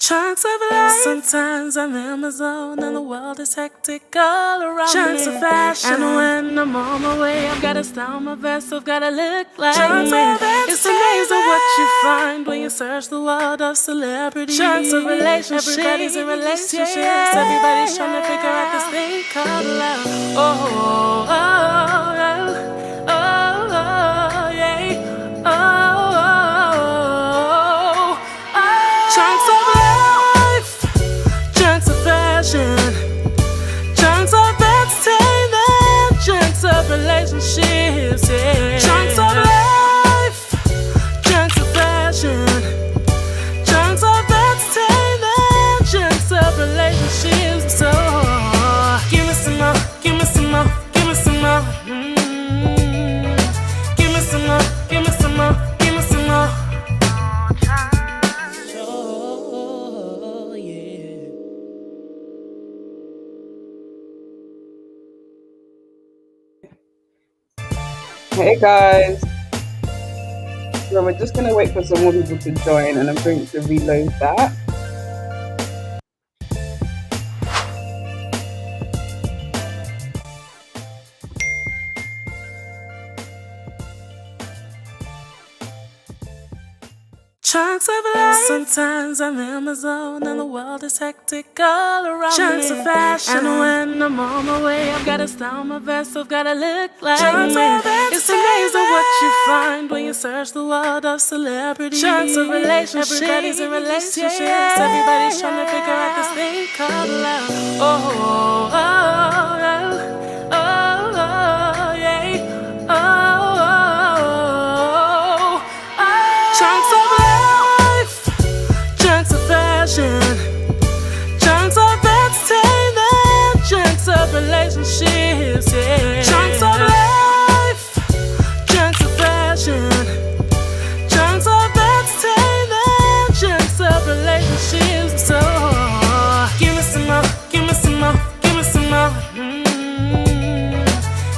Chunks of life. Sometimes I'm in my zone and the world is hectic all around Chunks me. Of fashion. And when I'm on my way, I've gotta style my vest, I've gotta look like Chunks me. It's amazing what you find when you search the world of celebrity. Chunks of relationships. Everybody's in relationships. Everybody's trying to figure out this thing called love. Oh, oh, oh, oh, oh, yeah. Oh, oh, oh. Chunks of chunks of entertainment, chunks of relationships, yeah. Chunks of life, chunks of fashion, chunks of entertainment, chunks of relationships. So give me some more, give me some more, give me some more. Give me some more, give me some more, give me some more. Hey guys, so we're just gonna wait for some more people to join and I'm going to reload that. Chunks of life. Sometimes I'm in my zone and the world is hectic all around Chunks me. Of fashion. And when I'm on my way, I've gotta style my vest, I've gotta look like Chunks me. It's amazing what you find when you search the world of celebrity. Chunks of relationships. Everybody's in relationships. Everybody's trying to figure out this thing called love. Oh, oh, oh, oh, oh, yeah. Oh, oh, oh. Chunks of chunks of entertainment, chunks of relationships, yeah. Chunks of life, chunks of fashion, chunks of entertainment, chunks of relationships. So give me some more, give me some more, give me some more.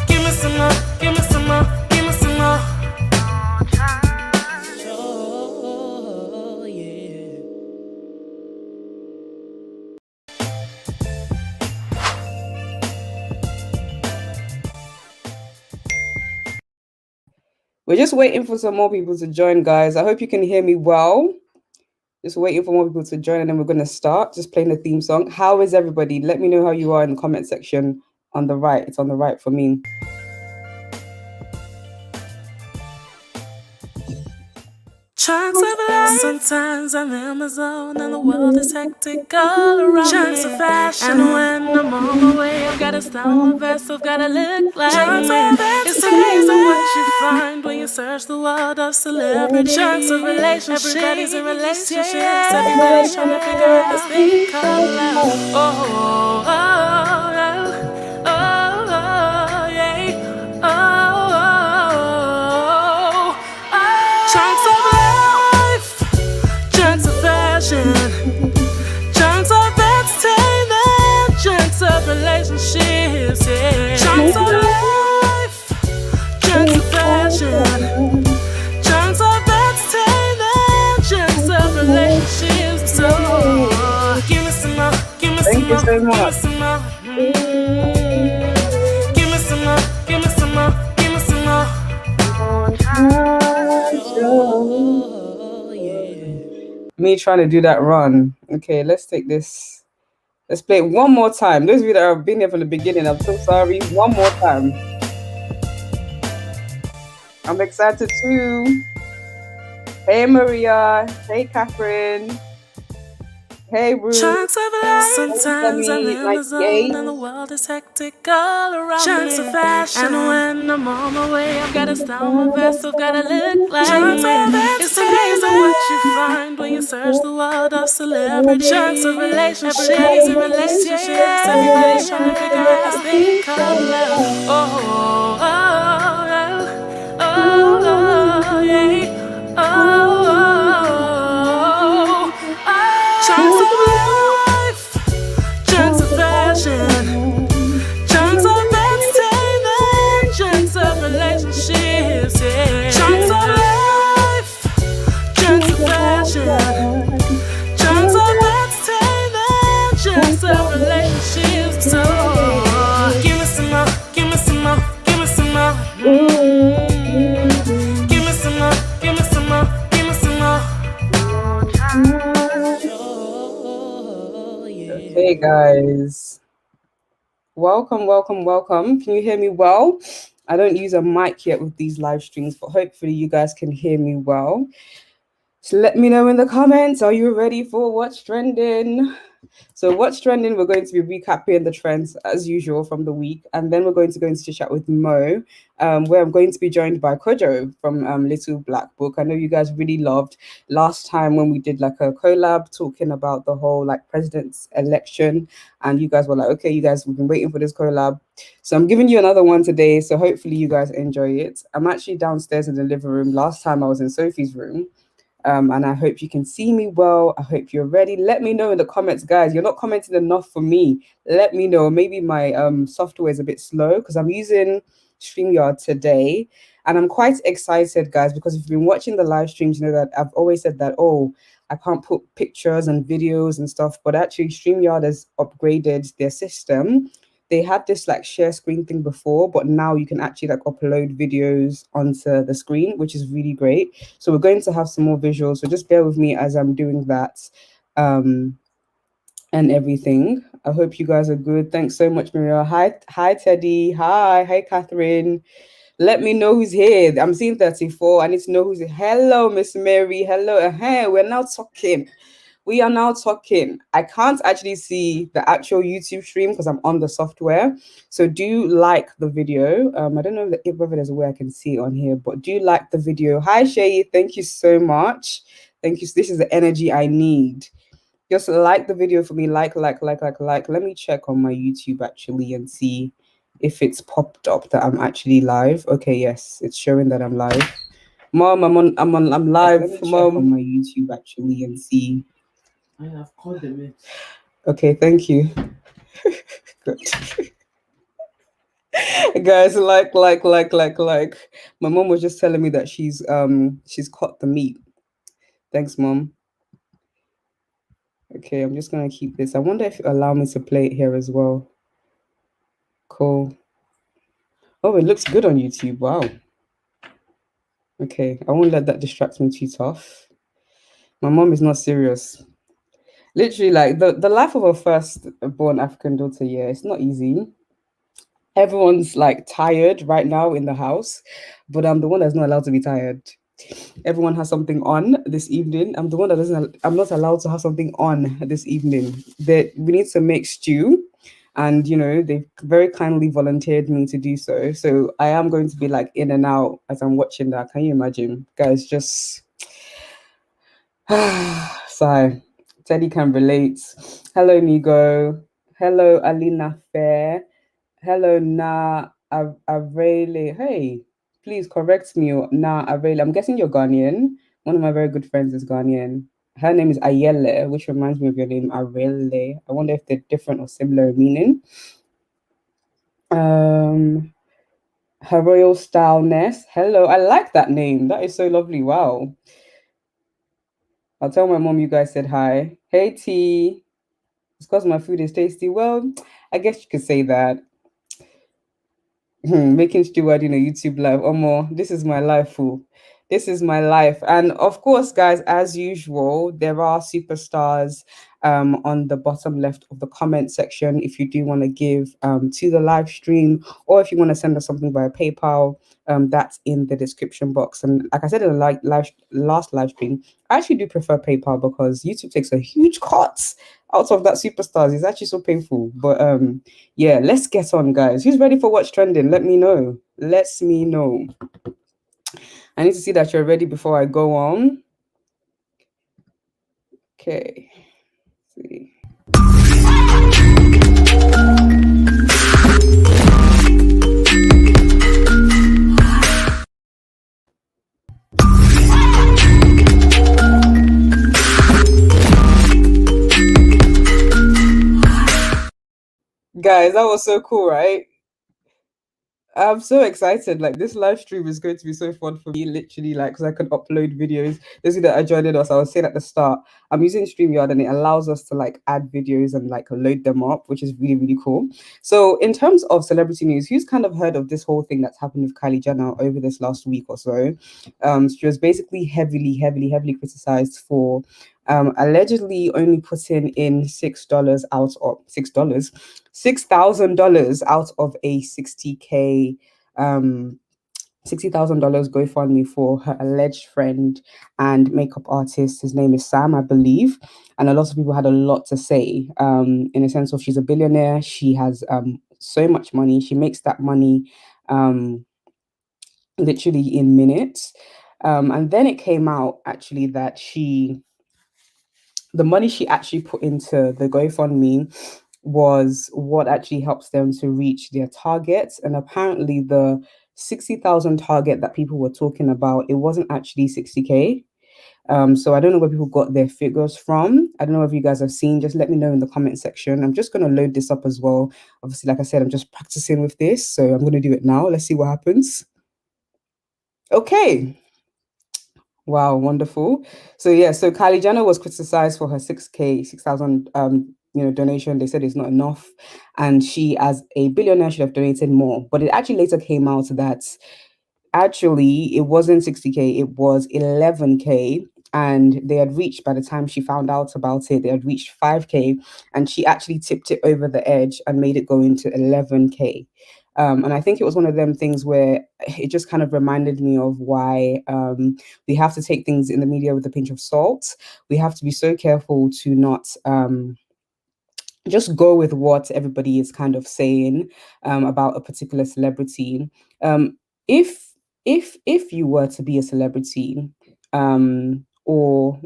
Give me some more, give me some more, give me some more. We're just waiting for some more people to join, guys. I hope you can hear me well. Just waiting for more people to join and then we're going to start. Just playing the theme song. How is everybody? Let me know how you are in the comment section on the right. It's on the right for me. Chunks of life. Sometimes I'm in my zone and the world is hectic all around Chunks me. Of fashion. And when I'm on my way, I've gotta style my vest, I've gotta look like Chunks me. It's amazing what you find when you search the world of celebrity. Chunks of relationships. Everybody's in relationships. Everybody's trying to figure out this thing called love. Oh, oh, oh, oh, oh, yeah. Oh, oh, oh. Chunks of chunks of entertainment, chunks of relationships, yeah. Chunks of life, chunks of fashion, chunks of entertainment, chunks of relationships. So give me some more, give me some more, give me some more. Give me some more, give me some more, give me some more. Me trying to do that run. Okay, let's take this. Let's play it one more time. Those of you that have been here from the beginning, I'm so sorry. One more time. I'm excited too. Hey Maria. Hey Catherine. Hey Ruth. Chunks of life. Sometimes I'm in my zone and the world is hectic all around Chunks me. Of fashion. And when I'm on my way, I've gotta style my vest, I've gotta look like Chunks me. It's amazing what you find when you search the world of celebrity. Chunks of relationships. Everybody's in relationships. Everybody's trying to figure out this thing called love. Oh, oh, oh, oh, oh, yeah. Oh, oh, oh. Chunks of life, chunks of fashion, chunks of entertainment, chunks of relationships, yeah. Chunks of life, chunks of fashion, chunks of Okay, guys. Welcome, welcome, welcome. Can you hear me well? I don't use a mic yet with these live streams, but hopefully you guys can hear me well. So let me know in the comments. Are you ready for what's trending? So what's trending? We're going to be recapping the trends as usual from the week, and then we're going to go into chat with Mo, where I'm going to be joined by Kojo from Little Black Book. I know you guys really loved last time when we did like a collab talking about the whole like president's election, and you guys were like, okay, you guys, we've been waiting for this collab. So I'm giving you another one today. So hopefully you guys enjoy it. I'm actually downstairs in the living room. Last time I was in Sophie's room. And I hope you can see me well. I hope you're ready. Let me know in the comments, guys. You're not commenting enough for me. Let me know. Maybe my software is a bit slow because I'm using StreamYard today. And I'm quite excited, guys, because if you've been watching the live streams, you know that I've always said that, oh, I can't put pictures and videos and stuff. But actually, StreamYard has upgraded their system. They had this like share screen thing before, but now you can actually like upload videos onto the screen, which is really great. So we're going to have some more visuals. So just bear with me as I'm doing that and everything. I hope you guys are good. Thanks so much, Maria. Hi, Teddy. Hi, Catherine. Let me know who's here. I'm seeing 34. I need to know who's here. Hello, Miss Mary. Hello. We're now talking. We are now talking. I can't actually see the actual YouTube stream because I'm on the software. So do like the video. I don't know whether there's a way I can see it on here, but do like the video. Hi, Shay. Thank you so much. Thank you. This is the energy I need. Just like the video for me. Like. Let me check on my YouTube actually and see if it's popped up that I'm actually live. Okay, yes, it's showing that I'm live. Mom, I'm live. Let me check on my YouTube actually and see. I have called them in. Okay, thank you. Good. Guys, like. My mom was just telling me that she's cut the meat. Thanks, Mom. Okay, I'm just gonna keep this. I wonder if you allow me to play it here as well. Cool. Oh, it looks good on YouTube. Wow. Okay, I won't let that distract me too tough. My mom is not serious. Literally, like the life of a first-born African daughter, yeah, it's not easy. Everyone's like tired right now in the house, but I'm the one that's not allowed to be tired. Everyone has something on this evening. I'm the one that doesn't. I'm not allowed to have something on this evening. That we need to make stew, and you know they very kindly volunteered me to do so. So I am going to be like in and out as I'm watching that. Can you imagine, guys? Just sigh. Teddy can relate. Hello, Nigo. Hello, Alina Fair. Hello, Arele. Hey, please correct me. Arele. I'm guessing you're Ghanaian. One of my very good friends is Ghanaian. Her name is Ayele, which reminds me of your name, Arele. I wonder if they're different or similar meaning. Her Royal Styleness. Hello, I like that name. That is so lovely. Wow. I'll tell my mom you guys said hi. Hey, T. It's because my food is tasty. Well, I guess you could say that. Making steward in a YouTube live. Omo, this is my life, fool. This is my life. And of course, guys, as usual, there are superstars on the bottom left of the comment section if you do want to give to the live stream, or if you want to send us something via PayPal, that's in the description box. And like I said in the last live stream, I actually do prefer PayPal because YouTube takes a huge cut out of that superstars. It's actually so painful. But yeah, let's get on, guys. Who's ready for what's trending? Let me know. Let me know. I need to see that you're ready before I go on. Okay. Let's see. Guys, that was so cool, right? I'm so excited. Like this live stream is going to be so fun for me, literally, like because I can upload videos. Those of you that are joining us, I was saying at the start, I'm using StreamYard and it allows us to like add videos and like load them up, which is really, really cool. So in terms of celebrity news, who's kind of heard of this whole thing that's happened with Kylie Jenner over this last week or so? She was basically heavily criticized for allegedly only putting in $6 out of $6,000 out of a 60K $60,000 GoFundMe for her alleged friend and makeup artist. His name is Sam, I believe. And a lot of people had a lot to say, in a sense of she's a billionaire. She has so much money. She makes that money literally in minutes. And then it came out actually that the money she actually put into the GoFundMe was what actually helps them to reach their targets. And apparently, the 60,000 target that people were talking about, it wasn't actually 60K. So I don't know where people got their figures from. I don't know if you guys have seen. Just let me know in the comment section. I'm just going to load this up as well. Obviously, like I said, I'm just practicing with this. So I'm going to do it now. Let's see what happens. Okay. Wow, wonderful. So yeah, so Kylie Jenner was criticized for her 6,000 donation. They said it's not enough. And she, as a billionaire, should have donated more. But it actually later came out that actually it wasn't 60K, it was 11K. And they had reached, by the time she found out about it, they had reached 5K. And she actually tipped it over the edge and made it go into 11K. And I think it was one of them things where it just kind of reminded me of why we have to take things in the media with a pinch of salt. We have to be so careful to not just go with what everybody is kind of saying about a particular celebrity. Um, if if you were to be a celebrity, or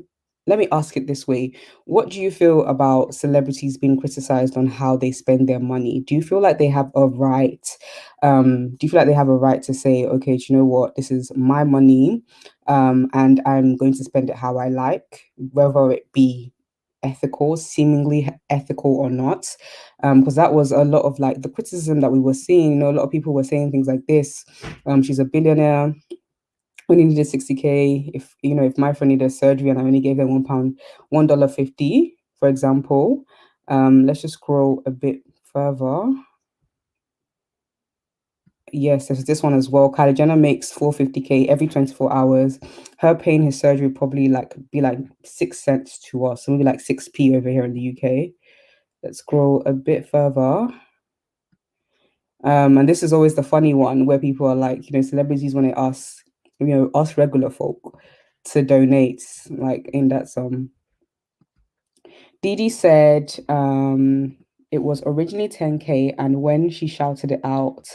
let me ask it this way: what do you feel about celebrities being criticized on how they spend their money? Do you feel like they have a right? Do you feel like they have a right to say, okay, do you know what? This is my money, and I'm going to spend it how I like, whether it be ethical, seemingly ethical or not, because that was a lot of like the criticism that we were seeing. A lot of people were saying things like this: she's a billionaire, only needed 60K. If my friend needed surgery and I only gave them £1, $1.50, for example. Let's just scroll a bit further. Yes, there's this one as well. Kylie Jenner makes 450K every 24 hours. Her paying his surgery probably be like 6 cents to us, so maybe like 6p over here in the UK. Let's scroll a bit further. And this is always the funny one where people are like, celebrities when they ask, us regular folk to donate, like in that sum. Didi said it was originally 10K, and when she shouted it out,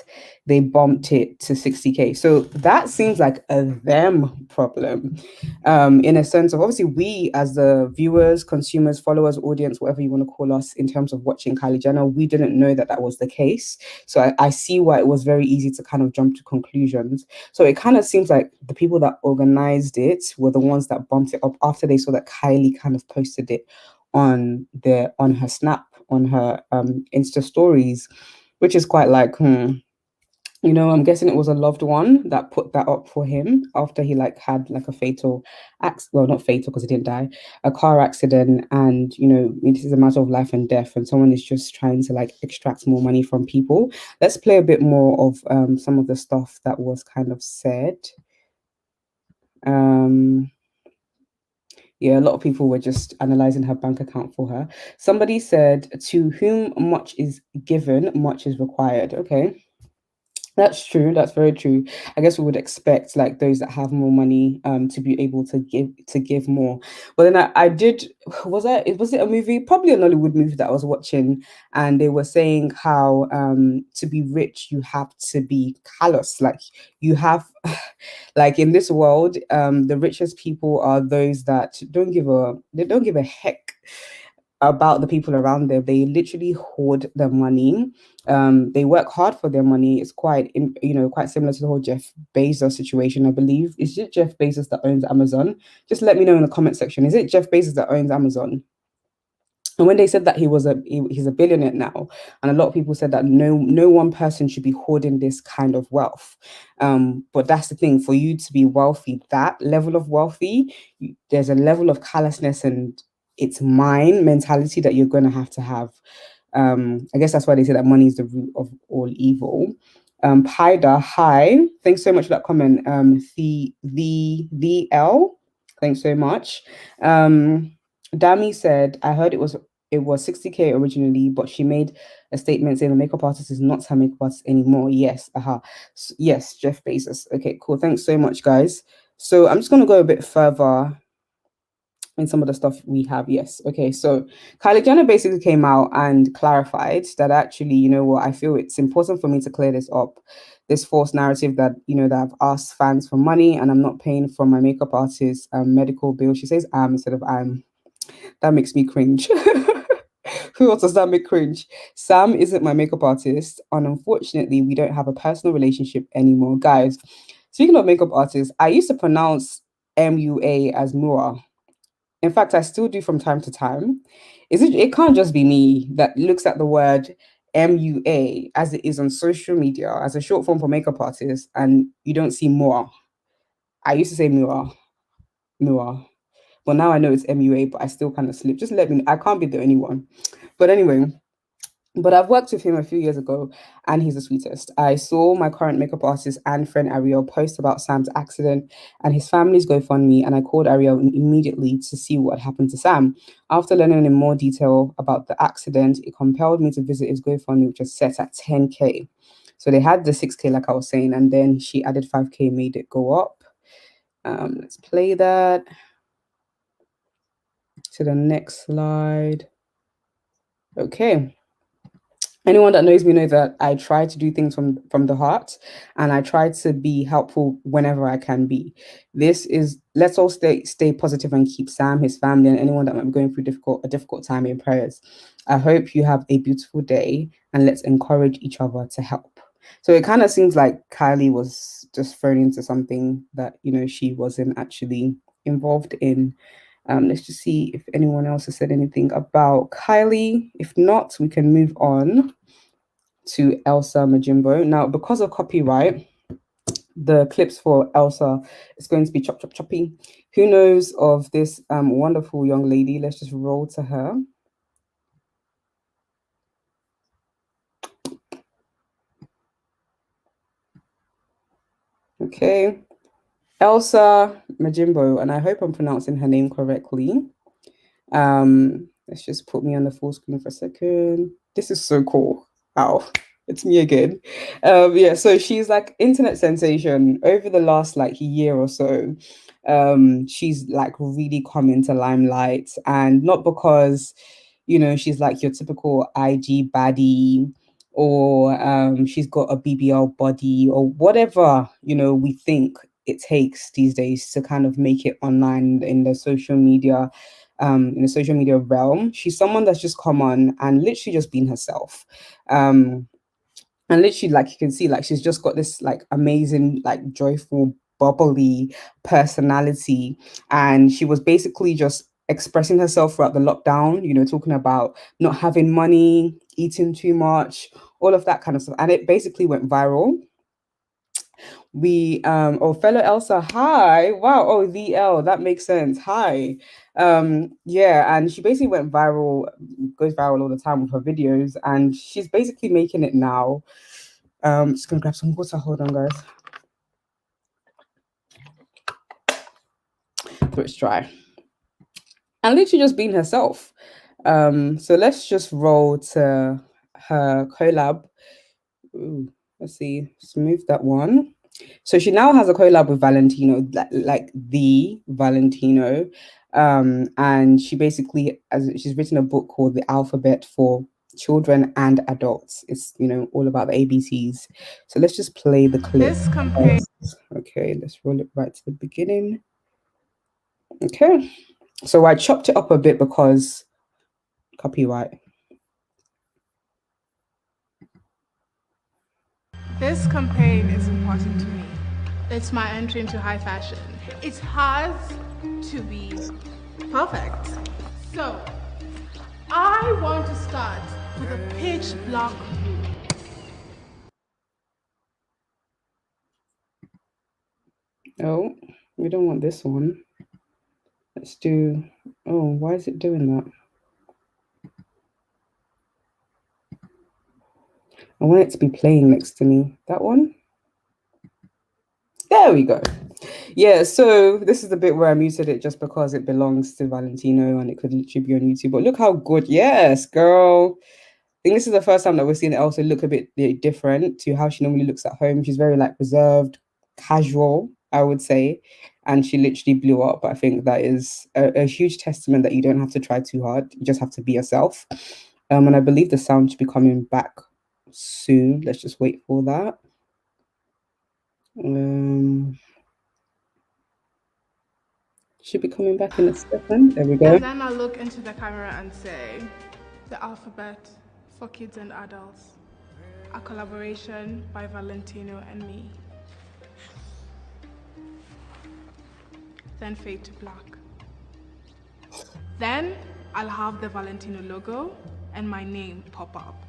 they bumped it to 60K. So that seems like a them problem, in a sense of obviously we as the viewers, consumers, followers, audience, whatever you want to call us, in terms of watching Kylie Jenner, we didn't know that was the case. So I see why it was very easy to kind of jump to conclusions. So it kind of seems like the people that organized it were the ones that bumped it up after they saw that Kylie kind of posted it on her Snap, on her Insta stories, which is quite like, I'm guessing it was a loved one that put that up for him after he had a fatal well, not fatal because he didn't die, a car accident. And this is a matter of life and death, and someone is just trying to extract more money from people. Let's play a bit more of some of the stuff that was kind of said. Yeah, a lot of people were just analyzing her bank account for her. Somebody said, to whom much is given, much is required. Okay. That's true. That's very true. I guess we would expect those that have more money to be able to give more. But then I did was it a movie? Probably a Nollywood movie that I was watching, and they were saying how to be rich you have to be callous. You have in this world, the richest people are those that don't give a heck about the people around them. They literally hoard their money. They work hard for their money. It's quite similar to the whole Jeff Bezos situation, I believe. Is it Jeff Bezos that owns Amazon? Just let me know in the comment section. Is it Jeff Bezos that owns Amazon? And when they said that he's a billionaire now, and a lot of people said that no one person should be hoarding this kind of wealth. But that's the thing: for you to be wealthy, that level of wealthy, there's a level of callousness and it's mine mentality that you're going to have. I guess that's why they say that money is the root of all evil. Paida, hi, thanks so much for that comment. The L, thanks so much. Dami said, I heard it was 60K originally, but she made a statement saying the makeup artist is not her makeup artist anymore. Yes, yes, Jeff Bezos. Okay, cool. Thanks so much, guys. So I'm just gonna go a bit further in some of the stuff we have. Yes. Okay. So Kylie Jenner basically came out and clarified that actually, you know what, I feel it's important for me to clear this up. This false narrative that, that I've asked fans for money and I'm not paying for my makeup artist medical bill. She says instead of I'm. That makes me cringe. Who else does that make cringe? Sam isn't my makeup artist, and unfortunately, we don't have a personal relationship anymore. Guys, speaking of makeup artists, I used to pronounce MUA as Mua. In fact, I still do from time to time. It can't just be me that looks at the word MUA as it is on social media as a short form for makeup artist, and you don't see more. I used to say Mua, Mua. But now I know it's MUA, but I still kind of slip. Just let me know. I can't be the only one. But anyway, but I've worked with him a few years ago and he's the sweetest. I saw my current makeup artist and friend Ariel post about Sam's accident and his family's GoFundMe, and I called Ariel immediately to see what happened to Sam. After learning in more detail about the accident, it compelled me to visit his GoFundMe, which was set at 10K. So they had the 6K, like I was saying, and then she added 5K, made it go up. Let's play that to the next slide. Okay. Anyone that knows me knows that I try to do things from the heart, and I try to be helpful whenever I can be. This is let's all stay positive and keep Sam, his family, and anyone that might be going through a difficult time in prayers. I hope you have a beautiful day, and let's encourage each other to help. So it kind of seems like Kylie was just thrown into something that she wasn't actually involved in. Let's just see if anyone else has said anything about Kylie. If not, we can move on to Elsa Majimbo. Now, because of copyright, the clips for Elsa is going to be chop, chop, choppy. Who knows of this wonderful young lady? Let's just roll to her. Okay. Elsa Majimbo, and I hope I'm pronouncing her name correctly. Let's just put me on the full screen for a second. This is so cool. Wow, it's me again. Yeah, so she's like internet sensation over the last like year or so. She's like really come into limelight, and not because she's like your typical IG baddie, or she's got a BBL body or whatever we think it takes these days to kind of make it online in the social media realm. She's someone that's just come on and literally just been herself. And literally, like you can see, like she's just got this like amazing, like joyful, bubbly personality. And she was basically just expressing herself throughout the lockdown, talking about not having money, eating too much, all of that kind of stuff. And it basically went viral. Fellow Elsa, hi. Wow. Oh, VL, that makes sense. Hi. Yeah, and she basically went viral, goes viral all the time with her videos, and she's basically making it now. Just gonna grab some water. Hold on, guys. Throat's dry. And literally just being herself. So let's just roll to her collab. Ooh, let's see. Let's move that one. So she now has a collab with Valentino, like the Valentino. And she basically, she's written a book called The Alphabet for Children and Adults. It's, all about the ABCs. So let's just play the clip. This campaign. Okay, let's roll it right to the beginning. Okay. So I chopped it up a bit because copyright. This campaign is important to me. It's my entry into high fashion. It has to be perfect. So, I want to start with a pitch black blue. Oh, we don't want this one. Let's do, oh, why is it doing that? I want it to be playing next to me. That one? There we go. Yeah, so this is the bit where I muted it just because it belongs to Valentino and it could literally be on YouTube. But look how good. Yes, girl. I think this is the first time that we're seeing Elsa look a bit different to how she normally looks at home. She's very like reserved, casual, I would say. And she literally blew up. I think that is a huge testament that you don't have to try too hard. You just have to be yourself. And I believe the sound should be coming back soon. Let's just wait for that. Should be coming back in a second. There we go. And then I look into the camera and say, the alphabet for kids and adults, a collaboration by Valentino and me. Then fade to black. Then I'll have the Valentino logo and my name pop up.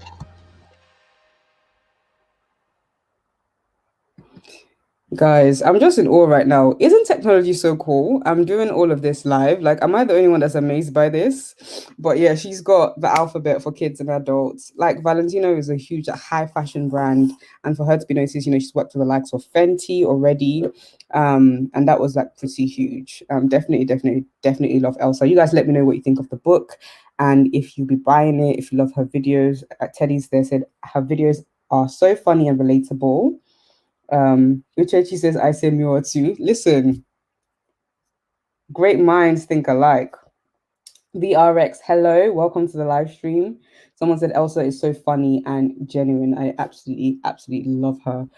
Guys, I'm just in awe right now. Isn't technology so cool? I'm doing all of this live. Like, am I the only one that's amazed by this? But yeah, she's got the alphabet for kids and adults. Like, Valentino is a huge high fashion brand. And for her to be noticed, she's worked with the likes of Fenty already. And that was like pretty huge. Definitely love Elsa. You guys let me know what you think of the book. And if you'll be buying it, if you love her videos. Teddy's there said her videos are so funny and relatable. Uchechi says I say Mure too. Listen, great minds think alike. VRX, hello, welcome to the live stream. Someone said Elsa is so funny and genuine. I absolutely love her.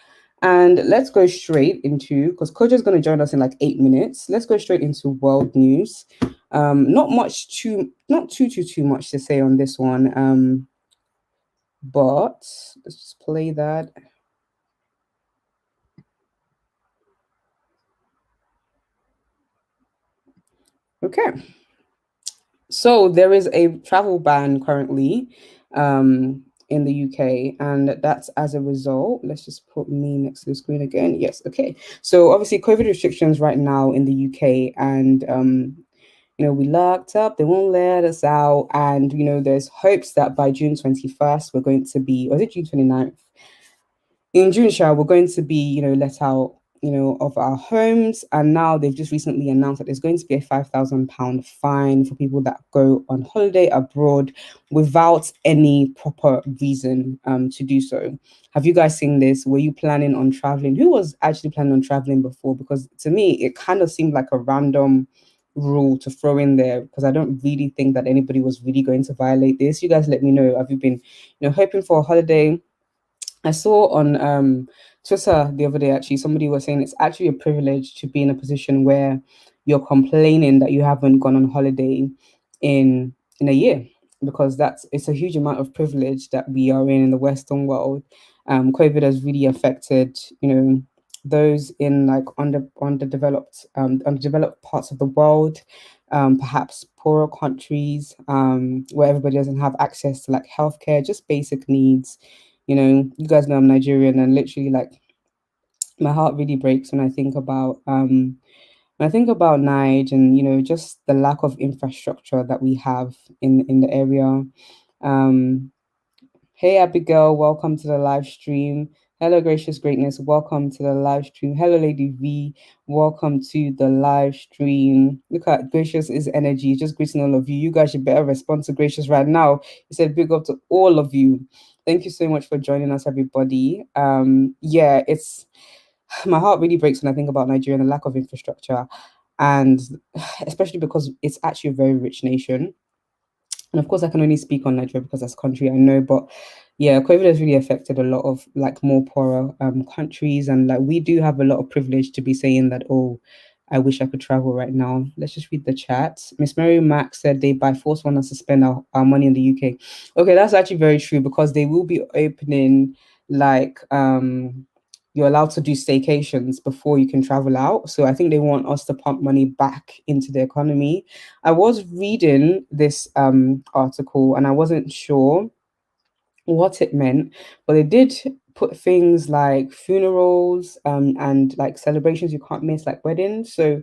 And let's go straight into, because Kojo is going to join us in like 8 minutes. Let's go straight into world news. Not too much to say on this one. But let's just play that. Okay. So there is a travel ban currently in the UK, and that's as a result. Let's just put me next to the screen again. Yes, okay. So obviously COVID restrictions right now in the UK, and we locked up, they won't let us out, and there's hopes that by June 21st we're going to be, or is it June 29th? In June, we're going to be, let out, of our homes. And now they've just recently announced that there's going to be a £5,000 fine for people that go on holiday abroad without any proper reason to do so. Have you guys seen this? Were you planning on traveling? Who was actually planning on traveling before? Because to me, it kind of seemed like a random rule to throw in there, because I don't really think that anybody was really going to violate this. You guys let me know. Have you been, hoping for a holiday? I saw on Twitter the other day, actually, somebody was saying it's actually a privilege to be in a position where you're complaining that you haven't gone on holiday in a year, because it's a huge amount of privilege that we are in the Western world. COVID has really affected, those in like underdeveloped parts of the world, perhaps poorer countries, where everybody doesn't have access to like healthcare, just basic needs. You guys know I'm Nigerian, and literally like my heart really breaks when I think about Nige, and just the lack of infrastructure that we have in the area. Hey Abigail, welcome to the live stream. Hello Gracious Greatness, welcome to the live stream. Hello Lady V, welcome to the live stream. Look at Gracious is energy, just greeting all of you. You guys should better respond to Gracious right now. He said big up to all of you. Thank you so much for joining us, everybody. Yeah, it's my heart really breaks when I think about Nigeria and the lack of infrastructure, and especially because it's actually a very rich nation. And of course, I can only speak on Nigeria because that's country I know. But yeah, COVID has really affected a lot of like more poorer countries, and like we do have a lot of privilege to be saying that. Oh, I wish I could travel right now. Let's just read the chat. Miss Mary Max said they by force want us to spend our money in the UK. Okay, that's actually very true, because they will be opening like you're allowed to do staycations before you can travel out. So I think they want us to pump money back into the economy. I was reading this article and I wasn't sure what it meant, but they did put things like funerals and like celebrations you can't miss, like weddings. So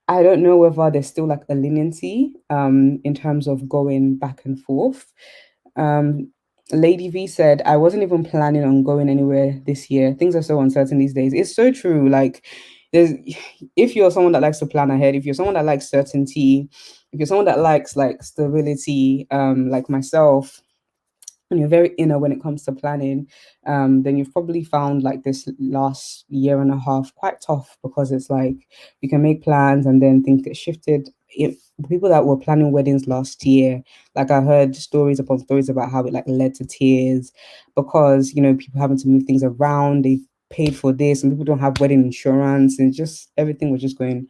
I don't know whether there's still like a leniency in terms of going back and forth. Lady V said, I wasn't even planning on going anywhere this year. Things are so uncertain these days. It's so true. Like, there's if you're someone that likes to plan ahead, if you're someone that likes certainty, if you're someone that likes like stability, like myself, and you're very inner when it comes to planning, then you've probably found like this last year and a half quite tough because it's like you can make plans and then things get shifted. People that were planning weddings last year, like I heard stories upon stories about how it like led to tears because people having to move things around. They paid for this and people don't have wedding insurance and just everything was just going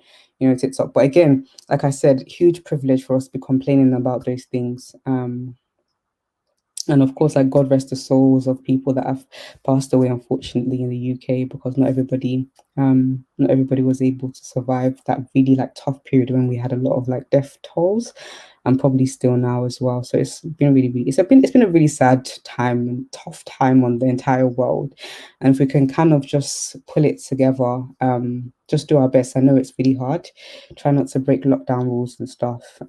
tits up. But again, like I said, huge privilege for us to be complaining about those things. And of course, like God rest the souls of people that have passed away, unfortunately, in the UK, because not everybody was able to survive that really like tough period when we had a lot of like death tolls, and probably still now as well. So it's been really, really, it's been a really sad time and tough time on the entire world. And if we can kind of just pull it together, just do our best. I know it's really hard. Try not to break lockdown rules and stuff.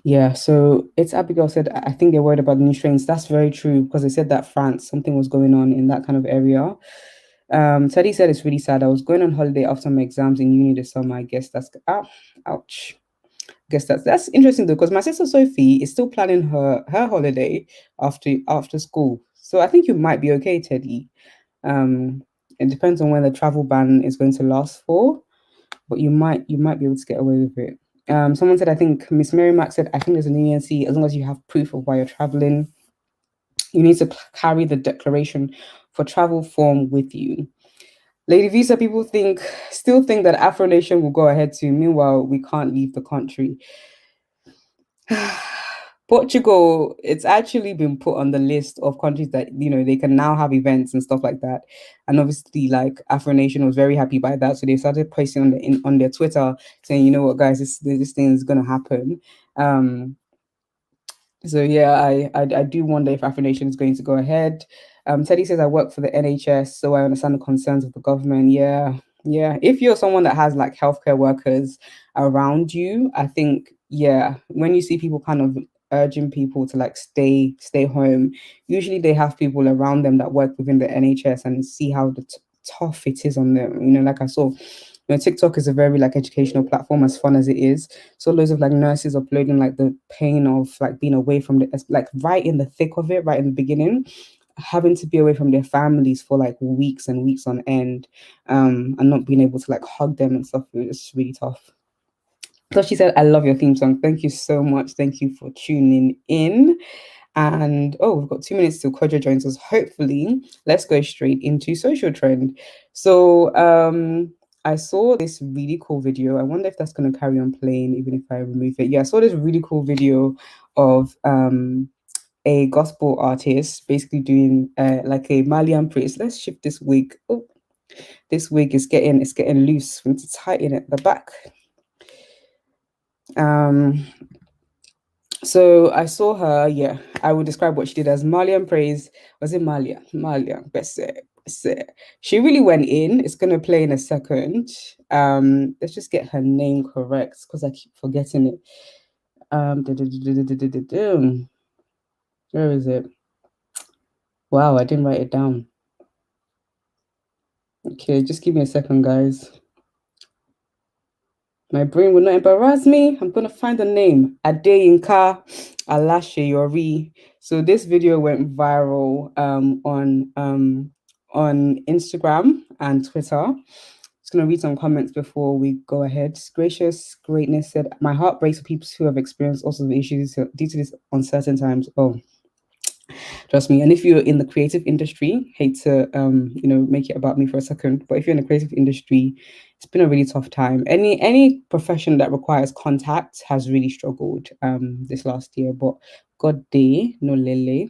Yeah, so it's Abigail said, I think they're worried about the new strains. That's very true because they said that France, something was going on in that kind of area. Teddy said it's really sad. I was going on holiday after my exams in uni this summer. I guess that's ouch. I guess that's interesting though, because my sister Sophie is still planning her holiday after school. So I think you might be okay, Teddy. Um, it depends on when the travel ban is going to last for, but you might be able to get away with it. Someone said, I think Miss Mary Mack said, I think there's an ENC as long as you have proof of why you're traveling. You need to carry the declaration for travel form with you. Lady Visa, people still think that Afro Nation will go ahead too. Meanwhile, we can't leave the country. Portugal, it's actually been put on the list of countries that they can now have events and stuff like that. And obviously, like Afro Nation was very happy by that, so they started posting on their Twitter saying, you know what, guys, this thing is gonna happen. So yeah, I do wonder if Afro Nation is going to go ahead. Teddy says I work for the NHS, so I understand the concerns of the government. Yeah, yeah. If you're someone that has like healthcare workers around you, I think yeah, when you see people kind of urging people to like stay home, usually they have people around them that work within the NHS and see how tough it is on them. Like I saw, TikTok is a very like educational platform, as fun as it is. So loads of like nurses uploading like the pain of like being away from like right in the thick of it, right in the beginning, having to be away from their families for like weeks and weeks on end, and not being able to like hug them and stuff. It's really tough. So she said, I love your theme song. Thank you so much. Thank you for tuning in. And we've got 2 minutes till Kojo joins us. Hopefully, let's go straight into social trend. So I saw this really cool video. I wonder if that's going to carry on playing even if I remove it. Yeah, I saw this really cool video of a gospel artist basically doing like a Malian praise. Let's shift this wig. Oh, this wig is getting loose. We need to tighten it at the back. So I saw her, yeah, I would describe what she did as Malian praise. Was it Malia? Malia, best. She really went in. It's gonna play in a second. Let's just get her name correct because I keep forgetting it. Where is it? Wow, I didn't write it down. Okay, just give me a second, guys. My brain will not embarrass me. I'm gonna find the name. Adeyinka Alaseyori. So this video went viral on Instagram and Twitter. Just gonna read some comments before we go ahead. Gracious Greatness said, "My heart breaks for people who have experienced all sorts of issues due to this uncertain times." Oh, trust me. And if you're in the creative industry, hate to make it about me for a second, but if you're in the creative industry, it's been a really tough time. Any profession that requires contact has really struggled this last year. But God day, no lele.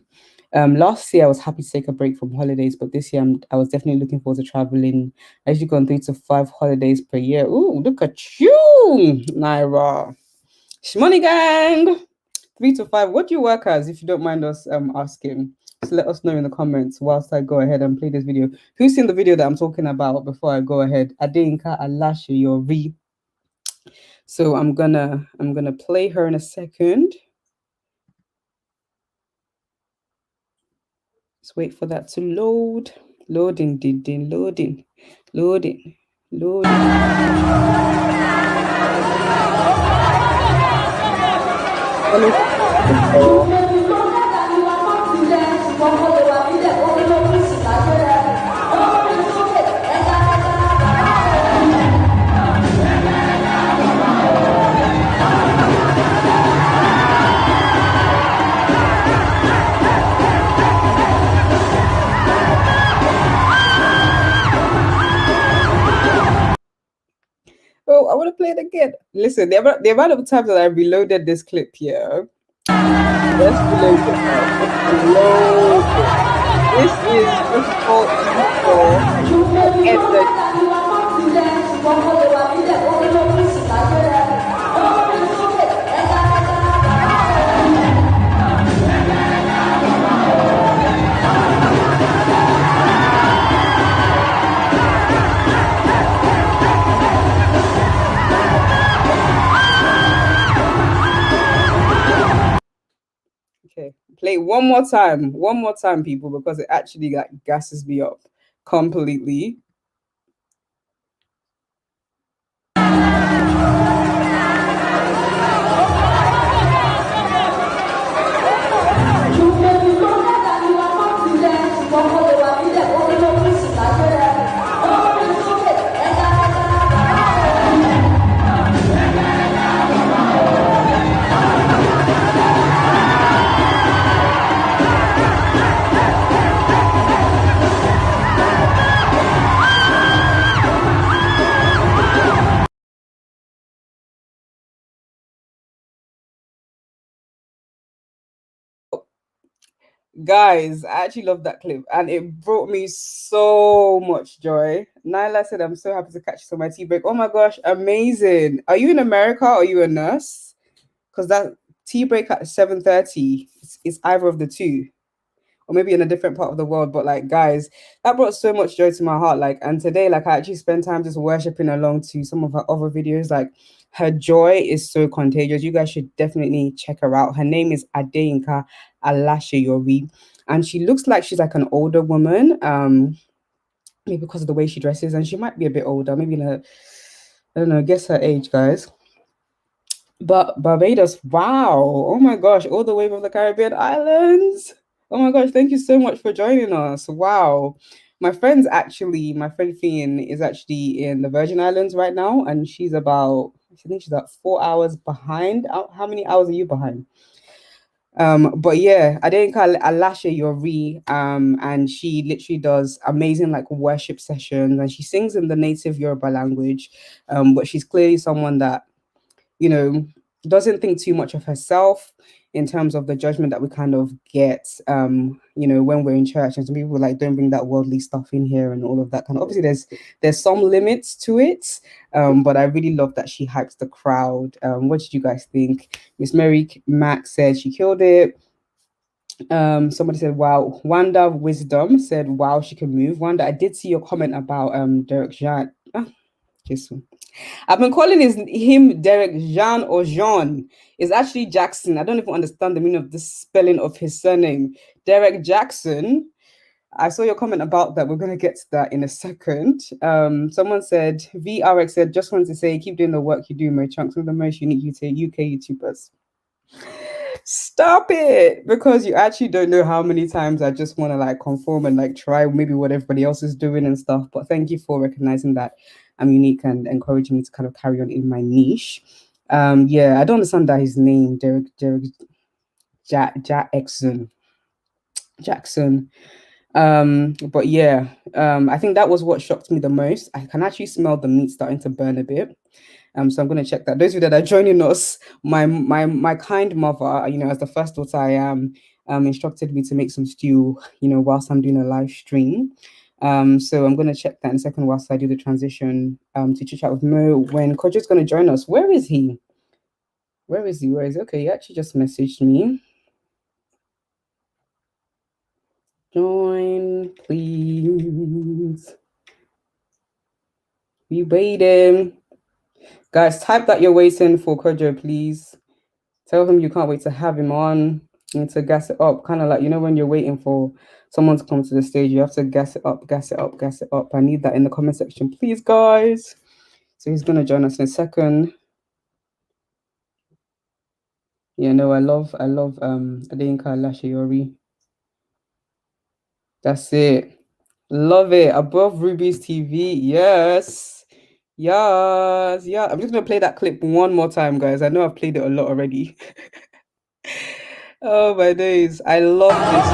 Last year I was happy to take a break from holidays, but this year I was definitely looking forward to traveling. I usually go on 3 to 5 holidays per year. Ooh, look at you, Naira. Shmoney gang. 3 to 5. What do you work as, if you don't mind us asking? Just let us know in the comments whilst I go ahead and play this video. Who's seen the video that I'm talking about before I go ahead? Adeyinka Alaseyori. So I'm gonna play her in a second. Let's wait for that to load. Loading, loading, loading, loading. Oh, I want to play it again. Listen, the amount of times that I reloaded this clip here. Let's reload it, guys. Let's reload it. This is first of all for energy. Okay, play it one more time, people, because it actually like gasses me up completely. Guys, I actually love that clip and it brought me so much joy. Nyla said, I'm so happy to catch you on my tea break. Oh my gosh, amazing. Are you in America or are you a nurse? Because that tea break at 7:30 is either of the two. Or maybe in a different part of the world. But like, guys, that brought so much joy to my heart. Like, and today, like, I actually spent time just worshiping along to some of her other videos. Like, her joy is so contagious. You guys should definitely check her out. Her name is Adeyinka Alaseyori, and she looks like she's like an older woman. Maybe because of the way she dresses, and she might be a bit older. Maybe in her, I don't know. Guess her age, guys. But Barbados, wow. Oh my gosh, all the way from the Caribbean islands. Oh my gosh, thank you so much for joining us. Wow. My friend Fionn is actually in the Virgin Islands right now, and I think she's about 4 hours behind. How many hours are you behind? But yeah, Adeyinka Alaseyori, and she literally does amazing like worship sessions, and she sings in the native Yoruba language. But she's clearly someone that you know, doesn't think too much of herself in terms of the judgment that we kind of get, when we're in church. And some people like, don't bring that worldly stuff in here and all of that kind of. Obviously, there's some limits to it, but I really love that she hypes the crowd. What did you guys think? Miss Mary Max said she killed it. Somebody said, wow. Wanda Wisdom said, wow, she can move. Wanda, I did see your comment about Derrick Jaxn. Jesus. I've been calling him Derrick Jean or Jean. It's actually Jackson. I don't even understand the meaning of the spelling of his surname. Derrick Jackson. I saw your comment about that. We're going to get to that in a second. Someone said, VRX said, just wanted to say, keep doing the work you do, Mochunkstv, some of the most unique UK YouTubers. Stop it, because you actually don't know how many times I just want to like conform and like try maybe what everybody else is doing and stuff. But thank you for recognizing that I'm unique and encouraging me to kind of carry on in my niche. Yeah, I don't understand that his name, Derrick Jackson. Jackson. But yeah, I think that was what shocked me the most. I can actually smell the meat starting to burn a bit. So I'm going to check that. Those of you that are joining us, my kind mother, as the first daughter I am, instructed me to make some stew, whilst I'm doing a live stream. So I'm going to check that in a second whilst I do the transition to chit chat with Mo when Kojo's going to join us. Where is he? Where is he? Okay, he actually just messaged me. Join, please. We waiting. Guys, type that you're waiting for Kojo, please. Tell him you can't wait to have him on. You need to gas it up, kind of like, when you're waiting for someone to come to the stage, you have to gas it up, gas it up, gas it up. I need that in the comment section, please, guys. So he's gonna join us in a second. Yeah, no, I love Adeyinka Alaseyori. That's it. Love it. Above Ruby's TV. Yes. Yes. Yeah. I'm just gonna play that clip one more time, guys. I know I've played it a lot already. Oh my days. I love this.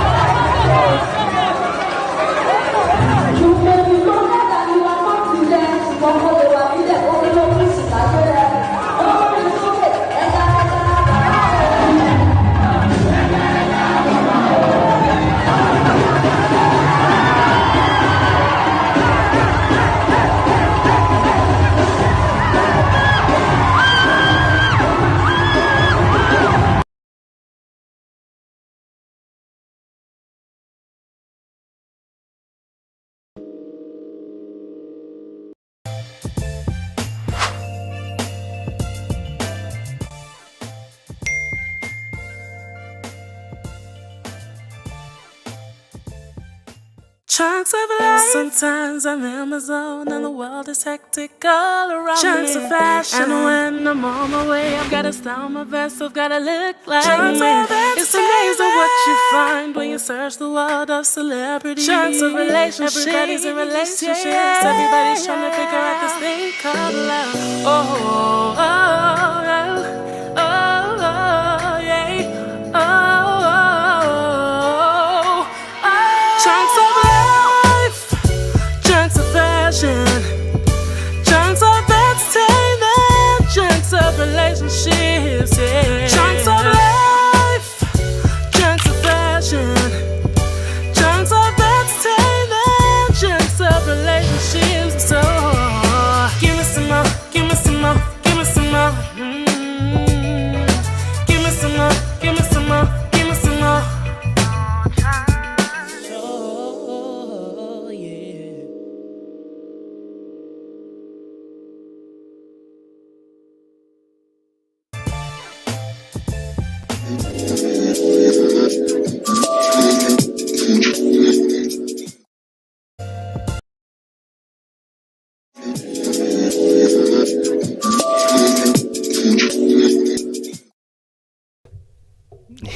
Chunks of life. Sometimes I'm in my zone and the world is hectic all around Chunks me. Of fashion. And when I'm on my way, I've gotta style my best, I've gotta look like Chunks me. It's amazing what you find when you search the world of celebrity. Chunks of relationships. Everybody's in relationships. Everybody's trying to figure out this thing called love. Oh, yeah. Chunks of chunks of entertainment, chunks of relationships, yeah. Chunks of life, chunks of fashion, chunks of entertainment, chunks of relationships. So give me some more, give me some more, give me some more. Give me some more, give me some more, give me some more.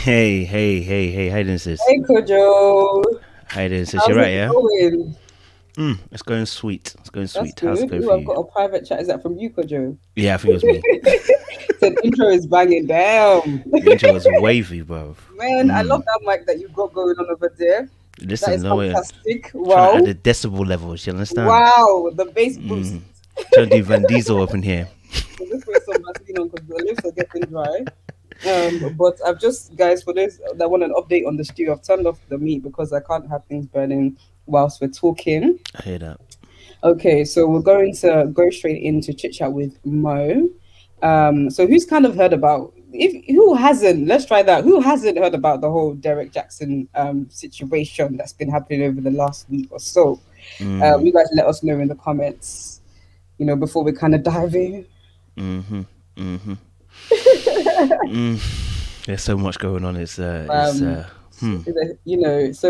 Hey, how doing, sis? Hey, Kojo. How doing, sis? You're right, yeah? Going? It's going sweet. It's going sweet. That's How's it good. going Ooh, for I've you? got a private chat. Is that from you, Kojo? Yeah, I think it was me. The intro is banging down. The intro was wavy, bro. Man, I love that mic that you got going on over there. Listen, that is no fantastic. way. Wow. Trying to add the decibel levels, you understand? Wow, the bass boost. Trying to do Van Diesel up in here. So just put some Vaseline on because the lips are getting dry. But I've just, guys, for those that want an update on the stew, I've turned off the meat because I can't have things burning whilst we're talking. I hear that. Okay, so we're going to go straight into chit chat with Mo. So who's kind of heard about? Who hasn't? Let's try that. Who hasn't heard about the whole Derrick Jackson situation that's been happening over the last week or so? You guys let us know in the comments. Before we kind of dive in. There's so much going on. It's so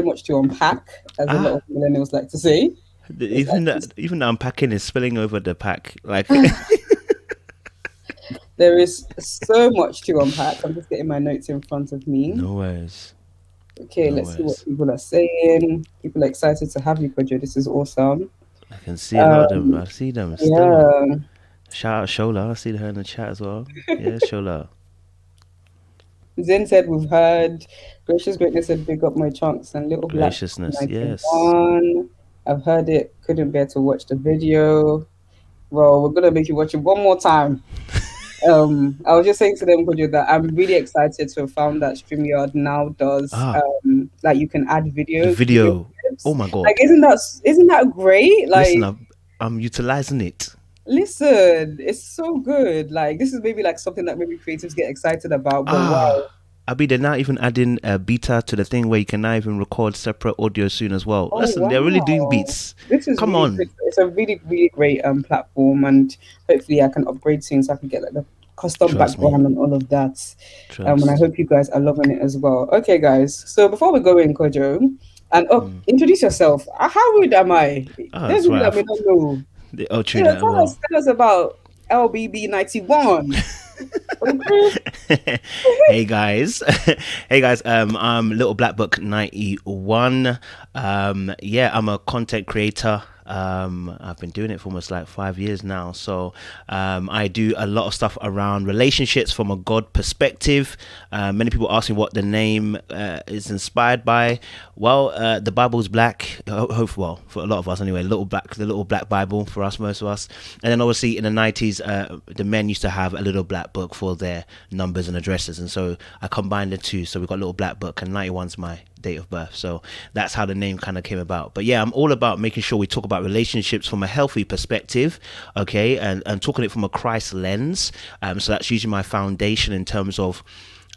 much to unpack, as a lot of millennials like to say. Even the unpacking is spilling over the pack. Like there is so much to unpack. I'm just getting my notes in front of me. No worries. Okay, let's see what people are saying. People are excited to have you, Kojo. This is awesome. I can see a lot of them. I see them. Yeah. Still. Shout out Shola. I see her in the chat as well. Yeah, Shola. Zen said we've heard. Gracious Greatness said big up my chunks and Little Black. Graciousness, yes. I've heard it. Couldn't bear to watch the video. Well, we're gonna make you watch it one more time. I was just saying to them, Kojo, that I'm really excited to have found that StreamYard now does like you can add videos. Video. Oh my god! Like, isn't that great? Like, listen, I'm utilizing it. Listen, it's so good. Like, this is maybe like something that maybe creatives get excited about. But wow. They're now even adding a beta to the thing where you can now even record separate audio soon as well. Oh, listen, wow. They're really doing beats. This is Come really on. Good. It's a really, really great platform, and hopefully I can upgrade soon so I can get like the custom Trust me. background and all of that. And I Trust. hope you guys are loving it as well. Okay, guys. So before we go in, Kojo, and introduce yourself. How rude am I? Oh, Those that's people right. that may not know. Oh, true You know, that as well. tell us about LBB91. Okay. Hey guys. Hey guys, I'm Little Black Book 91. Yeah, I'm a content creator. I've been doing it for almost like 5 years now. So I do a lot of stuff around relationships from a God perspective. Many people ask me what the name is inspired by. Well, the Bible's black. Well, for a lot of us anyway, the little black Bible for us, most of us. And then obviously in the 90s, the men used to have a little black book for their numbers and addresses. And so I combined the two. So we've got little black book, and 91's my date of birth. So that's how the name kind of came about. But yeah, I'm all about making sure we talk about relationships from a healthy perspective, okay, and talking it from a Christ lens. So that's usually my foundation in terms of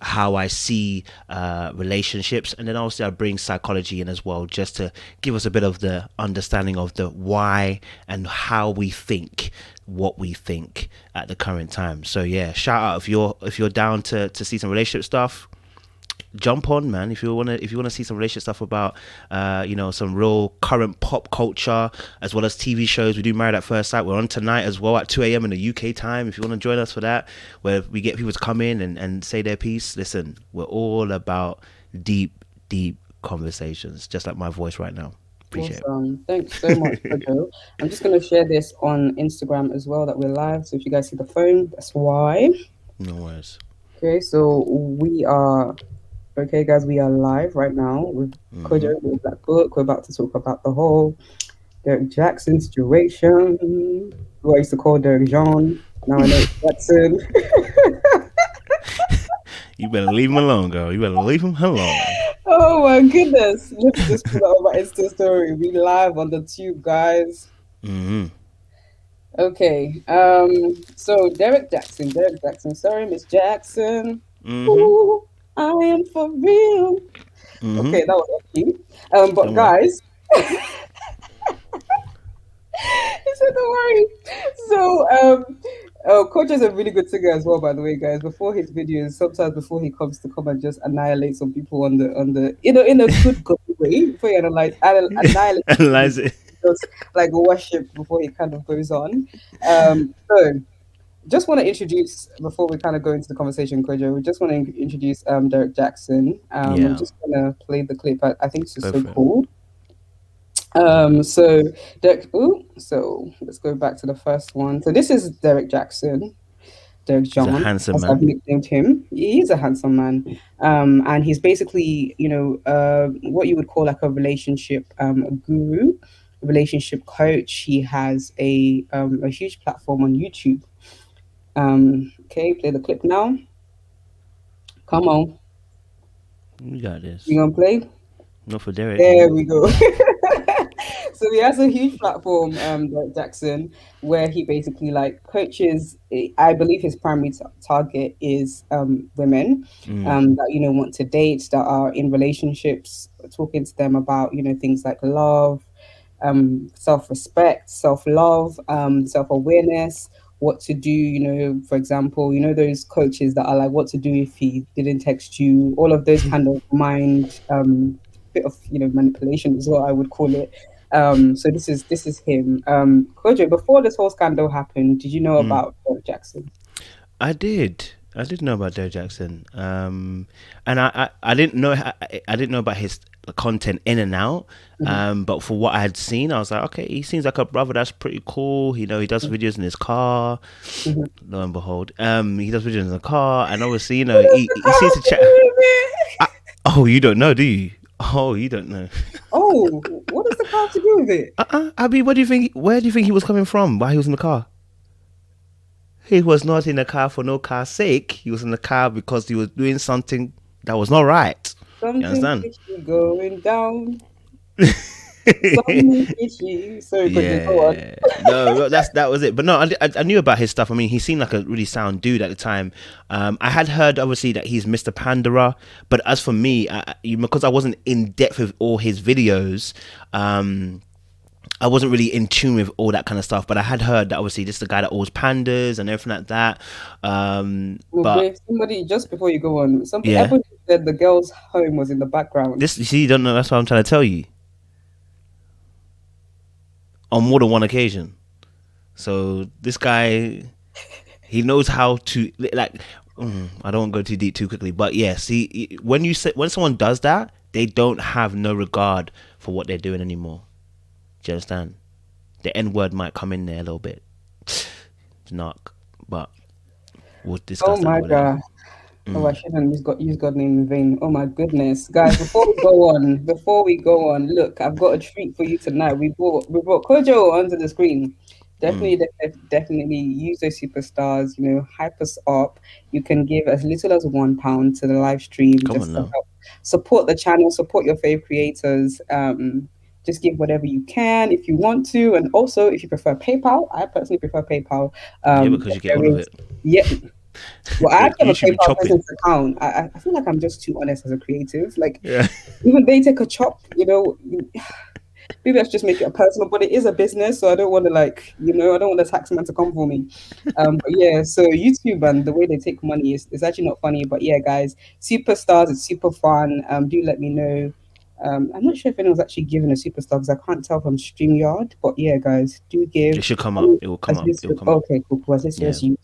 how I see relationships. And then obviously I bring psychology in as well, just to give us a bit of the understanding of the why and how we think what we think at the current time. So yeah, shout out if you're down to see some relationship stuff. Jump on, man. If you wanna see some relationship stuff about some real current pop culture as well as TV shows. We do Married at First Sight. We're on tonight as well at 2 a.m. in the UK time. If you want to join us for that, where we get people to come in and say their piece. Listen, we're all about deep conversations, just like my voice right now. Appreciate Awesome. Thanks so much, Kojo. I'm just going to share this on Instagram as well, that we're live. So if you guys see the phone, that's why. No worries. Okay, so we are... Okay, guys, we are live right now with Kojo with Black Book. We're about to talk about the whole Derrick Jaxn situation, who I used to call Derrick Jaxn. Now I know it's Jackson. You better leave him alone, girl. You better leave him alone. Oh my goodness. Let's just put that on my Insta story. We live on the tube, guys. Okay. So Derrick Jaxn. Sorry, Miss Jackson. Ooh, I am for real. Okay, that was cute. But guys, he said, "Don't worry." So, Kojo is a really good singer as well, by the way, guys. Before his videos, sometimes before he comes to come and just annihilate some people on the in a good way, before he annihilate Analyze it. just like worship before he kind of goes on. So just want to introduce, before we kind of go into the conversation, Kojo, we just want to introduce Derrick Jaxn. I'm just going to play the clip. I think it's just so cool. So Derrick, so let's go back to the first one. So this is Derrick Jaxn. Derrick Jaxn, he's a handsome as man. I've nicknamed him. He's a handsome man. And he's basically, what you would call like a relationship guru, a relationship coach. He has a huge platform on YouTube. Okay, play the clip now. Come on. You got this. You gonna play? Not for Derrick. There we go. So he has a huge platform, Derrick Jaxn, where he basically like coaches. I believe his primary target is women that want to date, that are in relationships, talking to them about things like love, self-respect, self-love, self-awareness, what to do, for example, those coaches that are like, what to do if he didn't text you, all of those kind of mind, bit of, manipulation is what I would call it. So this is him. Kojo, before this whole scandal happened, did you know about Derrick Jaxn? I did know about Derrick Jackson, and I didn't know about his content in and out, but for what I had seen, I was like, okay, he seems like a brother that's pretty cool. He does videos in his car. Lo and behold, he does videos in the car, and obviously, he seems to chat. Oh, you don't know, do you? Oh, you don't know. Oh, what does the car have to do with it? Abby, where do you think he was coming from while he was in the car? He was not in the car for no car's sake. He was in the car because he was doing something that was not right. Something you understand? Fishy going down. Something fishy. Sorry, yeah. No, that was it. But no, I knew about his stuff. I mean, he seemed like a really sound dude at the time. I had heard obviously that he's Mr. Pandora, but as for me, because I wasn't in depth with all his videos, I wasn't really in tune with all that kind of stuff, but I had heard that obviously this is the guy that owns pandas and everything like that. Well, But babe, somebody, just before you go on, yeah, everybody said the girl's home was in the background. this, you see, you don't know. That's what I'm trying to tell you. On more than one occasion. So this guy, he knows how to like. I don't want to go too deep too quickly, but yeah. See, when someone does that, they don't have no regard for what they're doing anymore. Do you understand? The N word might come in there a little bit. It's not, but we'll discuss Oh that a my little later. god. Oh, I shouldn't use God name in vain. Oh my goodness, guys! Before we go on, look, I've got a treat for you tonight. We brought Kojo onto the screen. Definitely use those superstars. You know, hype us up. You can give as little as £1 to the live stream Come just on to now. help support the channel, support your favorite creators. Just give whatever you can if you want to, and also if you prefer PayPal. I personally prefer PayPal. Yeah, because you get all of There is, it. yeah. Well, I actually have a YouTube and PayPal chop it. business account. I feel like I'm just too honest as a creative. Like, Yeah. even they take a chop, maybe let's just make it a personal, but it is a business, so I don't want to I don't want the tax man to come for me. But yeah, so YouTube and the way they take money is actually not funny. But yeah, guys, superstars, it's super fun. Do let me know. I'm not sure if anyone's actually given a superstar because I can't tell from StreamYard. But yeah, guys, do give. It should come up. It will come As up. this, It will come up. okay, cool. As this Yeah. is you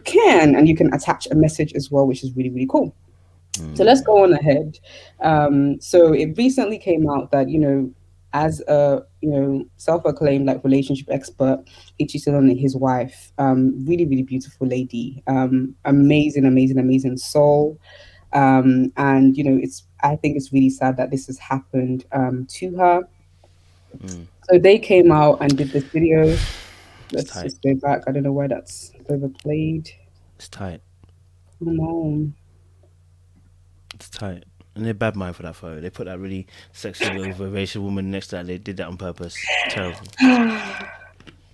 can, and you can attach a message as well, which is really, really cool. So let's go on ahead. So it recently came out that, as a, self-acclaimed like relationship expert, he cheated on his wife. Really, really beautiful lady. Amazing, amazing, amazing soul. And I think it's really sad that this has happened to her. So they came out and did this video. Let's tight. just go back. I don't know why that's overplayed. It's tight. Come on. It's tight. And they're bad mind for that photo. They put that really sexy little vivacious woman next to that. They did that on purpose. Terrible.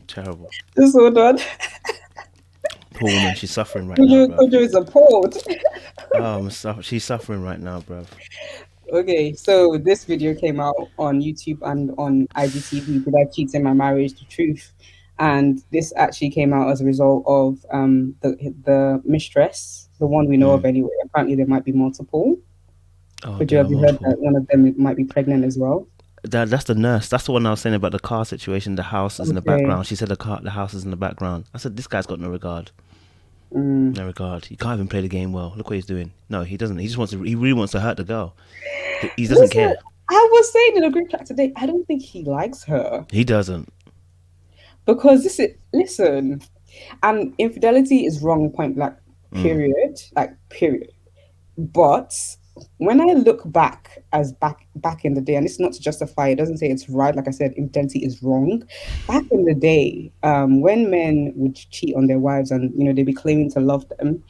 Terrible. Just hold on. Poor woman. She's suffering right now, bro. Kojo is appalled. She's suffering right now, bro. Okay, so this video came out on YouTube and on IGTV. Did I cheat in my marriage? The truth, and this actually came out as a result of the mistress, the one we know of anyway. Apparently, there might be multiple. Could you have you heard that one of them might be pregnant as well? That's the nurse. That's the one I was saying about the car situation. The house is in the Okay. background. She said the house is in the background. I said this guy's got no regard. No regard. He can't even play the game well. Look what he's doing. No, he doesn't. He really wants to hurt the girl. He doesn't care. I was saying in a group chat today, I don't think he likes her. He doesn't. Because listen, and infidelity is wrong, point blank, period. Like, period. But when I look back in the day, and it's not to justify, it doesn't say it's right. Like I said, infidelity is wrong. Back in the day, when men would cheat on their wives and they'd be claiming to love them,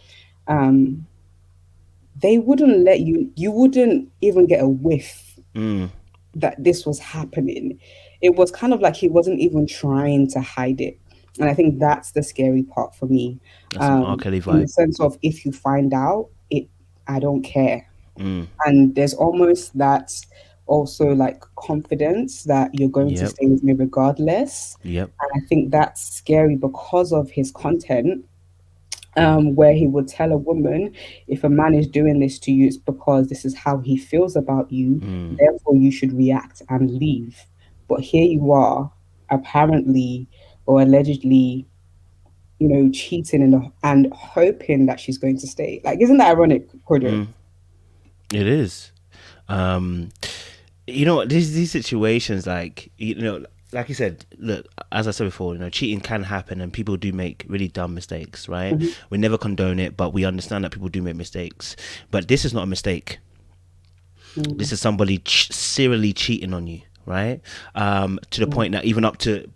they wouldn't let you wouldn't even get a whiff that this was happening. It was kind of like he wasn't even trying to hide it. And I think that's the scary part for me. That's an R. Kelly vibe. In the sense of, if you find out, I don't care. And there's almost that also like confidence that you're going to stay with me regardless. Yep. And I think that's scary because of his content, where he would tell a woman, if a man is doing this to you, it's because this is how he feels about you. Therefore, you should react and leave. But here you are, apparently or allegedly, cheating and hoping that she's going to stay. Like, isn't that ironic, Kojo? It is. These situations, like you said, look, as I said before, cheating can happen and people do make really dumb mistakes, right? We never condone it, but we understand that people do make mistakes. But this is not a mistake. This is somebody serially cheating on you, right? To the point that even up to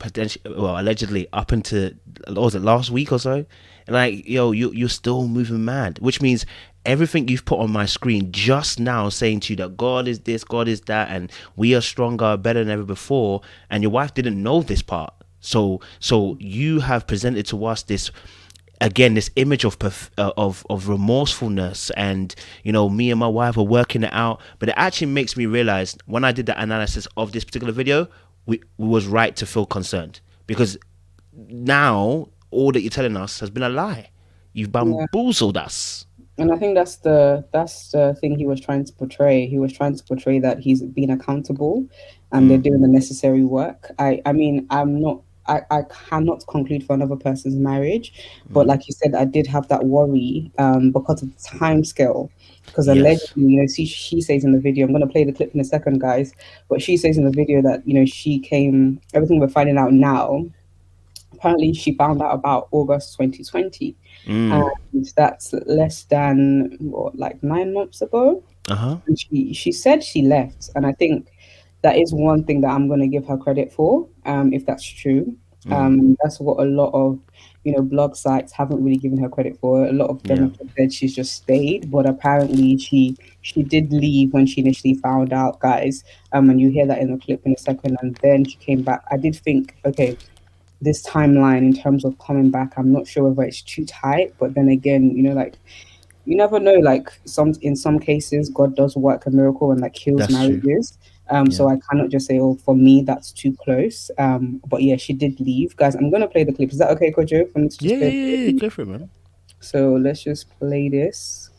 allegedly up into, what was it, last week or so? Like, you're still moving mad, which means everything you've put on my screen just now saying to you that God is this, God is that, and we are stronger, better than ever before, and your wife didn't know this part. So you have presented to us this image of remorsefulness, and me and my wife are working it out. But it actually makes me realize, when I did that analysis of this particular video, we was right to feel concerned, because now all that you're telling us has been a lie. You've Yeah. bamboozled us. And I think that's the thing he was trying to portray. He was trying to portray that he's been accountable and they're doing the necessary work. I mean, I cannot conclude for another person's marriage, but like you said, I did have that worry because of the time scale. Because Yes. allegedly, she says in the video, I'm gonna play the clip in a second, guys, but she says in the video that, she came, everything we're finding out now, apparently she found out about August 2020, and that's less than what, like 9 months ago. Uh-huh. And she said she left, and I think that is one thing that I'm going to give her credit for, if that's true. That's what a lot of blog sites haven't really given her credit for. A lot of them Yeah. have said she's just stayed, but apparently she did leave when she initially found out, guys. And you hear that in the clip in a second, and then she came back. I did think, okay, this timeline in terms of coming back, I'm not sure whether it's too tight, but then again, like, you never know, like, in some cases God does work a miracle and like heals That's true. marriages. Yeah. So I cannot just say, oh, for me that's too close. But yeah, she did leave. Guys, I'm gonna play the clip. Is that okay, Kojo, for me to Yeah, just yeah, play yeah, the yeah. clip? Go for it, man. So let's just play this.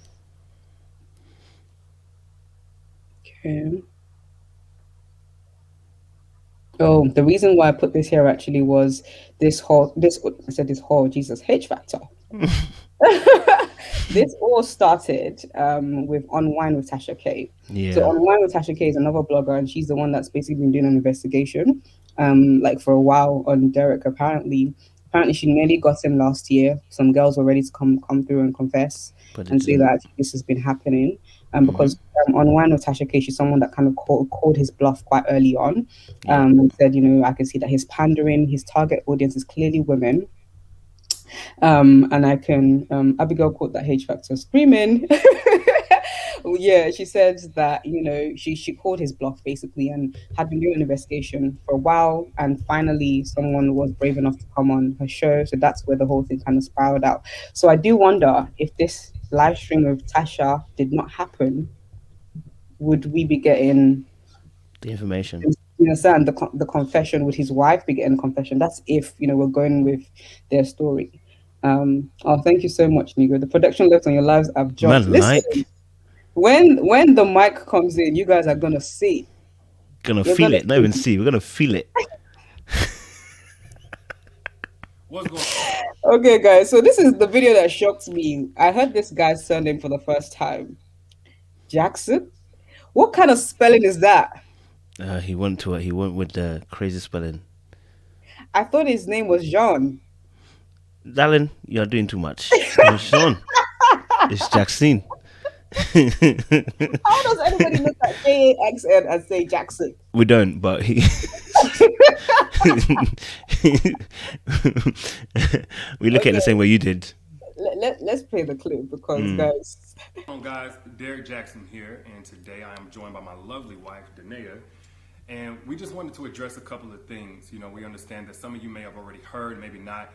Okay. Oh, the reason why I put this here actually was this whole Jesus H factor. This all started with Unwind with Tasha K. So Yeah. Unwind with Tasha K is another blogger, and she's the one that's basically been doing an investigation, like for a while on Derrick. Apparently, she nearly got him last year. Some girls were ready to come through and confess But it and say didn't. that actually this has been happening. Because Unwind with Tasha K, she's someone that kind of called his bluff quite early on, Yeah. and said, I can see that he's pandering. His target audience is clearly women. And I can, Abigail caught that H factor screaming. Yeah, she said that, she called his bluff basically and had been doing an investigation for a while. And finally, someone was brave enough to come on her show. So that's where the whole thing kind of spiraled out. So I do wonder if this live stream of Tasha did not happen, would we be getting The information. you understand the confession? Would his wife be getting a confession? That's if we're going with their story. Oh, thank you so much, Nigo. The production left on your lives have jumped. Man, Listen, like, when the mic comes in, you guys are gonna see. gonna You're feel gonna it. Not see. even see. We're gonna feel it. What's going Okay, guys. So this is the video that shocked me. I heard this guy's surname for the first time. Jackson. What kind of spelling is that? He went to it. He went with the crazy spelling. I thought his name was Jean. Darling, you're doing too much. It's not Sean. It's Jaxn. How does anybody look at Jaxn and say Jackson? We don't, but he. We look at it the same way you did. Let's play the clip because, guys. on, guys? Derrick Jackson here, and today I am joined by my lovely wife, Danae. And we just wanted to address a couple of things. We understand that some of you may have already heard, maybe not,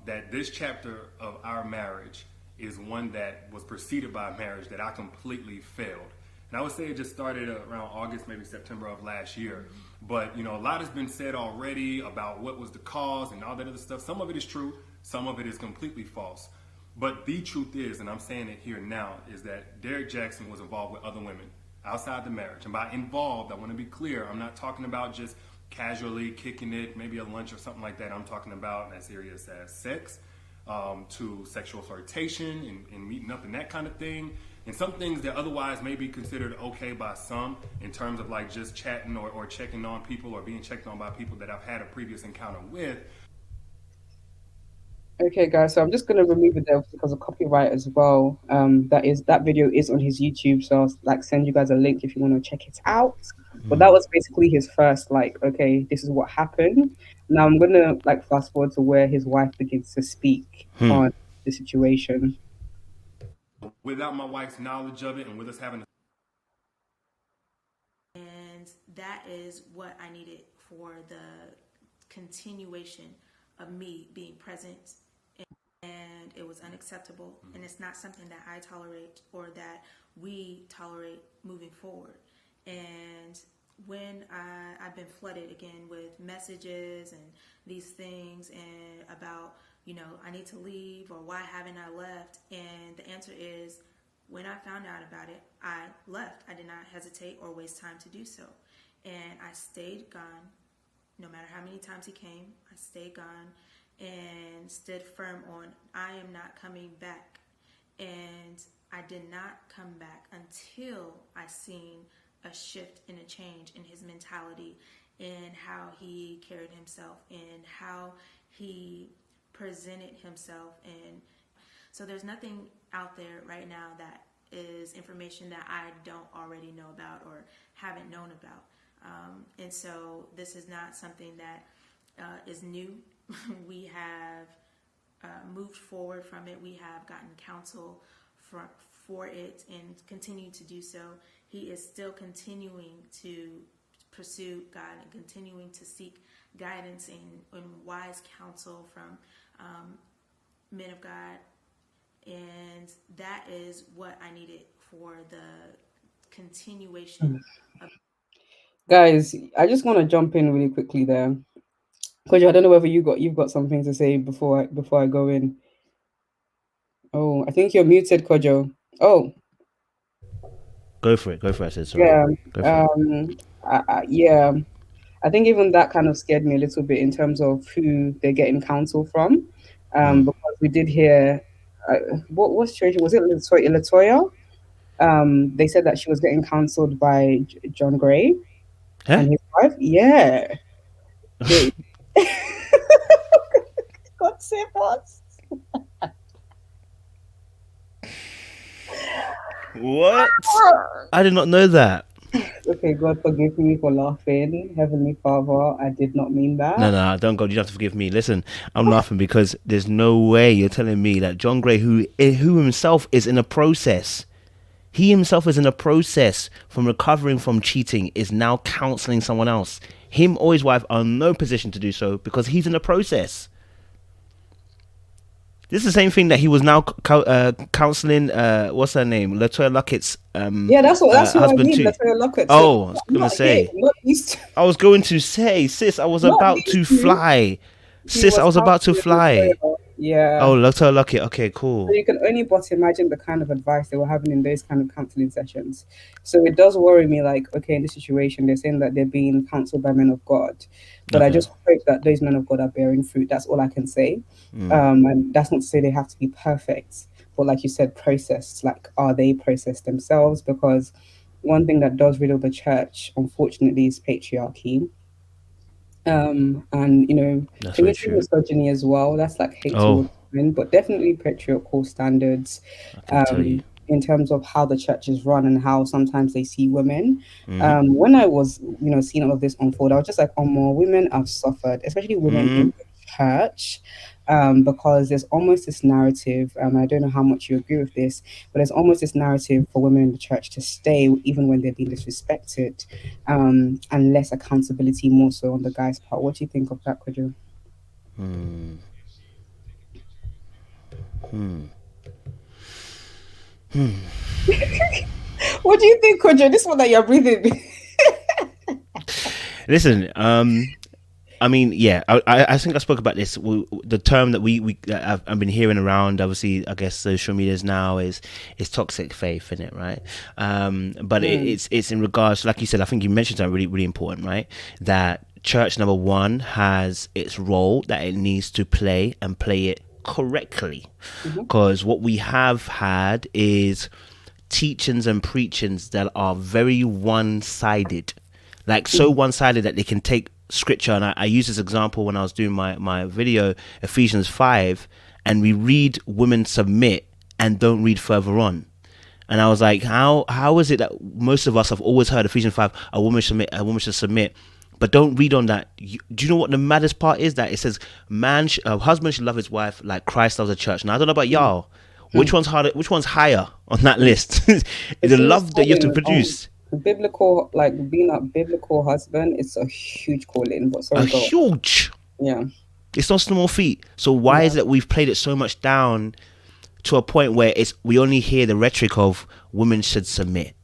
that this chapter of our marriage is one that was preceded by a marriage that I completely failed. And I would say it just started around August, maybe September of last year. But, a lot has been said already about what was the cause and all that other stuff. Some of it is true, some of it is completely false. But the truth is, and I'm saying it here now, is that Derrick Jackson was involved with other women outside the marriage. And by involved, I want to be clear, I'm not talking about just casually kicking it, maybe a lunch or something like that. I'm talking about as serious as sex, to sexual flirtation and meeting up and that kind of thing. And some things that otherwise may be considered okay by some in terms of like just chatting or checking on people or being checked on by people that I've had a previous encounter with. Okay, guys, so I'm just gonna remove it there because of copyright as well. That video is on his YouTube, so I'll send you guys a link if you want to check it out. But that was basically his first okay, this is what happened. Now I'm gonna fast forward to where his wife begins to speak on the situation. Without my wife's knowledge of it and with us having a And that is what I needed for the continuation of me being present. And it was unacceptable. And it's not something that I tolerate or that we tolerate moving forward. And when I've been flooded again with messages and these things and about, I need to leave or why haven't I left? And the answer is, when I found out about it, I left. I did not hesitate or waste time to do so. And I stayed gone. No matter how many times he came, I stayed gone and stood firm on, I am not coming back. And I did not come back until I seen a shift and a change in his mentality, in how he carried himself, in how he presented himself. And so there's nothing out there right now that is information that I don't already know about or haven't known about. And so this is not something that is new. We have moved forward from it. We have gotten counsel for it and continue to do so. He is still continuing to pursue God and continuing to seek guidance and wise counsel from men of God. And that is what I needed for the continuation of. Guys, I just want to jump in really quickly there. Kojo, I don't know whether you've got something to say before I go in. Oh, I think you're muted, Kojo. Oh, Go for it. I said sorry. yeah. Go for it. Yeah. I think even that kind of scared me a little bit in terms of who they're getting counsel from, because we did hear what situation was it? Latoya. They said that she was getting counseled by John Gray and his wife. Yeah. God save us. What? I did not know that. Okay, God forgive me for laughing. Heavenly Father, I did not mean that. No, don't, God. You don't have to forgive me. Listen, I'm laughing because there's no way you're telling me that John Gray, who himself is in a process, he himself is in a process from recovering from cheating, is now counseling someone else. Him or his wife are in no position to do so because he's in a process. This is the same thing that he was now counseling. What's her name? Latoya Luckett's. Yeah, that's what I mean. Latoya Luckett. Oh, I was gonna say. I was going to say, sis. I was about to fly. Sis, I was about to fly. Yeah. Oh, Latoya Luckett. Okay, cool. So you can only but imagine the kind of advice they were having in those kind of counseling sessions. So it does worry me. Like, okay, in this situation, they're saying that they're being counseled by men of God, but I just hope that those men of God are bearing fruit. That's all I can say. And that's not to say they have to be perfect, but like you said, processed. Like, are they processed themselves? Because one thing that does riddle the church, unfortunately, is patriarchy. And That's can very you see true. misogyny as well? That's like hate towards women, but definitely patriarchal standards. I can tell you. In terms of how the church is run and how sometimes they see women. When I was, seeing all of this unfold, I was just like, oh, more women have suffered, especially women in the church, because there's almost this narrative, I don't know how much you agree with this, but there's almost this narrative for women in the church to stay even when they're being disrespected, and less accountability more so on the guy's part. What do you think of that, Kojo? What do you think, Kojo? This one that you're breathing. Listen, I mean, yeah, I think I spoke about this. The term that I've been hearing around, obviously, I guess social medias now is toxic faith, in it, right? But it's in regards, like you said, I think you mentioned something really, really important, right? That church, number one, has its role that it needs to play and play it correctly, because what we have had is teachings and preachings that are very one-sided, like so one-sided that they can take scripture, and I use this example when I was doing my video, Ephesians 5, and we read women submit and don't read further on. And I was like, how is it that most of us have always heard Ephesians 5, a woman should submit, but don't read on that? Do you know what the maddest part is? That it says a husband should love his wife like Christ loves the church. Now I don't know about y'all, which one's harder, which one's higher on that list? The love that you have to produce. Biblical, like being a biblical husband, it's a huge calling. But sorry, huge. Yeah, it's not small feat. So why is it we've played it so much down to a point where we only hear the rhetoric of women should submit,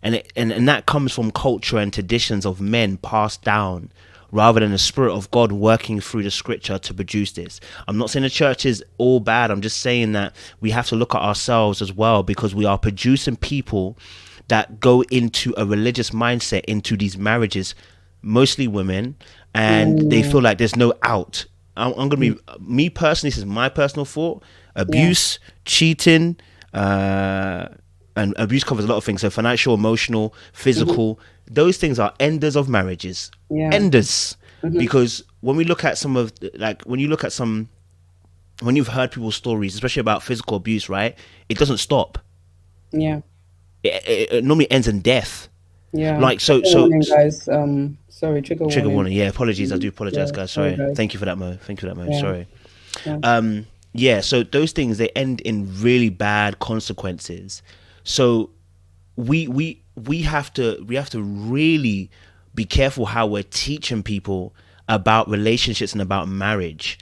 and that comes from culture and traditions of men passed down, rather than the Spirit of God working through the scripture to produce this. I'm not saying the church is all bad. I'm just saying that we have to look at ourselves as well, because we are producing people that go into a religious mindset into these marriages, mostly women, and they feel like there's no out. I'm going to be, me personally, this is my personal thought, abuse, cheating, and abuse covers a lot of things. So financial, emotional, physical, those things are enders of marriages. Enders. Because when we look at some of, like, when you've heard people's stories, especially about physical abuse, right? It doesn't stop. Yeah. It normally ends in death. Yeah. Like, so, warning, guys. Sorry, trigger warning. Yeah, apologies. I do apologize, guys. Sorry. guys. Thank you for that, Mo. Yeah. Sorry. Yeah. So those things, they end in really bad consequences. So we have to really be careful how we're teaching people about relationships and about marriage,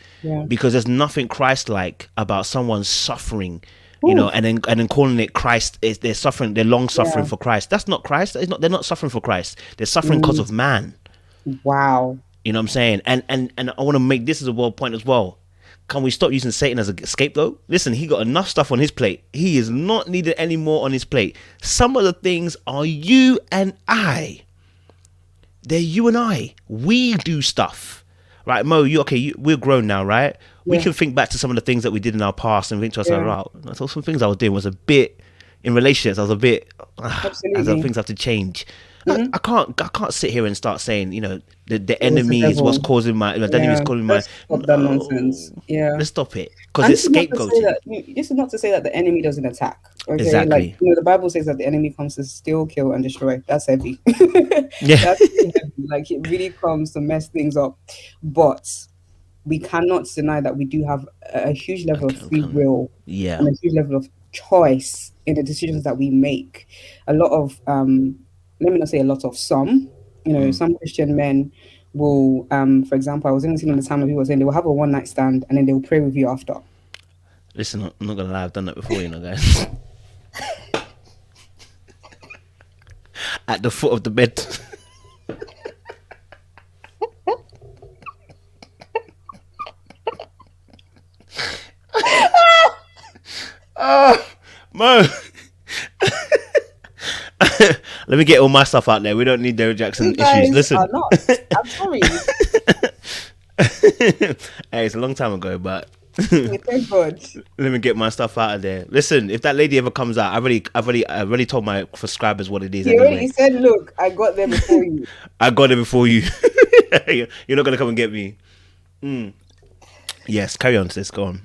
because there's nothing Christ-like about someone suffering, you know, and then calling it Christ is they're suffering, they're long suffering for Christ. That's not Christ. They're not suffering for Christ. They're suffering because of man. Wow. You know what I'm saying? And I want to make this as a world point as well. Can we stop using Satan as a scapegoat? Listen, he got enough stuff on his plate. He is not needed anymore on his plate. Some of the things are you and I. They're you and I. We do stuff. Right, Mo, we're grown now, right? We can think back to some of the things that we did in our past and think to ourselves, wow, so some things I was doing was a bit, in relationships, I was a bit, things have to change. I can't sit here and start saying, you know, the enemy is what's causing my, the enemy is causing my. Stop that nonsense. Yeah, let's stop it, because it's scapegoating. This is not to say that the enemy doesn't attack. Okay? Exactly. Like, you know, the Bible says that the enemy comes to steal, kill, and destroy. That's heavy. Yeah. That's heavy. Like, it really comes to mess things up. But we cannot deny that we do have a huge level of free will, and a huge level of choice in the decisions that we make. A lot of let me not say a lot of, some, you know, some Christian men will, for example, I was listening to the time of people saying they will have a one night stand and then they will pray with you after. Listen, I'm not gonna lie, I've done that before, you know, guys. At the foot of the bed. Mo. Let me get all my stuff out there. We don't need Derrick Jackson issues. Listen, I'm sorry. Hey, it's a long time ago, but Thank God. Let me get my stuff out of there. Listen, if that lady ever comes out, I've already told my subscribers what it is. He already said, "Look, I got there before you." I got there before you. You're not gonna come and get me. Yes, carry on, sis. Go on.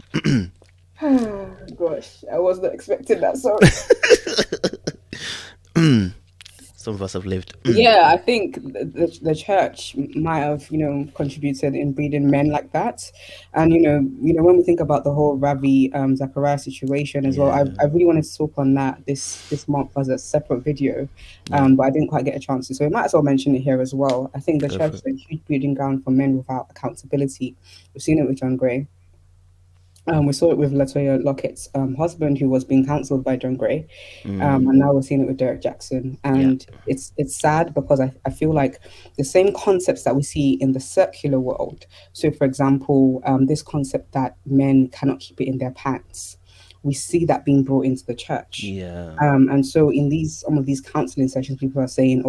Oh, gosh, I was not expecting that. Sorry. Some of us have lived. Yeah, I think the church might have, contributed in breeding men like that. And when we think about the whole Ravi Zachariah situation as well, I really wanted to talk on that this month as a separate video, but I didn't quite get a chance to. So we might as well mention it here as well. I think the church is a huge breeding ground for men without accountability. We've seen it with John Gray. We saw it with Latoya Lockett's husband, who was being cancelled by John Gray, and now we're seeing it with Derrick Jackson. And it's sad because I feel like the same concepts that we see in the secular world. So, for example, this concept that men cannot keep it in their pants, we see that being brought into the church. And so in some of these counseling sessions, people are saying,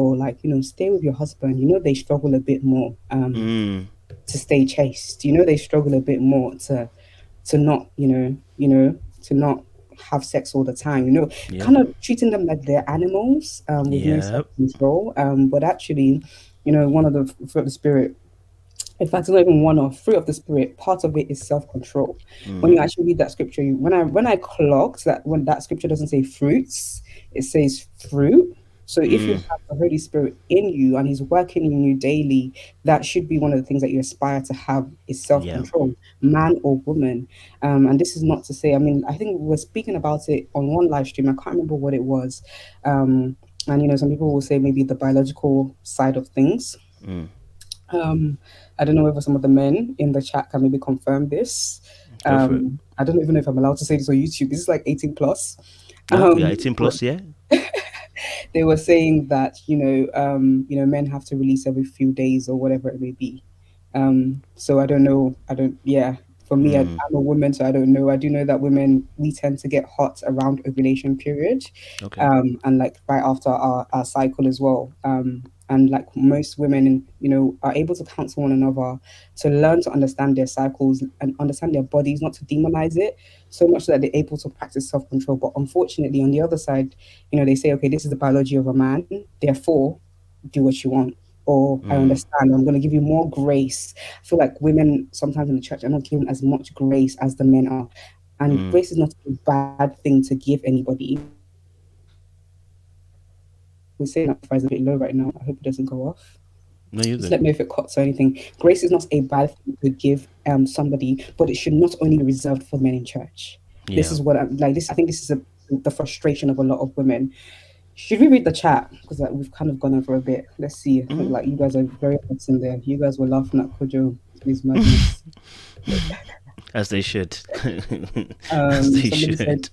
stay with your husband. They struggle a bit more to stay chaste. They struggle a bit more to not, to not have sex all the time, kind of treating them like they're animals with no self-control. But actually, one of the fruit of the spirit, in fact, not even one of fruit of the spirit, part of it is self-control. When you actually read that scripture, when I clocked that, when that scripture doesn't say fruits, it says fruit. So if you have the Holy Spirit in you and he's working in you daily, that should be one of the things that you aspire to have is self-control, man or woman. And this is not to say, I think we were speaking about it on one live stream. I can't remember what it was. And, some people will say maybe the biological side of things. I don't know whether some of the men in the chat can maybe confirm this. I don't even know if I'm allowed to say this on YouTube. This is like 18 plus. 18 plus, yeah. they were saying that men have to release every few days or whatever it may be. So I don't know. Yeah. For me, I'm a woman, so I don't know. I do know that women, we tend to get hot around ovulation period, Okay. and like right after our cycle as well. And like most women, are able to counsel one another to learn to understand their cycles and understand their bodies, not to demonize it so much that they're able to practice self-control. But unfortunately, on the other side, they say, okay, this is the biology of a man, therefore do what you want. Or I understand, I'm going to give you more grace. I feel like women sometimes in the church are not given as much grace as the men are. And grace is not a bad thing to give anybody. We're saying that price is a bit low right now. I hope it doesn't go off. No, you're Just good. let me know if it cuts or anything. Grace is not a bad thing to give somebody, but it should not only be reserved for men in church. This Yeah. is what I'm like. This, I think this is the frustration of a lot of women. Should we read the chat? Because we've kind of gone over a bit. Let's see. Like, you guys are very hot in there. You guys were laughing at Kojo to his madness. As they should. As they Somebody should. said,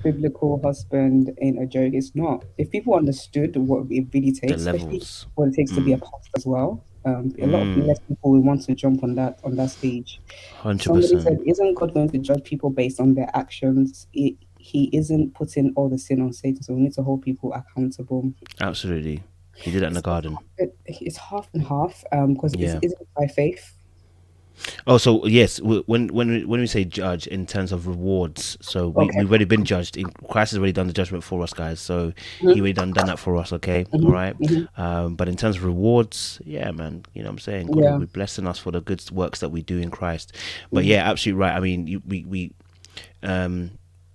biblical husband ain't a joke. It's not. If people understood what it really The takes, especially levels. what it takes to be a pastor as well, a lot of less people will want to jump on that stage. Somebody 100%. said, "Isn't God going to judge people based on their actions? He isn't putting all the sin on Satan, so we need to hold people accountable." Absolutely. He did that in the garden. It's half and half, because Yeah. isn't it by faith? Oh, so yes, when we say judge in terms of rewards, so we've already been judged. Christ has already done the judgment for us, guys. So he already done that for us. Okay, all right. But in terms of rewards, yeah, man, you know what I'm saying. God will be blessing us for the good works that we do in Christ. But yeah, absolutely right. I mean,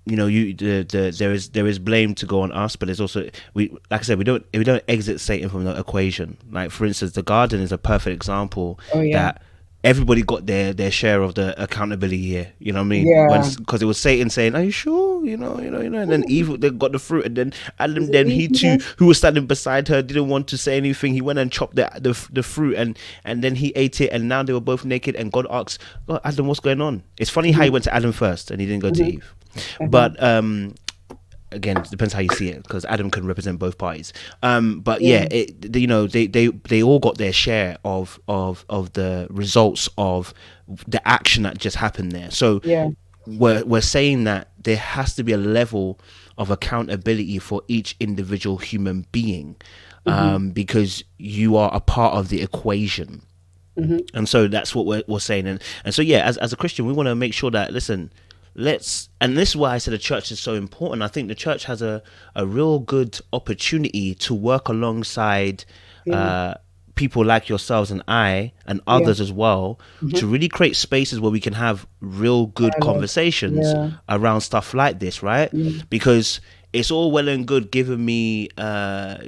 there is blame to go on us, but there's also, like I said, we don't exit Satan from the equation. Like, for instance, the garden is a perfect example that everybody got their share of the accountability here. You know what I mean? Yeah. Because it was Satan saying, "Are you sure?" And then Eve, they got the fruit, and then Adam, then he too, who was standing beside her, didn't want to say anything. He went and chopped the fruit, and then he ate it, and now they were both naked. And God asked, "Oh, Adam, what's going on?" It's funny how he went to Adam first, and he didn't go to Eve. But again, it depends how you see it, because Adam can represent both parties. But yeah, they all got their share of the results of the action that just happened there. So we're saying that there has to be a level of accountability for each individual human being, because you are a part of the equation. And so that's what we're saying. And so yeah, as a Christian, we want to make sure that, listen, and this is why I said the church is so important. I think the church has a real good opportunity to work alongside people like yourselves and I and others as well, to really create spaces where we can have real good conversations around stuff like this, right? Because it's all well and good giving me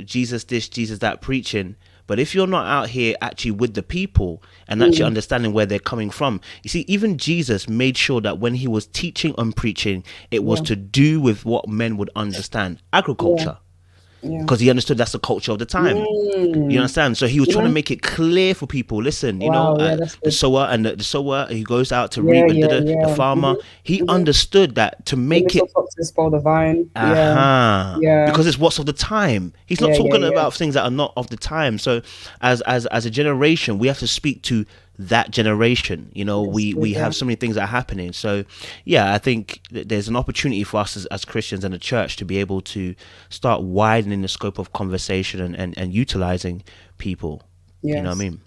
Jesus this, Jesus that preaching, but if you're not out here actually with the people and actually understanding where they're coming from, you see, even Jesus made sure that when he was teaching and preaching, it was to do with what men would understand: agriculture. Because he understood that's the culture of the time. You understand? So he was trying to make it clear for people. Listen, the sower and the sower, he goes out to reap, and the farmer, he understood that to make it spoil the vine. Because it's what's of the time. He's not talking about things that are not of the time. So as a generation, we have to speak to that generation. We have so many things that are happening. So yeah, I think there's an opportunity for us as Christians and the church to be able to start widening the scope of conversation and utilizing people. You know what I mean?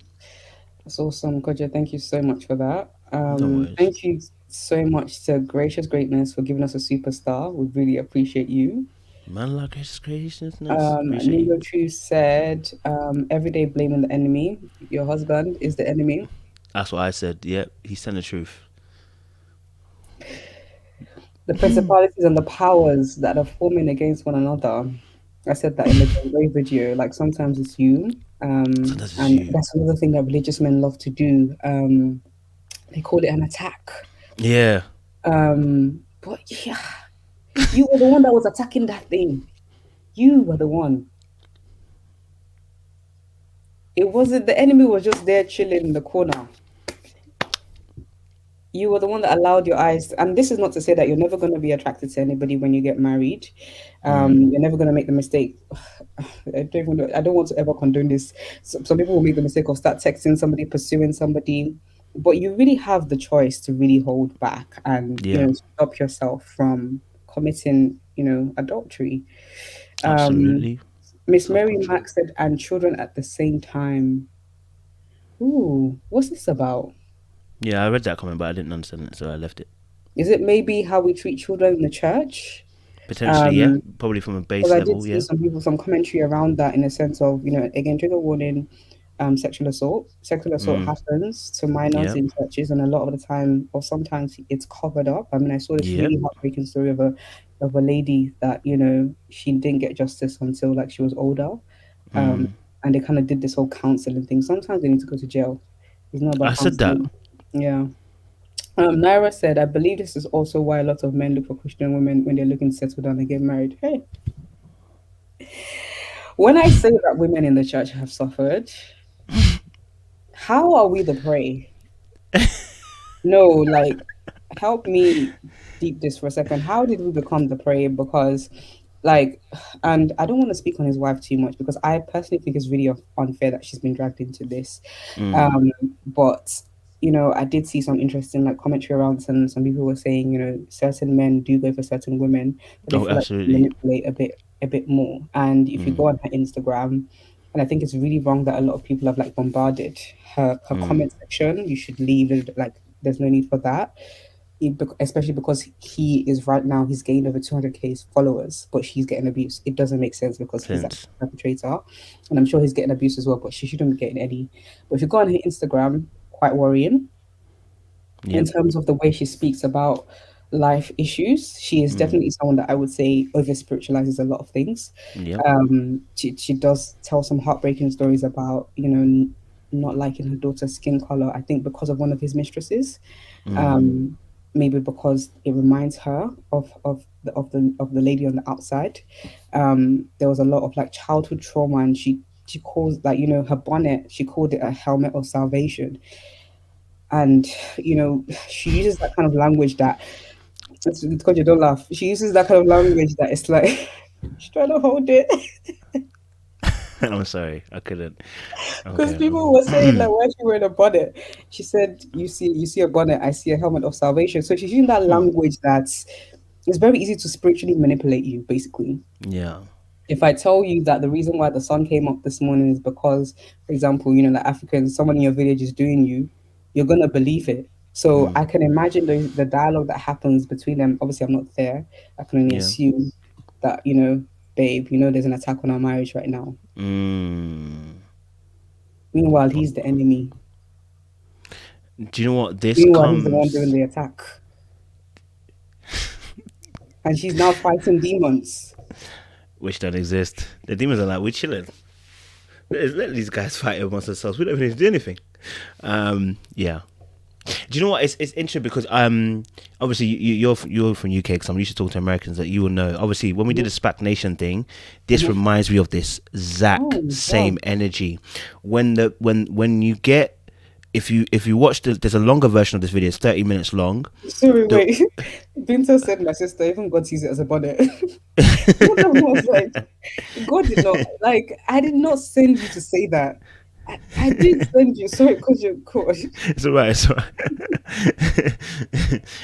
That's awesome, Kojo. Thank you so much for that. No worries. Thank you so much to Gracious Greatness for giving us a superstar. We really appreciate you. Man, like graciousness. Appreciate you. Neo True said, every day blaming the enemy. Your husband is the enemy. That's what I said. Yep, he's telling the truth. The principalities and the powers that are forming against one another. I said that in the video. Like, sometimes it's you. That's another thing that religious men love to do. They call it an attack. Yeah. But yeah, you were the one that was attacking that thing. You were the one. It wasn't, the enemy was just there chilling in the corner. You were the one that allowed your eyes, and this is not to say that you're never going to be attracted to anybody when you get married. You're never going to make the mistake. I don't want to ever condone this. Some people will make the mistake of start texting somebody, pursuing somebody, but you really have the choice to really hold back and Yeah, stop yourself from committing adultery. Um, absolutely. Miss Self Mary control. Mack said, and children at the same time. Ooh, what's this about? Yeah, I read that comment, but I didn't understand it, so I left it. Is it maybe how we treat children in the church? Potentially, yeah, Um, probably from a because base I did level. see Yeah. some commentary around that in a sense of, again, trigger warning, sexual assault. Sexual assault Mm. happens to minors Yep. in churches, and a lot of the time, or sometimes it's covered up. I mean, I saw this Yep. really heartbreaking story of a lady that, she didn't get justice until like she was older. Um, Mm. and they kind of did this whole counseling thing. Sometimes they need to go to jail. It's not I about said that. counseling. Yeah. Naira said, I believe this is also why a lot of men look for Christian women when they're looking to settle down and get married. Hey, when I say that women in the church have suffered, how are we the prey? No, like, help me deep this for a second. How did we become the prey? Because, like, and I don't want to speak on his wife too much because I personally think it's really unfair that she's been dragged into this. Mm. Um, but I did see some interesting like commentary around some people were saying, certain men do go for certain women, but they Oh, feel like they absolutely. manipulate a bit more. And if you Mm. go on her Instagram, and I think it's really wrong that a lot of people have like bombarded her Mm. comment section. You should leave it, like there's no need for that. Especially because he is right now he's gained over 200k followers, but she's getting abused. It doesn't make sense because he's a Sense. perpetrator, and I'm sure he's getting abused as well. But she shouldn't be getting any. But if you go on her Instagram, quite worrying in Yep. terms of the way she speaks about life issues. She is Mm. definitely someone that I would say over spiritualizes a lot of things. Yep. She does tell some heartbreaking stories about not liking her daughter's skin color. I think because of one of his mistresses, Mm. um, maybe because it reminds her of the lady on the outside. There was a lot of like childhood trauma, and she calls like her bonnet. She called it a helmet of salvation, and she uses that kind of language that it's because you don't laugh. She uses that kind of language that it's like she's trying to hold it. I'm sorry, I couldn't. Because Okay. people were saying like, why is she wearing a bonnet? She said, you see a bonnet, I see a helmet of salvation. So she's using that language that's it's very easy to spiritually manipulate you, basically. Yeah. If I tell you that the reason why the sun came up this morning is because, for example, like Africans, someone in your village is doing you, you're gonna believe it. So Mm. I can imagine the dialogue that happens between them. Obviously, I'm not there. I can only Yeah. assume that, babe, there's an attack on our marriage right now. Mm. Meanwhile, he's the enemy. Do you know what this Meanwhile, he's the one doing comes? the attack. And she's now fighting demons. Which don't exist. The demons are like, we're chilling. Let these guys fight amongst themselves. We don't even need to do anything. Yeah. Do you know what? It's interesting because obviously you're from UK because I'm used to talking to Americans that you will know. Obviously, when we did the SPAC Nation thing, this reminds me of this exact Oh, same wow. energy. When you get if you watch there's a longer version of this video. It's 30 minutes long. Sorry, The, wait. Binta said my sister even God sees it as a bonnet. What I was like, God did not like. I did not send you to say that. I did send you. Sorry, because you're God. It's alright. It's alright.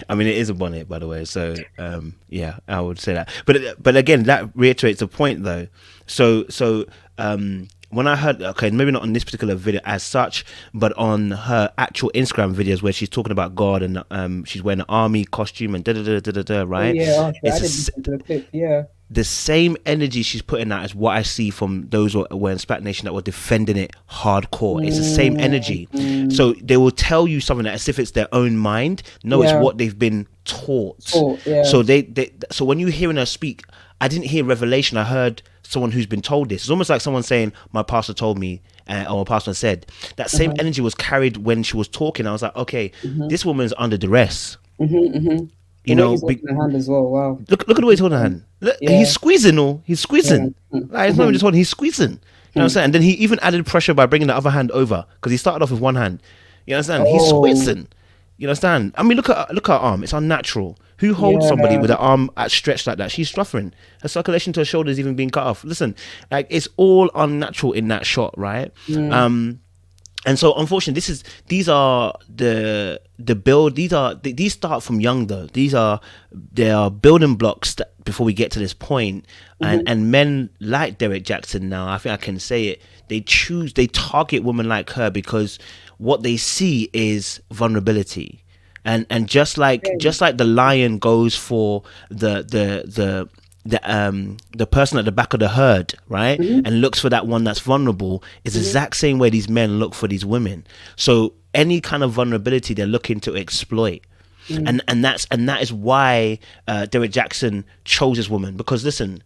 I mean, it is a bonnet, by the way. So, yeah, I would say that. But again, that reiterates the point, though. So, when I heard, okay, maybe not on this particular video as such, but on her actual Instagram videos where she's talking about God and she's wearing an army costume and da da da da da da, Oh right? yeah, oh, sure. I It's didn't listen to the clip. Yeah. the same energy she's putting out is what I see from those who were in SPAC Nation that were defending it hardcore. It's the same energy. So they will tell you something as if it's their own mind. No, it's Yeah. what they've been taught. Yeah. So so when you hearing her speak, I didn't hear revelation. I heard someone who's been told this. It's almost like someone saying, "My pastor told me," or "My pastor said." That same energy was carried when she was talking. I was like, "Okay, this woman's under duress." The You way know, he's holding her hand as well. Wow. look at the way he's holding her hand. Look, Yeah. he's squeezing. Oh, he's Yeah. squeezing. Like it's not even just holding. He's squeezing. You know what I'm saying? And then he even added pressure by bringing the other hand over because he started off with one hand. You understand? He's Oh, squeezing. You understand? I mean, look at her arm. It's unnatural. Who holds somebody with an arm stretched like that? She's suffering. Her circulation to her shoulders even being cut off. Listen, like, it's all unnatural in that shot, right? And so, unfortunately, these are the build. These start from young though. They are building blocks before we get to this point. And men like Derrick Jackson now, I think I can say it. They target women like her because what they see is vulnerability, and just like the lion goes for the person at the back of the herd, right, and looks for that one that's vulnerable, is the exact same way these men look for these women. So any kind of vulnerability they're looking to exploit. And that is why Derrick Jackson chose this woman, because listen,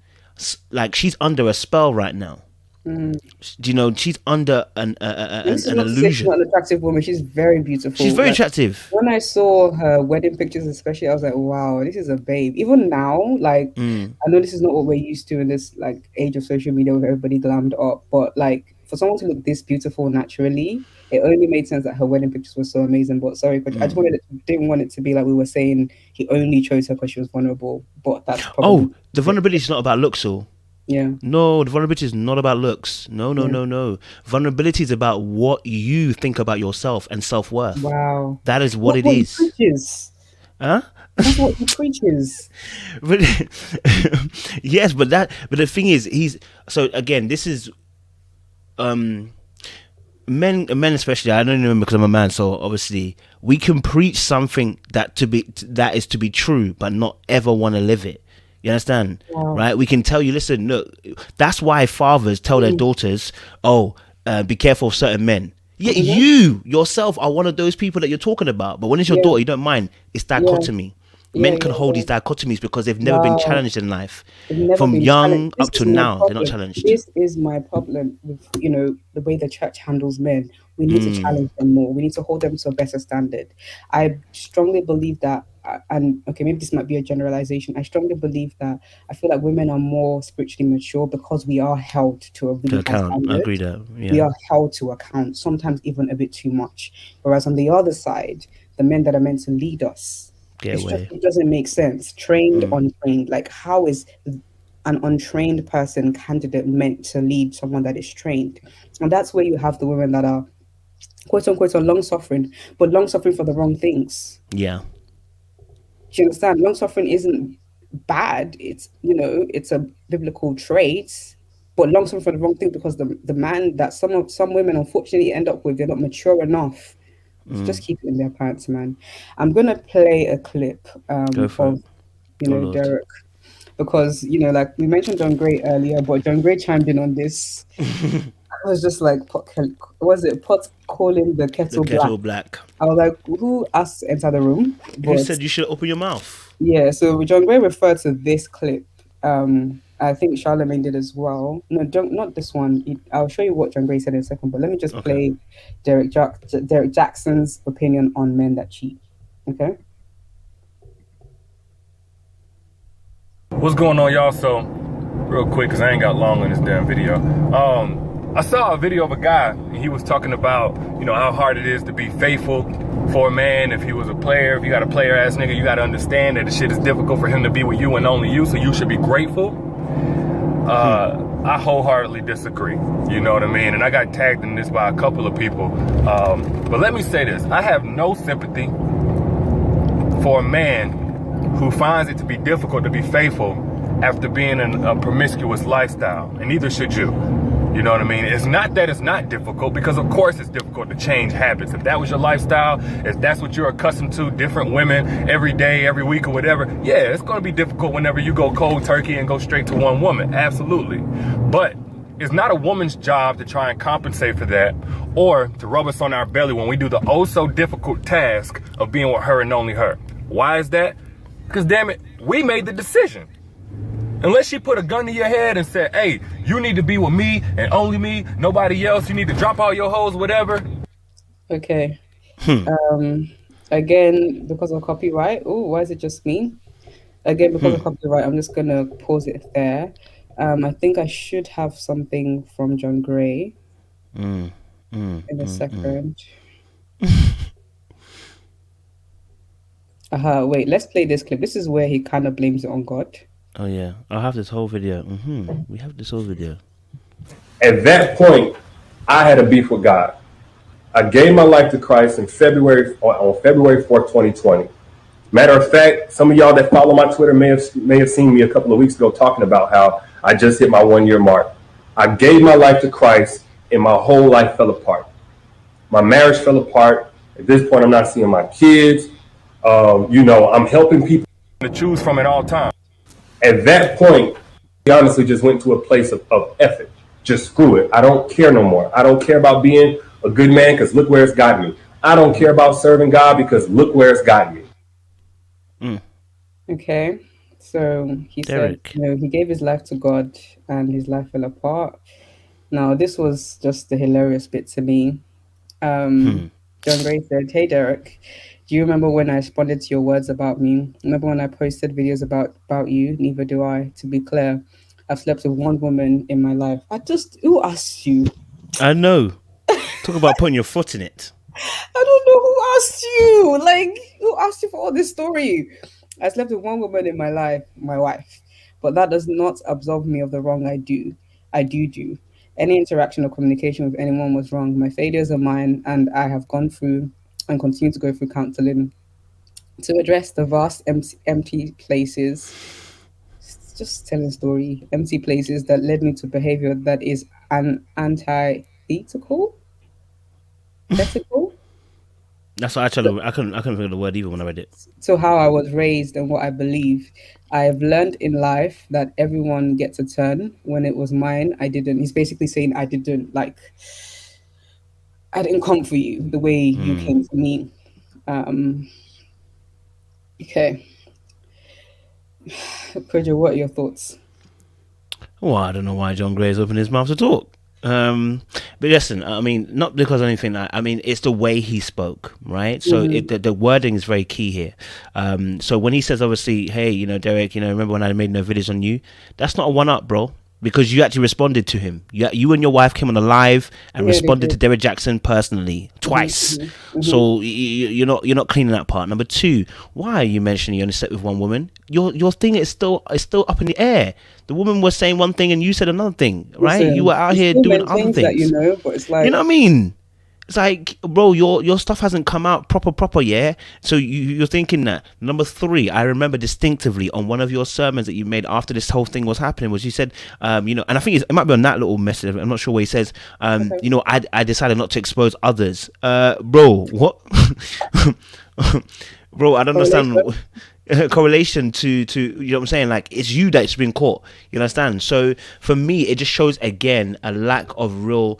like, she's under a spell right now. Do you know, she's under an illusion. She's not an attractive woman. She's very beautiful. She's very attractive. When I saw her wedding pictures, especially, I was like, wow, this is a babe. Even now, like, I know this is not what we're used to in this, like, age of social media with everybody glammed up, but, like, for someone to look this beautiful naturally, it only made sense that her wedding pictures were so amazing. But sorry, I just didn't want it to be like we were saying he only chose her because she was vulnerable. But that's probably the vulnerability is not about looks, all. Yeah. No, the vulnerability is not about looks. No. Vulnerability is about what you think about yourself and self-worth. Wow. That is what it is. Preaches. Huh? That's what he preaches. But yes, but the thing is, so again, this is men especially. I don't know, because I'm a man, so obviously we can preach something that is to be true, but not ever want to live it. You understand? Wow. Right? We can tell you, listen, look, that's why fathers tell their daughters, be careful of certain men. Yeah, you yourself are one of those people that you're talking about. But when it's your daughter, you don't mind. It's dichotomy. Men can hold these dichotomies because they've never been challenged in life. From young up to now, they're not challenged. This is my problem with, the way the church handles men. We need to challenge them more. We need to hold them to a better standard. I strongly believe that, and okay, maybe this might be a generalization. I strongly believe that I feel like women are more spiritually mature because we are held to a really high standard. I agree that. Yeah. We are held to account, sometimes even a bit too much. Whereas on the other side, the men that are meant to lead us, it doesn't make sense. Trained, untrained. Like, how is an untrained person candidate meant to lead someone that is trained? And that's where you have the women that are, quote unquote, long suffering, but long suffering for the wrong things. Yeah. Do you understand? Long suffering isn't bad. It's, it's a biblical trait, but long suffering for the wrong thing, because the man that some women unfortunately end up with, they're not mature enough. Just keep it in their pants, man. I'm gonna play a clip of Derrick, because like we mentioned John Gray earlier, but John Gray chimed in on this. I was just like, pot calling the kettle black? I was like, who asked to enter the room? Who said you should open your mouth? Yeah, so John Gray referred to this clip. I think Charlemagne did as well. No, not this one. I'll show you what John Gray said in a second, but let me just play Derrick Jackson's opinion on men that cheat. Okay? What's going on, y'all? So, real quick, because I ain't got long on this damn video. I saw a video of a guy, and he was talking about, how hard it is to be faithful for a man. If he was a player, if you got a player-ass nigga, you got to understand that the shit is difficult for him to be with you and only you, so you should be grateful. I wholeheartedly disagree, you know what I mean? And I got tagged in this by a couple of people. But let me say this. I have no sympathy for a man who finds it to be difficult to be faithful after being in a promiscuous lifestyle, and neither should you. You know what I mean? It's not that it's not difficult, because of course it's difficult to change habits. If that was your lifestyle, if that's what you're accustomed to, different women every day, every week or whatever, yeah, it's going to be difficult whenever you go cold turkey and go straight to one woman. Absolutely. But it's not a woman's job to try and compensate for that, or to rub us on our belly when we do the oh so difficult task of being with her and only her. Why is that? Because damn it, we made the decision. Unless she put a gun to your head and said, hey, you need to be with me and only me, nobody else, you need to drop all your hoes, whatever. Okay. Again, because of copyright. Oh, why is it just me? Again, because of copyright, I'm just going to pause it there. I think I should have something from John Gray in a second. Wait, let's play this clip. This is where he kind of blames it on God. Oh yeah, I'll have this whole video. We have this whole video. At that point, I had a beef with God. I gave my life to Christ in February on February 4th, 2020. Matter of fact, some of y'all that follow my Twitter may have seen me a couple of weeks ago talking about how I just hit my 1 year mark. I gave my life to Christ and my whole life fell apart. My marriage fell apart. At this point, I'm not seeing my kids. I'm helping people to choose from at all times. At that point, I honestly just went to a place of effort. Just screw it. I don't care no more. I don't care about being a good man because look where it's gotten me. I don't care about serving God because look where it's gotten me. Okay, so he Derrick. said, he gave his life to God and his life fell apart. Now, this was just the hilarious bit to me. John Gray said, "Hey, Derrick, do you remember when I responded to your words about me? Remember when I posted videos about you? Neither do I. To be clear, I've slept with one woman in my life." Who asked you? I know. Talk about putting your foot in it. I don't know who asked you. Like, who asked you for all this story? I slept with one woman in my life, my wife, but that does not absolve me of the wrong I do. I do. Any interaction or communication with anyone was wrong. My failures are mine, and I have gone through and continue to go through counseling to address the vast empty places. Just telling a story. Empty places that led me to behavior that is an antithetical. Ethical. That's what I couldn't think of the word even when I read it. So how I was raised and what I believe. I have learned in life that everyone gets a turn. When it was mine, I didn't. He's basically saying I didn't come for you the way you came for me. Okay. Kojo, what are your thoughts? Well, I don't know why John Gray's opened his mouth to talk. But listen, I mean, not because of anything. I mean, it's the way he spoke, right? So the wording is very key here. So when he says, obviously, hey, Derrick, remember when I made no videos on you? That's not a one-up, bro. Because you actually responded to him. You and your wife came on a live and responded to Derrick Jackson personally twice. So you're not cleaning that part. Number two, why are you mentioning you only slept with one woman? Your thing is still up in the air. The woman was saying one thing and you said another thing, right? Listen, you were out here doing other things. That, but it's like, you know what I mean? It's like, bro, your stuff hasn't come out proper, yeah? So you're thinking that. Number three, I remember distinctively on one of your sermons that you made after this whole thing was happening, was you said, and I think it might be on that little message, I'm not sure where he says, I decided not to expose others. Bro, what? Bro, I don't understand. Correlation to you know what I'm saying, like it's you that's been caught, you understand? So for me it just shows again a lack of real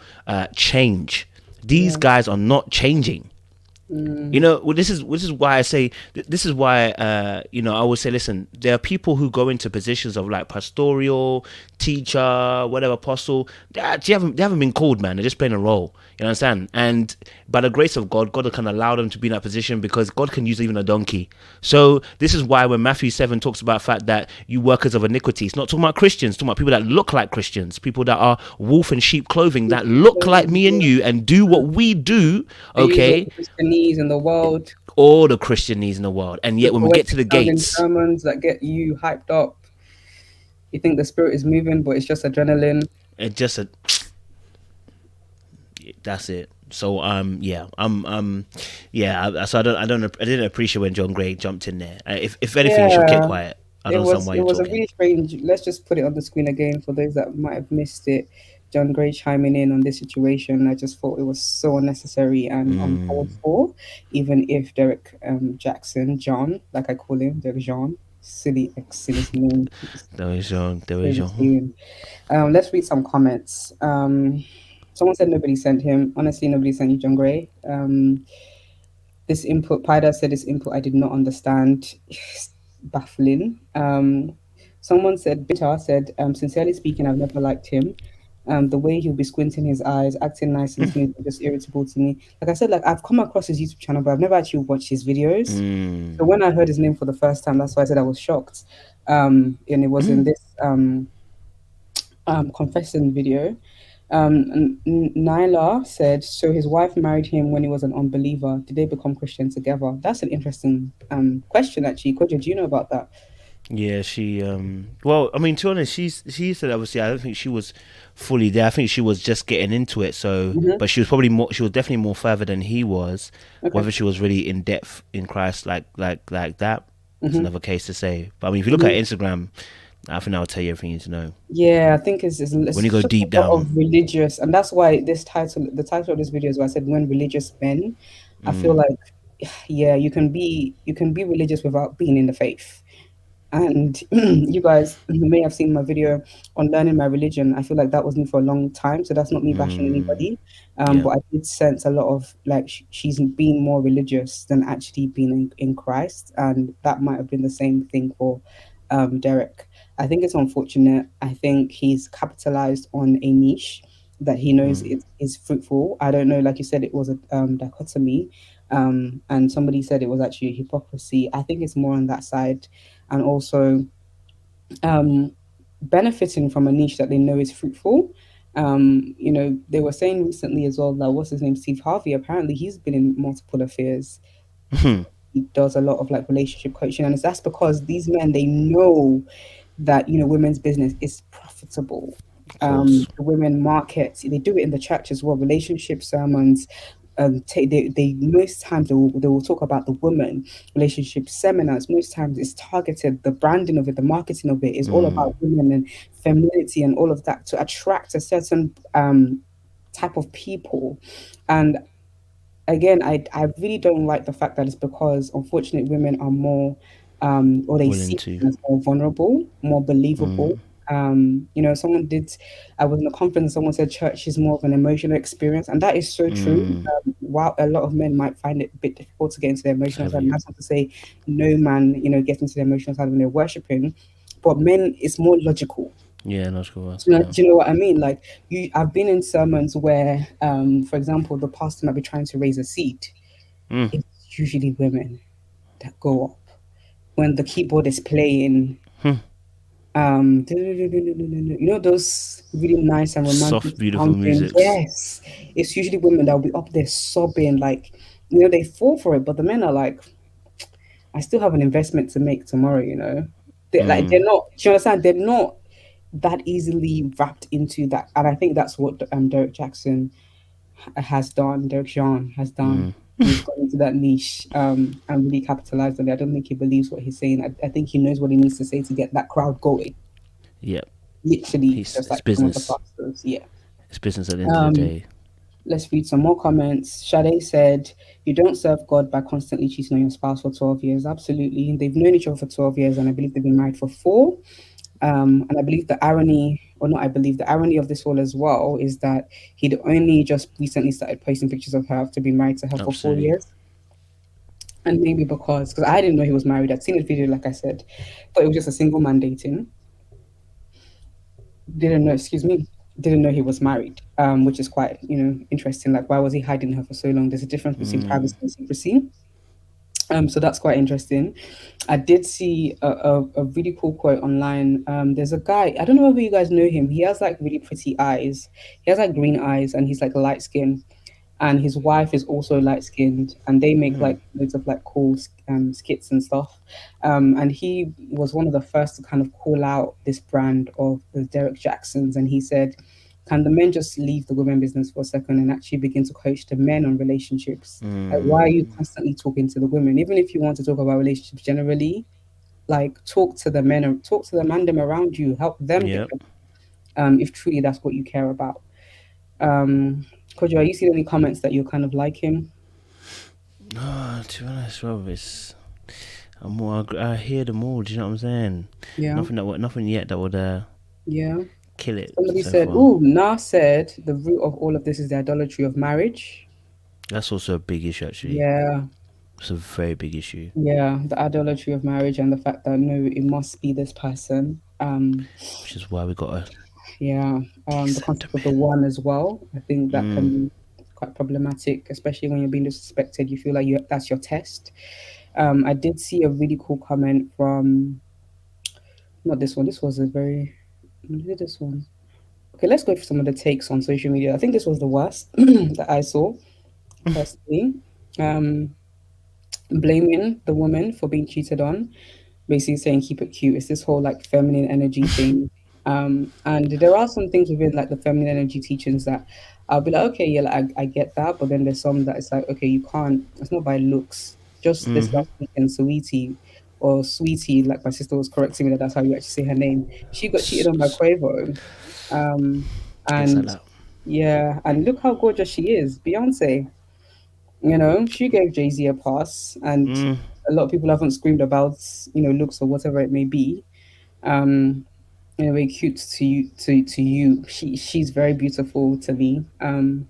change. These guys are not changing. This is why I say I always say, listen, there are people who go into positions of like pastoral, teacher, whatever, apostle. They haven't been called, man. They're just playing a role. You understand? And by the grace of God can allow them to be in that position because God can use even a donkey. So this is why when Matthew 7 talks about the fact that you workers of iniquity, it's not talking about Christians, it's talking about people that look like Christians, people that are wolf in sheep clothing, that look like me and you and do what we do. Okay. In the world, all the Christian needs in the world, and yet when we get to the gates, sermons that get you hyped up, you think the spirit is moving, but it's just adrenaline. That's it. So so I didn't appreciate when John Gray jumped in there. If anything, you should keep quiet. I don't understand why you're talking. It was a really strange. Let's just put it on the screen again for those that might have missed it. John Gray chiming in on this situation. I just thought it was so unnecessary and uncalled for. Even if Derrick Jackson, John, like I call him, Derrick Jean, silly name. Derrick Jean. Let's read some comments. Someone said nobody sent him. Honestly, nobody sent you, John Gray. This input, Pida said this input I did not understand. Baffling. Someone said, Bitter said, sincerely speaking, I've never liked him. The way he'll be squinting his eyes, acting nice and smooth, just irritable to me. Like I said, I've come across his YouTube channel, but I've never actually watched his videos. So when I heard his name for the first time, that's why I said I was shocked. And it was in this confessing video. Nyla said, so his wife married him when he was an unbeliever. Did they become Christian together? That's an interesting question, actually. Kojo, do you know about that? Yeah, she well, I mean, to be honest, she said obviously I don't think she was fully there. I think she was just getting into it. So, Hmm. but she was definitely more further than he was. Okay. Whether she was really in depth in Christ like that, it's Hmm. another case to say. But I mean, if you look at Hmm. Instagram, I think that'll tell you everything you need to know. Yeah, I think When it's you go just deep a lot of down, religious, and that's why the title of this video is why I said when religious men. I feel like, yeah, you can be religious without being in the faith. And you guys may have seen my video on learning my religion. I feel like that was me for a long time. So that's not me bashing anybody. yeah, But I did sense a lot of like she's being more religious than actually being in Christ. And that might have been the same thing for Derrick. I think it's unfortunate. I think he's capitalized on a niche that he knows it is fruitful. I don't know, like you said, it was a dichotomy. And somebody said it was actually hypocrisy. I think it's more on that side, and also um, benefiting from a niche that they know is fruitful. They were saying recently as well that what's his name, Steve Harvey. Apparently, he's been in multiple affairs. He does a lot of like relationship coaching, and that's because these men they know that women's business is profitable. of course. The women markets, they do it in the church as well. Relationship sermons. They most times they will talk about the woman. Relationship seminars most times it's targeted. The branding of it, the marketing of it is all about women and femininity and all of that to attract a certain type of people. And again, I really don't like the fact that it's because unfortunately women are more or they Willing see to. them as more vulnerable, more believable. Someone did I was in a conference, someone said church is more of an emotional experience, and that is so true. While a lot of men might find it a bit difficult to get into the It's emotional side, and heavy. that's not to say no man, gets into the emotional side when they're worshiping, but men it's more logical. Yeah, logical Do you know, yeah. do you know what I mean? Like I've been in sermons where, for example, the pastor might be trying to raise a seed. It's usually women that go up when the keyboard is playing. Those really nice and romantic Soft, beautiful sounding. musics. Yes, it's usually women that will be up there sobbing, like they fall for it, but the men are like, I still have an investment to make tomorrow. They're not. Do you understand? They're not that easily wrapped into that, and I think that's what Derrick Jackson has done. Derrick Jaxn has done. He's got into that niche and really capitalized on it. I don't think he believes what he's saying. I think he knows what he needs to say to get that crowd going. Yep. Literally, just It's like some of the business. pastors. Yeah. It's business at the end of the Um, day. let's read some more comments. Sade said, "You don't serve God by constantly cheating on your spouse for 12 years." Absolutely. They've known each other for 12 years, and I believe they've been married for 4. And I believe the irony, or not, I believe the irony of this all as well is that he'd only just recently started posting pictures of her after being married to her for four Absolutely. years. And maybe because I didn't know he was married. I'd seen his video, like I said, but it was just a single man dating. Didn't know, excuse me, didn't know he was married, which is quite, interesting. Like, why was he hiding her for so long? There's a difference between privacy and secrecy. So that's quite interesting. I did see a really cool quote online. There's a guy, I don't know whether you guys know him. He has like really pretty eyes. He has like green eyes and he's like light skinned. And his wife is also light skinned. And they make like loads of like cool skits and stuff. And he was one of the first to kind of call out this brand of the Derrick Jacksons. And he said, can the men just leave the women business for a second and actually begin to coach the men on relationships? Like, why are you constantly talking to the women? Even if you want to talk about relationships generally, like talk to the men, or talk to the man them around you, help them Yep. develop, if truly that's what you care about. Kojo, are you seeing any comments that you're kind of like him? To be honest, Rob, I hear them all. Do you know what I'm saying? Yeah, Nothing yet that would yeah. kill it Somebody so said, far. "Oh, Nas said the root of all of this is the idolatry of marriage." That's also a big issue, actually. Yeah, It's a very big issue. yeah, the idolatry of marriage and the fact that no, it must be this person. Which is why we got a Yeah, the decent concept of the man. one as well. I think that can be quite problematic, especially when you're being disrespected. You feel like that's your test. I did see a really cool comment from not this one. This was a very, look at this one. Okay, let's go for some of the takes on social media. I think this was the worst that I saw personally. Um, Blaming the woman for being cheated on, basically saying keep it cute. It's this whole like feminine energy thing. And there are some things within like the feminine energy teachings that I'll be like, okay, yeah, like, I get that, but then there's some that it's like, okay, you can't. It's not by looks. Just this last weekend, Sweetie, like my sister was correcting me that that's how you actually say her name. She got cheated on by Quavo, Yes, I and love. yeah, and look how gorgeous she is, Beyonce. She gave Jay-Z a pass, and a lot of people haven't screamed about, looks or whatever it may be. Um, Anyway, cute to you, to you. She's very beautiful to me. And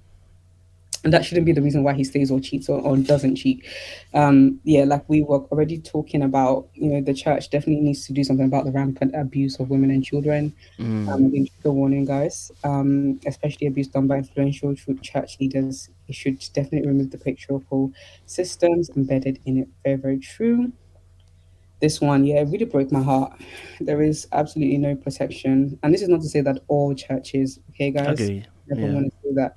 that shouldn't be the reason why he stays or cheats or doesn't cheat. Yeah, like we were already talking about, the church definitely needs to do something about the rampant abuse of women and children. Again, trigger warning, guys. Especially abuse done by influential church leaders. It should definitely remove the patriarchal systems embedded in it. Very, very true. This one, yeah, it really broke my heart. There is absolutely no protection. And this is not to say that all churches, okay, guys? Agree. I never Yeah. want to say that.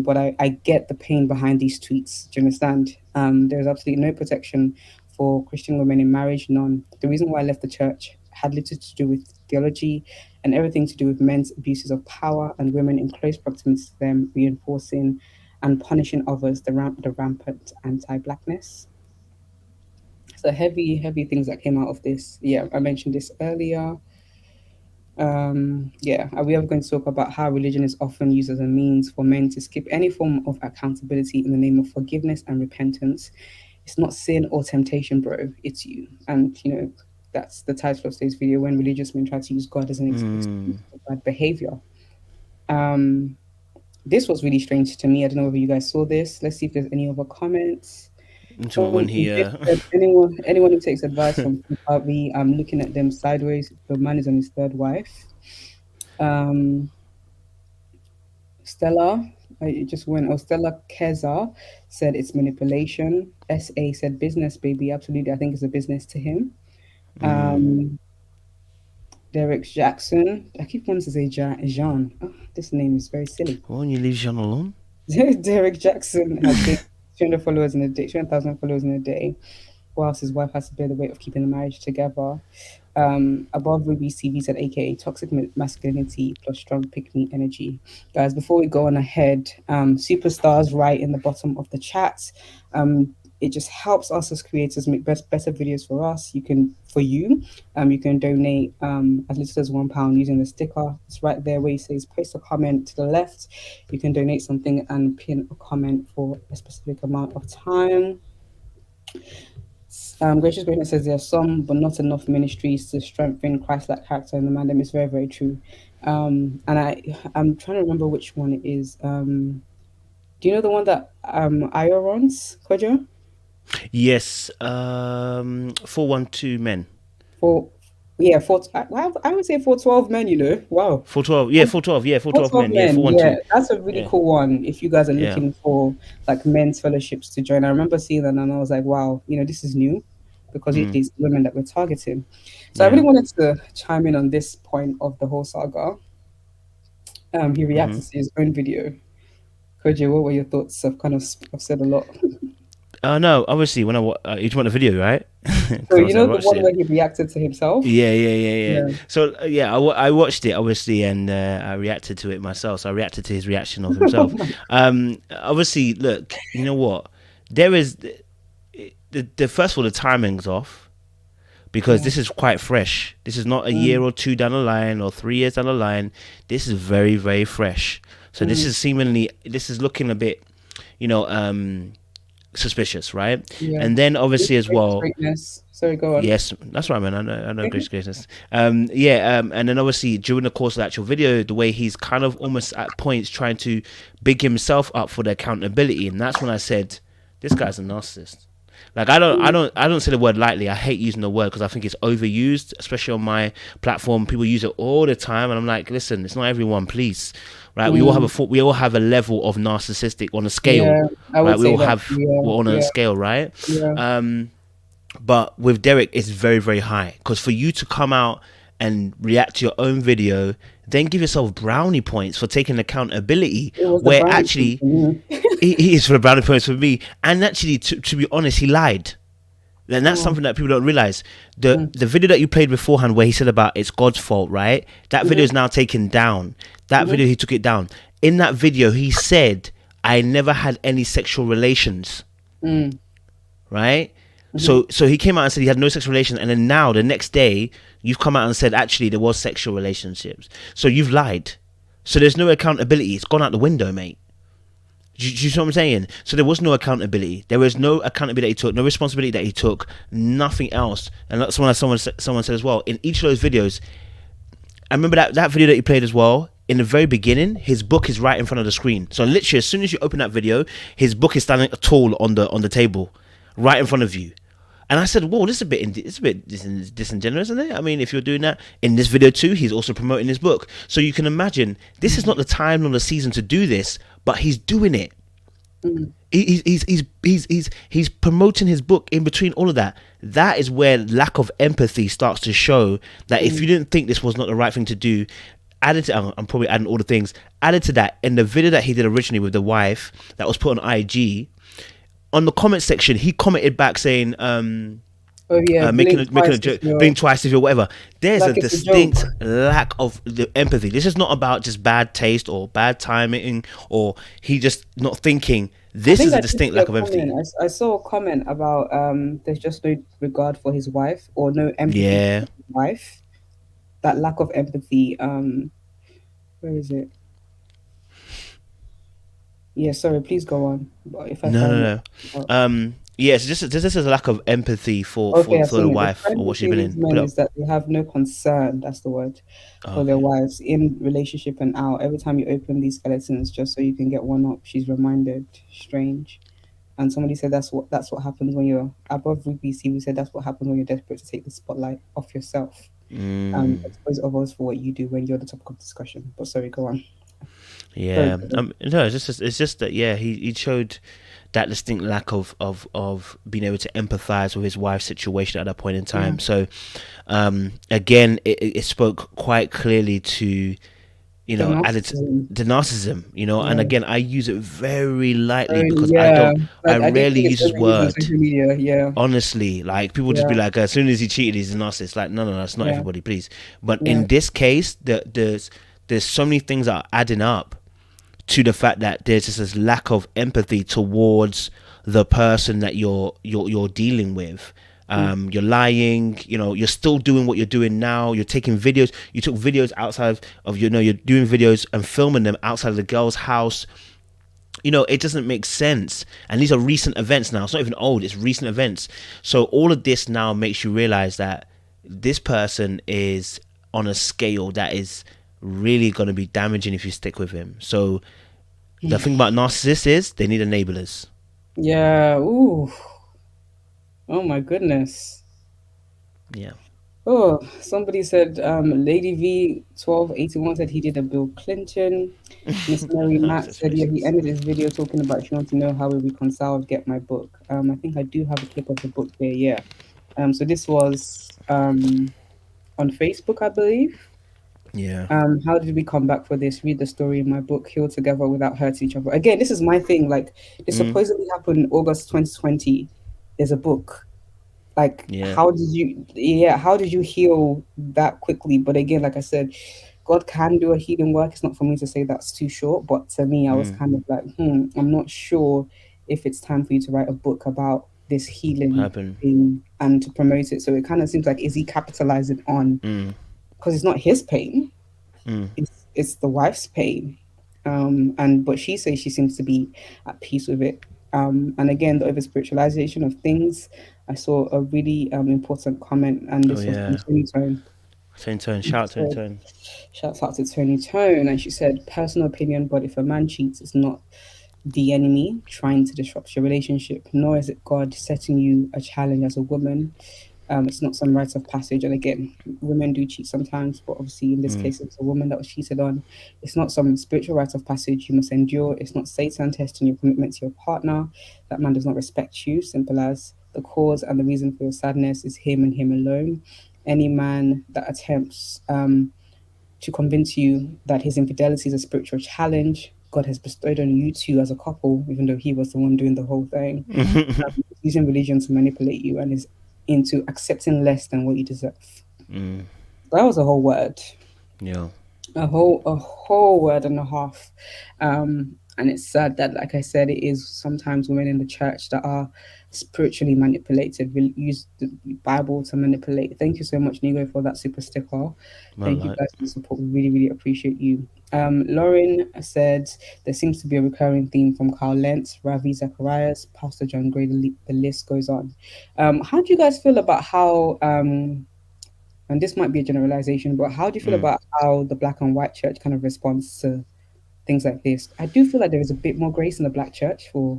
But I get the pain behind these tweets. Do you understand? There's absolutely no protection for Christian women in marriage, none. The reason why I left the church had little to do with theology and everything to do with men's abuses of power and women in close proximity to them, reinforcing and punishing others, the rampant anti-blackness. So heavy, heavy things that came out of this. Yeah, I mentioned this earlier. Yeah, are we ever going to talk about how religion is often used as a means for men to skip any form of accountability in the name of forgiveness and repentance? It's not sin or temptation, bro. It's you. And that's the title of today's video: when religious men try to use God as an excuse for bad behavior. This was really strange to me. I don't know whether you guys saw this. Let's see if there's any other comments. So when he Anyone who takes advice from Harvey, I'm looking at them sideways. The man is on his third wife. Stella, I just went. Oh, Stella Keza said it's manipulation. SA said business, baby. Absolutely, I think it's a business to him. Derrick Jackson. I keep wanting to say Jean. Oh, this name is very silly. won't you leave Jean alone? Derrick Jackson has gained 200 followers in a day, 200,000 followers in a day, whilst his wife has to bear the weight of keeping the marriage together. Above Ruby's TV said, aka toxic masculinity plus strong pick me energy. Guys, before we go on ahead, superstars right in the bottom of the chat. It just helps us as creators make better videos for us. You can donate as little as £1 using the sticker. It's right there where it says post a comment to the left. You can donate something and pin a comment for a specific amount of time. Gracious Greatness says there are some but not enough ministries to strengthen Christ-like character in the man. It's very, very true. And I'm trying to remember which one it is. Do you know the one that Io runs, Kojo? Yes. 412 men. I would say 412 men, Wow. 412. Yeah, 412. Yeah, 412 men. Yeah, 412. Yeah, that's a really cool one if you guys are looking for like men's fellowships to join. I remember seeing that and I was like, wow, this is new, because usually it's women that we're targeting. So I really wanted to chime in on this point of the whole saga. He reacted to his own video. Kojo, what were your thoughts? I've said a lot. No, obviously when you want the video, right? So the one where he reacted to himself? Yeah. So I watched it obviously, and I reacted to it myself. So I reacted to his reaction of himself. Obviously, look, you know what? There is the first of all, the timing's off, because this is quite fresh. This is not a year or two down the line or 3 years down the line. This is very, very fresh. So this is looking a bit, suspicious, right? And then obviously as well, sorry, go on. Yes, that's right, man. I know greatness. And then obviously during the course of the actual video, the way he's kind of almost at points trying to big himself up for the accountability, and that's when I said, this guy's a narcissist. Like I don't say the word lightly. I hate using the word because I think it's overused, especially on my platform. People use it all the time, and I'm like, listen, it's not everyone, please. Right? We all have a level of narcissistic on a scale. Yeah, right? We're on a scale, right? Yeah. But with Derrick, it's very, very high, because for you to come out and react to your own video then give yourself brownie points for taking accountability, It was the where brownie actually point for me. he is for the brownie points for me. And actually, to be honest, he lied. And that's something that people don't realize. The video that you played beforehand, where he said about it's God's fault, right? That video is now taken down. That video, he took it down. In that video, he said, "I never had any sexual relations." Right? So he came out and said he had no sexual relations, and then now the next day you've come out and said actually there was sexual relationships. So you've lied. So there's no accountability. It's gone out the window, mate. Do you see what I'm saying? So there was no accountability. There was no accountability that he took, no responsibility that he took, nothing else. And that's when someone said as well, in each of those videos, I remember that video that you played as well, in the very beginning, his book is right in front of the screen. So literally, as soon as you open that video, his book is standing tall on the table, right in front of you. And I said, whoa, this is a bit disingenuous, isn't it? I mean, if you're doing that in this video too, he's also promoting his book. So you can imagine, this is not the time nor the season to do this, but he's doing it. He's promoting his book in between all of that. That is where lack of empathy starts to show that if you didn't think this was not the right thing to do, added to, I'm probably adding all the things, added to that, in the video that he did originally with the wife that was put on IG, on the comment section, he commented back saying, making a joke, blink twice if you're whatever. There's like a distinct lack of the empathy. This is not about just bad taste or bad timing or he just not thinking. This is a distinct lack of empathy. I saw a comment about there's just no regard for his wife or no empathy for his wife. That lack of empathy. Where is it? Yeah, sorry, please go on. If I no. Yes, this is a lack of empathy for the wife or what she's been in. Men is that they have no concern, that's the word, for their wives in relationship and out. Every time you open these skeletons, just so you can get one up, she's reminded. Strange. And somebody said that's what happens when you're above VPC. We said that's what happens when you're desperate to take the spotlight off yourself. Expose others for what you do when you're the topic of discussion. But sorry, go on. Yeah, no, it's just that he showed that distinct lack of being able to empathize with his wife's situation at that point in time. So again, it spoke quite clearly to the narcissism, and again, I use it very lightly because I rarely use this word. Honestly, like people just be like, as soon as he cheated, he's a narcissist. Like, no, it's not everybody, please. But in this case, there's so many things that are adding up to the fact that there's just this lack of empathy towards the person that you're dealing with. You're lying, you're still doing what you're doing now. You're taking videos. You took videos outside of, you're doing videos and filming them outside of the girl's house. It doesn't make sense. And these are recent events now. It's not even old. It's recent events. So all of this now makes you realize that this person is on a scale that is really going to be damaging if you stick with him. So the thing about narcissists is they need enablers. Yeah. Ooh. Oh my goodness. Yeah. Oh, somebody said Lady V 1281 said he did a Bill Clinton. Miss Mary Matt said he ended his video talking about she wants to know how we reconciled Get My Book. I think I do have a clip of the book here. So this was on Facebook, I believe. Yeah. How did we come back for this? Read the story in my book, Heal Together Without Hurting Each Other. Again, this is my thing. Like, this supposedly happened in August 2020. There's a book. Like, how did you heal that quickly? But again, like I said, God can do a healing work. It's not for me to say that's too short. But to me, I was kind of like, I'm not sure if it's time for you to write a book about this healing thing and to promote it. So it kind of seems like, is he capitalizing on... Because it's not his pain, it's the wife's pain, but she says she seems to be at peace with it. And again, the over spiritualization of things. I saw a really important comment, and this was from Tony Tone. Shout out to Tony Tone, and she said, "Personal opinion, but if a man cheats, it's not the enemy trying to disrupt your relationship, nor is it God setting you a challenge as a woman. It's not some rite of passage. And again, women do cheat sometimes, but obviously in this case, it's a woman that was cheated on. It's not some spiritual rite of passage you must endure. It's not Satan testing your commitment to your partner. That man does not respect you. Simple as the cause and the reason for your sadness is him and him alone. Any man that attempts to convince you that his infidelity is a spiritual challenge God has bestowed on you two as a couple, even though he was the one doing the whole thing. Using religion to manipulate you and is into accepting less than what you deserve. That was a whole word. Yeah. A whole word and a half. And it's sad that, like I said, it is sometimes women in the church that are spiritually manipulated. We use the Bible to manipulate. Thank you so much, Nigo, for that super sticker. Thank you guys for the support. We really, really appreciate you. Lauren said there seems to be a recurring theme from Carl Lentz, Ravi Zacharias, Pastor John Gray. The list goes on. How do you guys feel about how and this might be a generalization, but how do you feel about how the black and white church kind of responds to things like this? I do feel like there is a bit more grace in the black church for.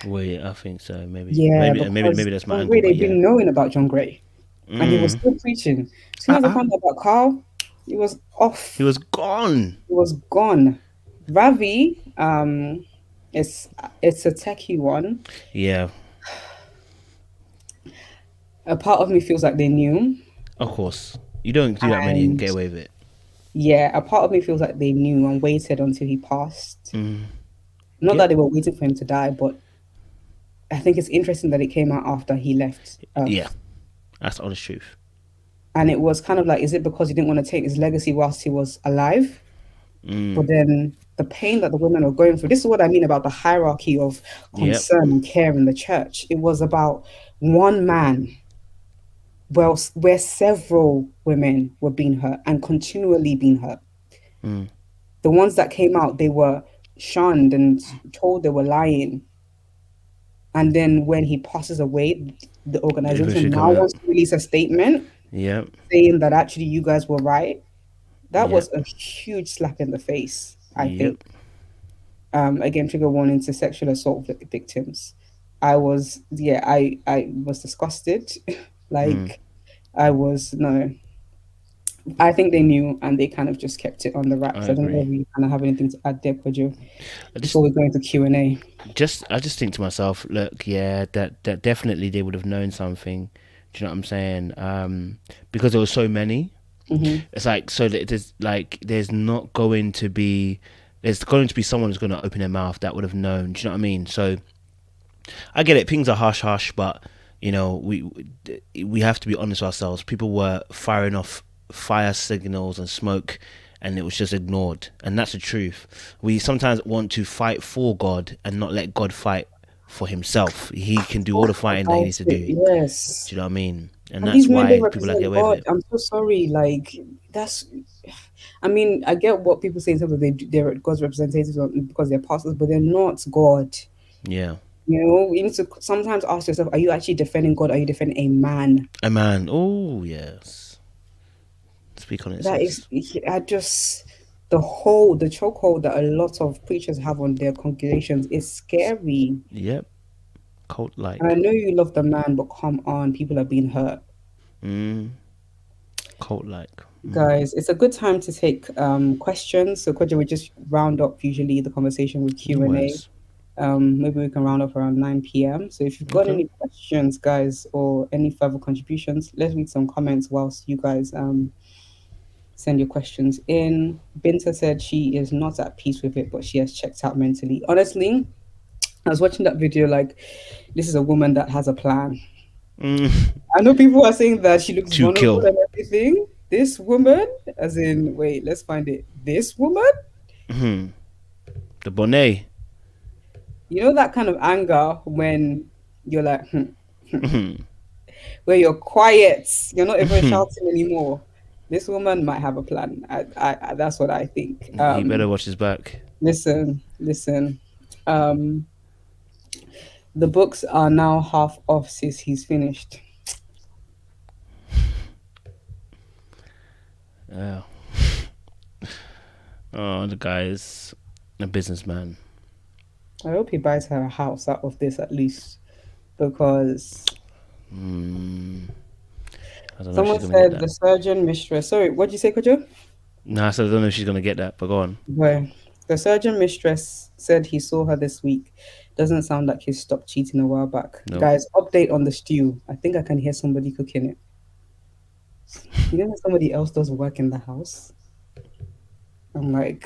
Well, yeah, I think so. Maybe. Yeah, maybe that's my John angle. Gray, But they've yeah. been knowing about John Gray, and he was still preaching. As soon as I found out about Carl, he was off. He was gone. He was gone. Ravi, it's a techie one. Yeah. A part of me feels like they knew. Of course. You don't do that many and get away with it. Yeah, a part of me feels like they knew and waited until he passed. Not that they were waiting for him to die, but I think it's interesting that it came out after he left. Yeah, that's the honest truth. And it was kind of like, is it because he didn't want to take his legacy whilst he was alive? But then the pain that the women are going through, this is what I mean about the hierarchy of concern and care in the church. It was about one man, where several women were being hurt and continually being hurt. The ones that came out, they were shunned and told they were lying. And then when he passes away, the organization now wants to release a statement saying that actually you guys were right. That was a huge slap in the face, I think. Again, trigger warning to sexual assault victims. I was disgusted. I think they knew and they kind of just kept it on the wraps. I don't know if you kind of have anything to add there, Kojo, before we go into Q&A. I just think to myself, look, that definitely they would have known something. Do you know what I'm saying? Because there were so many. It's like, so that there's going to be someone who's going to open their mouth that would have known. Do you know what I mean? So I get it. Things are hush, but you know, we have to be honest with ourselves. People were firing off fire signals and smoke, and it was just ignored, and that's the truth. We sometimes want to fight for God and not let God fight for himself. He can do all the fighting that he needs to do. Yes. Do you know what I mean? And that's why people like get away with it. I'm so sorry. I get what people say in terms of they're God's representatives because they're pastors, but they're not God. Yeah. You know, you need to sometimes ask yourself, are you actually defending God? Or are you defending a man? A man. Oh, yes. Speak on it. The chokehold that a lot of preachers have on their congregations is scary. Yep. Cult-like. And I know you love the man, but come on, people are being hurt. Cult-like. Guys, it's a good time to take questions. So, Kojo, we just round up usually the conversation with Q&A. Maybe we can round up around 9 p.m. So if you've got any questions, guys, or any further contributions, let's read some comments whilst you guys send your questions in. Binta said she is not at peace with it, but she has checked out mentally. Honestly, I was watching that video this is a woman that has a plan. I know people are saying that she looks vulnerable and everything. This woman, as in, wait, let's find it. This woman? The bonnet. You know that kind of anger when you're like, where you're quiet, you're not even shouting anymore. This woman might have a plan. I that's what I think. He better watch his back. Listen. The books are now half off since he's finished. Yeah. Oh, the guy is a businessman. I hope he buys her a house out of this at least, because someone said the surgeon mistress. Sorry, what did you say, Kojo? No, I said I don't know if she's gonna get that, but go on. Well, the surgeon mistress said he saw her this week. Doesn't sound like he stopped cheating a while back. No. Guys, update on the stew. I think I can hear somebody cooking it. You know, somebody else does work in the house. I'm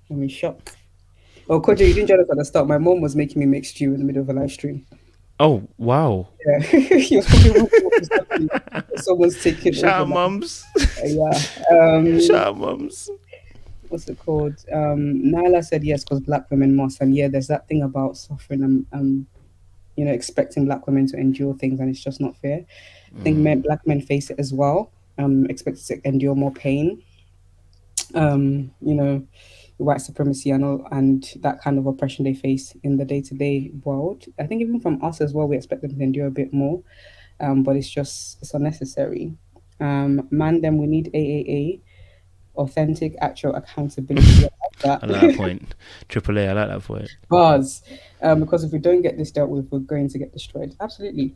in shock. Oh, Kojo, you didn't join us at the start. My mom was making me make stew in the middle of a live stream. Oh wow! Yeah, he was probably wondering what was happening. Someone's taking Shout over. out, mums. Yeah. Shout out, mums. What's it called? Nyla said yes because black women must, and yeah, there's that thing about suffering and expecting black women to endure things, and it's just not fair. I think black men face it as well. Expected to endure more pain. White supremacy and all, and that kind of oppression they face in the day-to-day world. I think even from us as well, we expect them to endure a bit more, but it's unnecessary. Man, then we need AAA, authentic, actual accountability. I like that point. AAA, I like that point. Bars, because if we don't get this dealt with, we're going to get destroyed. Absolutely.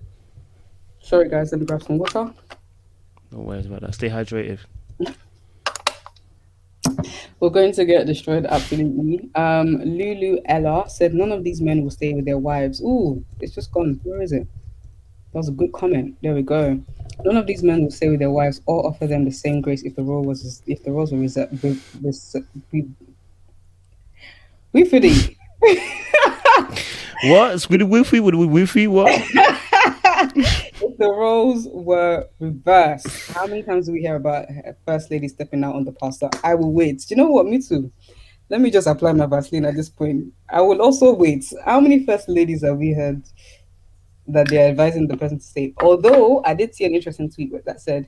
Sorry, guys, let me grab some water. No worries about that. Stay hydrated. We're going to get destroyed, absolutely. Lulu Ella said, none of these men will stay with their wives. Ooh, it's just gone. Where is it? That was a good comment. There we go. None of these men will stay with their wives or offer them the same grace if the roles were reserved. What? With Wi-Fi? What? If the roles were reversed, how many times do we hear about first lady stepping out on the pastor? I will wait. Do you know what? Me too. Let me just apply my Vaseline at this point. I will also wait. How many first ladies have we heard that they're advising the person to stay? Although I did see an interesting tweet that said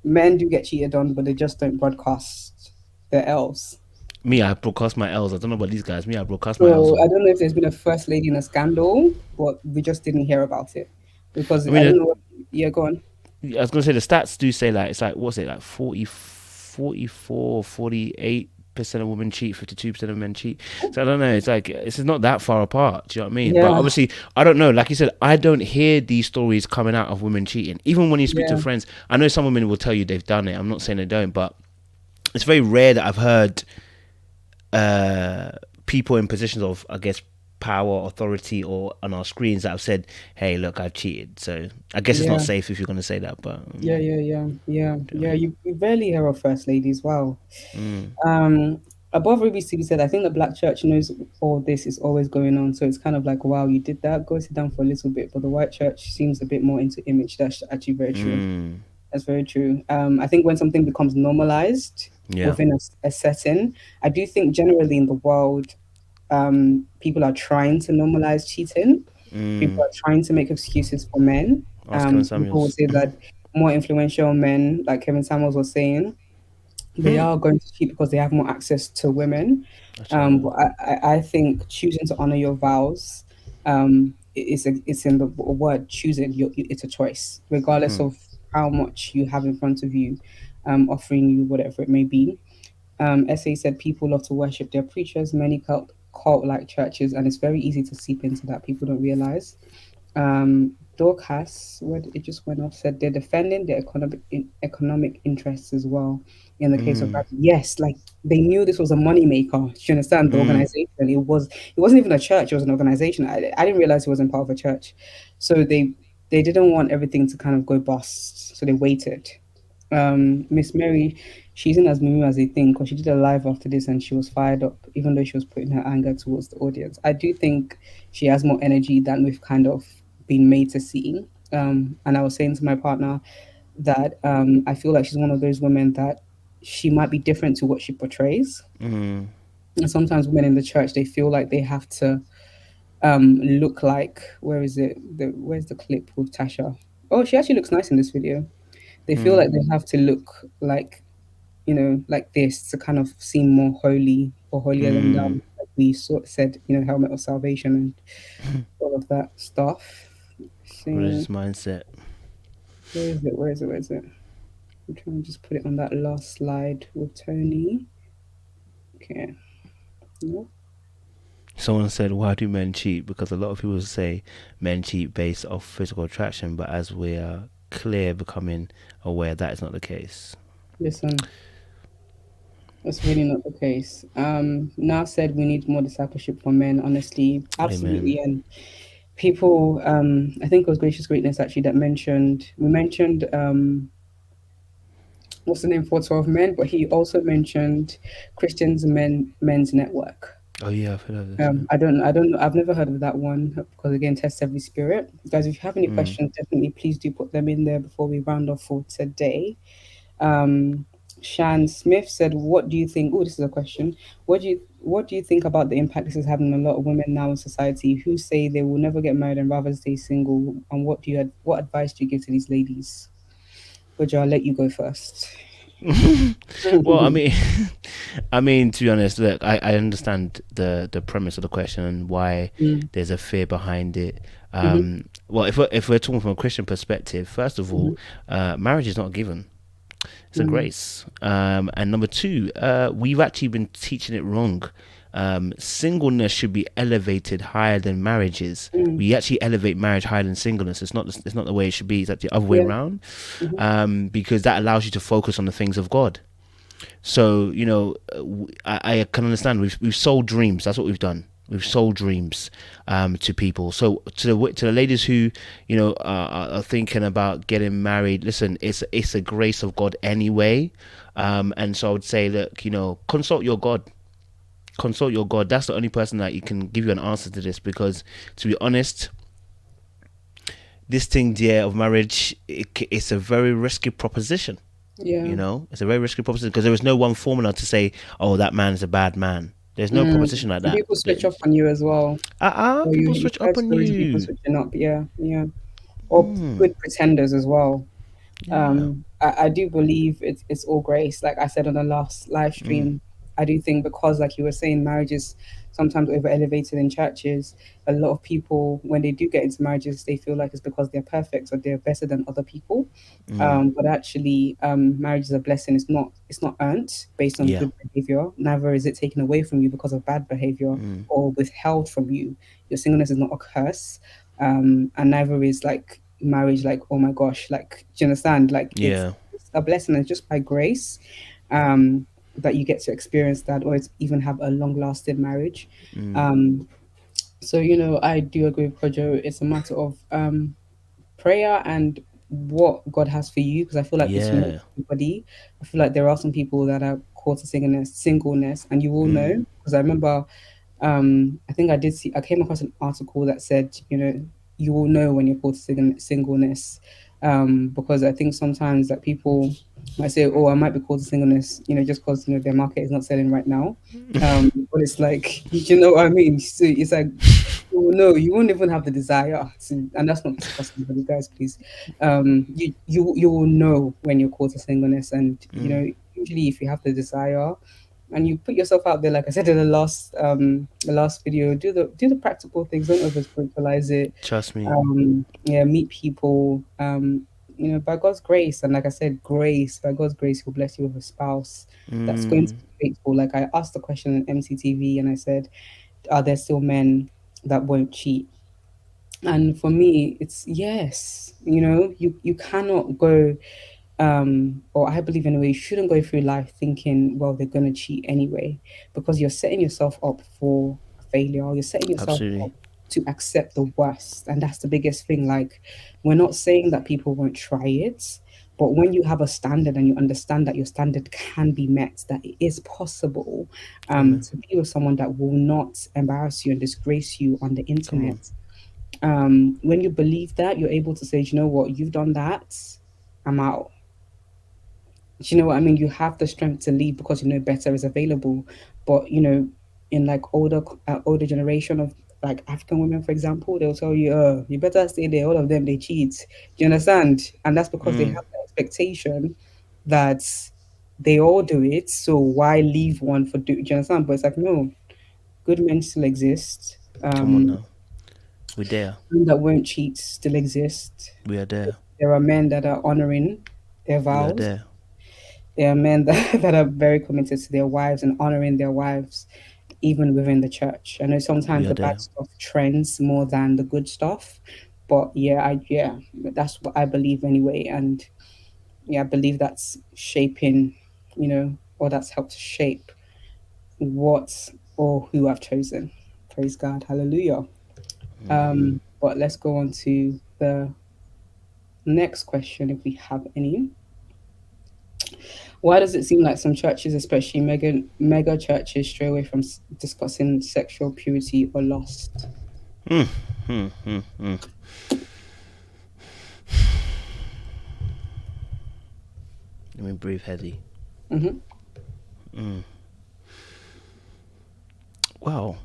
men do get cheated on, but they just don't broadcast their L's. Me, I broadcast my L's. I don't know about these guys. Me, I broadcast my L's. So I don't know if there's been a first lady in a scandal, but we just didn't hear about it. Because I don't know what, yeah, go on. I was going to say the stats do say it's what's it, 44, 48% of women cheat, 52% of men cheat. So I don't know, it's not that far apart. Do you know what I mean? Yeah. But obviously, I don't know. Like you said, I don't hear these stories coming out of women cheating. Even when you speak to friends, I know some women will tell you they've done it. I'm not saying they don't, but it's very rare that I've heard people in positions of, I guess, power, authority, or on our screens that have said, hey, look, I've cheated. So I guess it's not safe if you're going to say that, but yeah, you rarely hear of first ladies. Wow. Above Ruby TV said, I think the black church knows all this is always going on, so it's kind of like, wow, you did that, go sit down for a little bit. But the white church seems a bit more into image. That's actually very true. That's very true. I think when something becomes normalized within a setting, I do think generally in the world, people are trying to normalize cheating. People are trying to make excuses for men. People will say that more influential men, like Kevin Samuels was saying, they are going to cheat because they have more access to women. But I think choosing to honor your vows, it's in the word choosing. It's a choice, regardless of how much you have in front of you, offering you whatever it may be. SA said people love to worship their preachers, many cult-like churches, and it's very easy to seep into that. People don't realize. Dorcas, it just went off, said they're defending their economic interests as well. In the case of that, yes, like they knew this was a money maker. Do you understand? The organization, it wasn't even a church; it was an organization. I didn't realize it wasn't part of a church, so they didn't want everything to kind of go bust, so they waited. Miss Mary, she isn't as new as they think, because she did a live after this and she was fired up, even though she was putting her anger towards the audience. I do think she has more energy than we've kind of been made to see. And I was saying to my partner that I feel like she's one of those women that she might be different to what she portrays. And sometimes women in the church, they feel like they have to look like, where's the clip with Tasha? Oh, she actually looks nice in this video. They feel like they have to look like, like this to kind of seem more holy or holier than thou. Like we said, helmet of salvation and all of that stuff. Religious mindset. Where is it? I'm trying to just put it on that last slide with Tony. Okay. Nope. Someone said, why do men cheat? Because a lot of people say men cheat based off physical attraction, but as we are becoming aware that is not the case. Listen, that's really not the case. Now said we need more discipleship for men, honestly. Absolutely. Amen. And people, I think it was Gracious Greatness actually that mentioned what's the name for 12 men, but he also mentioned Men's Network. Oh yeah, I've heard of this. Yeah. I've never heard of that one because again, test every spirit. Guys, if you have any questions, definitely please do put them in there before we round off for today. Um, Shan Smith said, "What do you think?" Oh, this is a question. What do you think about the impact this is having on a lot of women now in society who say they will never get married and rather stay single? And what advice do you give to these ladies? Kojo, I'll let you go first. Well, I mean, to be honest, look, I understand the premise of the question and why Mm, there's a fear behind it. mhm, Well, if we're talking from a Christian perspective, first of all, marriage is not given; it's a mm, grace. And number two, we've actually been teaching it wrong. Singleness should be elevated higher than marriages. mm. We actually elevate marriage higher than singleness. It's not the way it should be. It's actually the other way Yeah. around, Mhm. because that allows you to focus on the things of God. So I can understand. We've sold dreams. That's what we've done. We've sold dreams to people. So to the ladies who are thinking about getting married, listen, it's a grace of God anyway. And so I would say that consult your God. Consult your God. That's the only person that you can give you an answer to this. Because to be honest, this thing there of marriage, it's a very risky proposition. Yeah. It's a very risky proposition because there is no one formula to say, oh, that man is a bad man. There's no proposition like And that. people switch off on you as well. Or People you've switch heard up on stories of people you. switching up. Yeah, yeah. Or good pretenders as well. Yeah. I do believe it's all grace. Like I said on the last live stream, I do think because, like you were saying, marriage is sometimes over elevated in churches. A lot of people, when they do get into marriages, they feel like it's because they're perfect or they're better than other people. But actually, marriage is a blessing. It's not earned based on Yeah. good behavior. Neither is it taken away from you because of bad behavior or withheld from you. Your singleness is not a curse, and neither is like marriage. Like, oh my gosh, like, do you understand? Like, it's Yeah. a blessing. It's just by grace, that you get to experience that, or it's even have a long-lasting marriage. Um, so I do agree with Kojo. It's a matter of prayer and what God has for you, because I feel like it's not Yeah. everybody. I feel like there are some people that are called to singleness, and you will know because I remember, I think I came across an article that said, you will know when you're called to singleness, because I think sometimes that people might say, oh, I might be called to singleness, just because their market is not selling right now, but it's like, you know what I mean? So it's like, no, you won't even have the desire to, and that's not to discuss anybody, guys, please. You will know when you're called to singleness, and usually if you have the desire and you put yourself out there, like I said in the last video, do the practical things, don't over spiritualize it. Trust me. Yeah, meet people. By God's grace, and like I said, by God's grace, He'll bless you with a spouse that's going to be faithful. Like I asked the question on MCTV, and I said, are there still men that won't cheat? And for me, it's yes. You cannot go, or I believe in a way, you shouldn't go through life thinking, well, they're gonna cheat anyway, because you're setting yourself up for failure. You're setting yourself Absolutely. up to accept the worst, and that's the biggest thing. Like, we're not saying that people won't try it, but when you have a standard and you understand that your standard can be met, that it is possible, Amen. to be with someone that will not embarrass you and disgrace you on the Come on. internet. When you believe that, you're able to say, "Do you know what, you've done that, I'm out." Do you know what I mean? You have the strength to leave because better is available. But in like older generation of like African women, for example, they'll tell you, you better stay there. All of them, they cheat. Do you understand? And that's because they have the expectation that they all do it. So why leave one for do you understand? But it's like, no, good men still exist. Come on now. We're there. Men that won't cheat still exist. We are there. There are men that are honoring their We are vows. there. There are men that are very committed to their wives and honoring their wives, even within the church. I know We sometimes are the bad there. stuff trends more than the good stuff, but yeah, that's what I believe anyway. And yeah, I believe that's shaping, or that's helped to shape what or who I've chosen. Praise God, hallelujah. But let's go on to the next question if we have any. Why does it seem like some churches, especially mega churches, stray away from discussing sexual purity or lust? Let me breathe heavy. Well,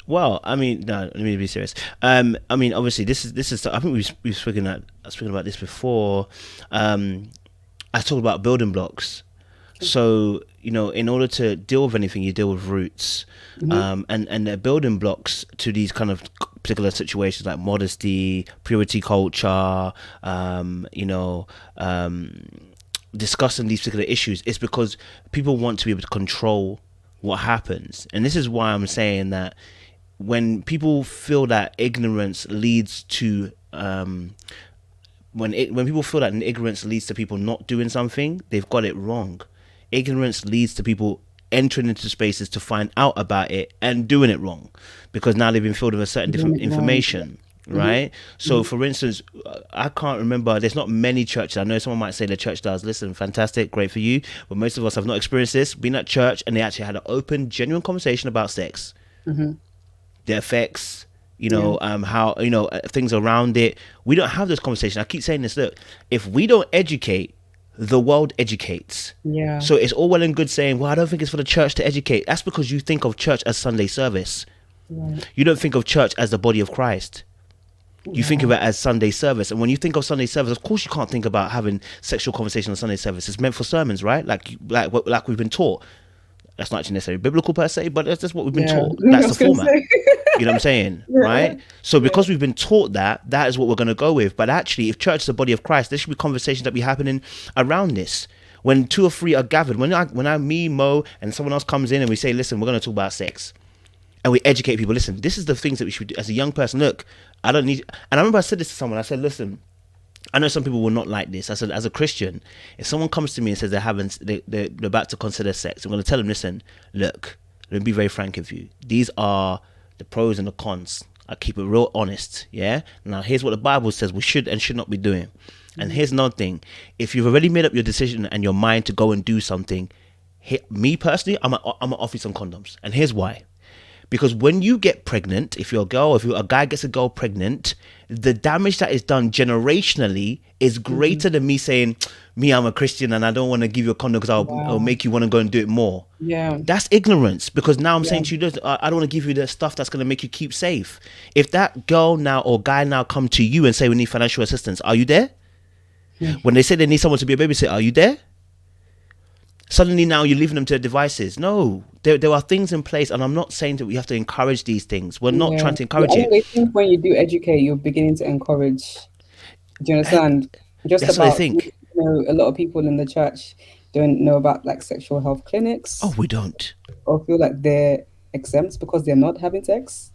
well, I mean, no, let me be serious. I mean, obviously, this is. I think we've spoken about this before. I talked about building blocks. So, in order to deal with anything, you deal with roots, and the building blocks to these kind of particular situations like modesty, purity culture, discussing these particular issues is because people want to be able to control what happens. And this is why I'm saying that when people feel that ignorance leads to when people feel that ignorance leads to people not doing something, they've got it wrong. Ignorance leads to people entering into spaces to find out about it and doing it wrong, because now they've been filled with a certain different information. Right. So for instance, I can't remember, there's not many churches. I know someone might say the church does. Listen, fantastic, great for you, but most of us have not experienced this, been at church, and they actually had an open, genuine conversation about sex, the effects, how, things around it. We don't have this conversation. I keep saying this, look, if we don't educate, the world educates. Yeah. So it's all well and good saying, well, I don't think it's for the church to educate. That's because you think of church as Sunday service. Right. You don't think of church as the body of Christ. You think of it as Sunday service. And when you think of Sunday service, of course you can't think about having sexual conversation on Sunday service. It's meant for sermons, right? Like we've been taught. That's not actually necessarily biblical per se, but that's just what we've been taught. That's the format. You know what I'm saying? Right? So because we've been taught that is what we're going to go with. But actually, if church is the body of Christ, there should be conversations that be happening around this. When 2 or 3 are gathered, me, Mo, and someone else comes in and we say, listen, we're going to talk about sex. And we educate people. Listen, this is the things that we should do. As a young person, look, I don't need... And I remember I said this to someone. I said, listen, I know some people will not like this. I said, as a Christian, if someone comes to me and says they're about to consider sex, I'm going to tell them, listen, look, let me be very frank with you. These are the pros and the cons. I keep it real honest, yeah? Now, here's what the Bible says we should and should not be doing. And here's another thing. If you've already made up your decision and your mind to go and do something, me personally, I'm going to offer you some condoms. And here's why. Because when you get pregnant, if you're a girl, if a guy gets a girl pregnant, the damage that is done generationally is greater than me saying, I'm a Christian and I don't want to give you a condom because I'll make you want to go and do it more. Yeah. That's ignorance, because now I'm saying to you, I don't want to give you the stuff that's going to make you keep safe. If that girl now or guy now come to you and say we need financial assistance, are you there? When they say they need someone to be a babysitter, are you there? Suddenly now you're leaving them to their devices. No, there are things in place, and I'm not saying that we have to encourage these things. We're not trying to encourage it. I think when you do educate, you're beginning to encourage. Do you understand? Just That's about, what I think. A lot of people in the church don't know about like sexual health clinics. Oh, we don't. Or feel like they're exempt because they're not having sex.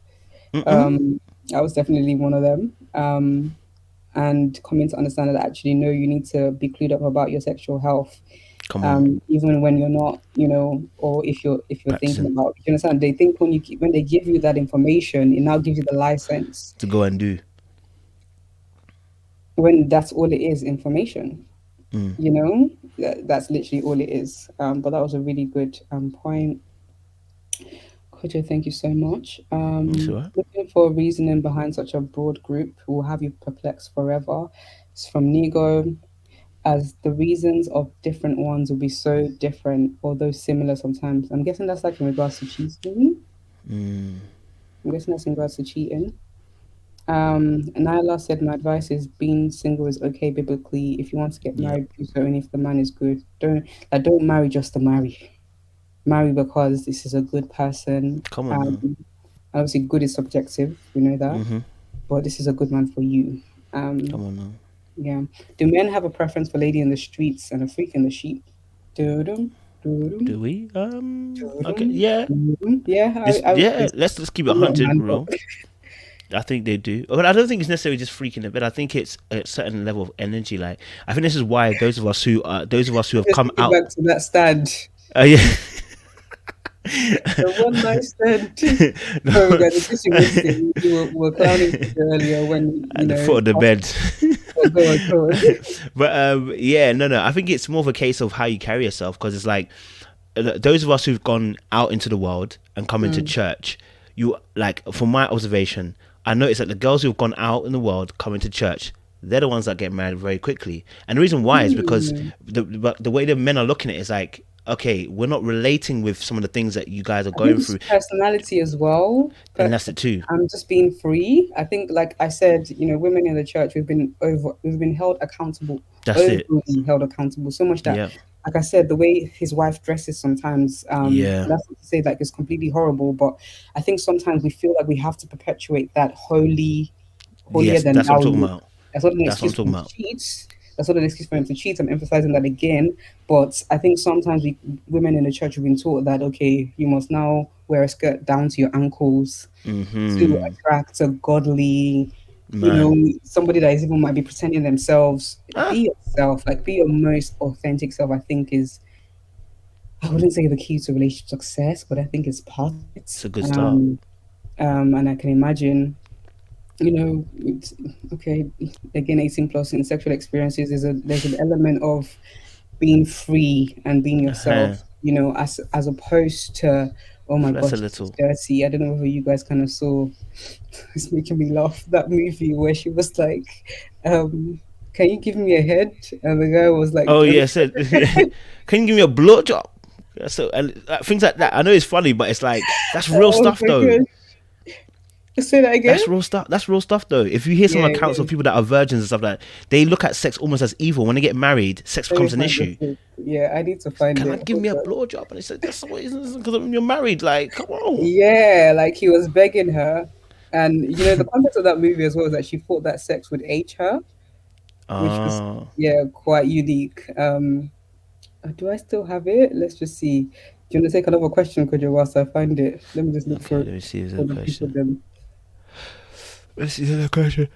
I was definitely one of them. And coming to understand that actually, no, you need to be clued up about your sexual health. Come on. Even when you're not, or if you're thinking about, you understand? They think when they give you that information, it now gives you the license to go and do. When that's all it is, information. That's literally all it is. But that was a really good point. Kojo, thank you so much. Looking for reasoning behind such a broad group who will have you perplexed forever. It's from Nigo. As the reasons of different ones will be so different, although similar sometimes. I'm guessing that's like in regards to cheating. And Nyla said, my advice is being single is okay biblically. If you want to get married, do so only if the man is good. Don't marry just to marry. Marry because this is a good person. Come on. Obviously, good is subjective. We know that. But this is a good man for you. Come on now. Yeah. Do men have a preference for lady in the streets and a freak in the sheep? Do we? Okay. Yeah. Yeah. Let's keep it 100 real. I think they do, but I don't think it's necessarily just freaking it. But I think it's a certain level of energy. Like, I think this is why those of us who have come out back to that stand. Yeah. The one night stand. Sorry, guys, in case you missed it, we were clowning earlier when, At the foot of the bed. Oh, go on, go on. But yeah, no. I think it's more of a case of how you carry yourself, because it's like those of us who've gone out into the world and come into church, you like, from my observation, I noticed that the girls who've gone out in the world come into church, they're the ones that get married very quickly. And the reason why is because the way the men are looking at it is like, okay, we're not relating with some of the things that you guys are going through. Personality as well. And that's it too. I'm just being free. I think, like I said, women in the church, we've been held accountable. That's it. Held accountable so much that, Yeah. like I said, the way his wife dresses sometimes, Yeah. that's not to say like it's completely horrible, but I think sometimes we feel like we have to perpetuate that holier Yes, than that's what I'm thou. talking about. That's not an That's what I'm excuse for talking him about. to cheat. That's not an excuse for him to cheat. I'm emphasizing that again. But I think sometimes women in the church have been taught that, okay, you must now wear a skirt down to your ankles to attract a godly, somebody that is even might be pretending themselves. Be yourself, like be your most authentic self. I think is, I wouldn't say the key to relationship success, but I think it's part of it. It's a good start. And I can imagine, okay, again, 18 plus in sexual experiences, there's an element of being free and being yourself, as opposed to, oh my That's gosh, a little dirty. I don't know whether you guys kind of saw, it's making me laugh, that movie where she was like, can you give me a head? And the guy was like, oh yeah, said, can you give me a blowjob? So, and things like that. I know it's funny, but it's like, that's real stuff though. Say that again. That's real stuff. That's real stuff, though. If you hear some accounts of people that are virgins and stuff like that, they look at sex almost as evil. When they get married, sex becomes an issue. Yeah, I need to find it. Can I give me a blowjob? And he said, "That's what it is, because you're married. Like, come on." Yeah, like he was begging her, and the context of that movie as well is that she thought that sex would age her, which was quite unique. Do I still have it? Let's just see. Do you want to take another question, Kojo, whilst I find it? Let me just look for it. Let me see if there's a question. Let's see the question.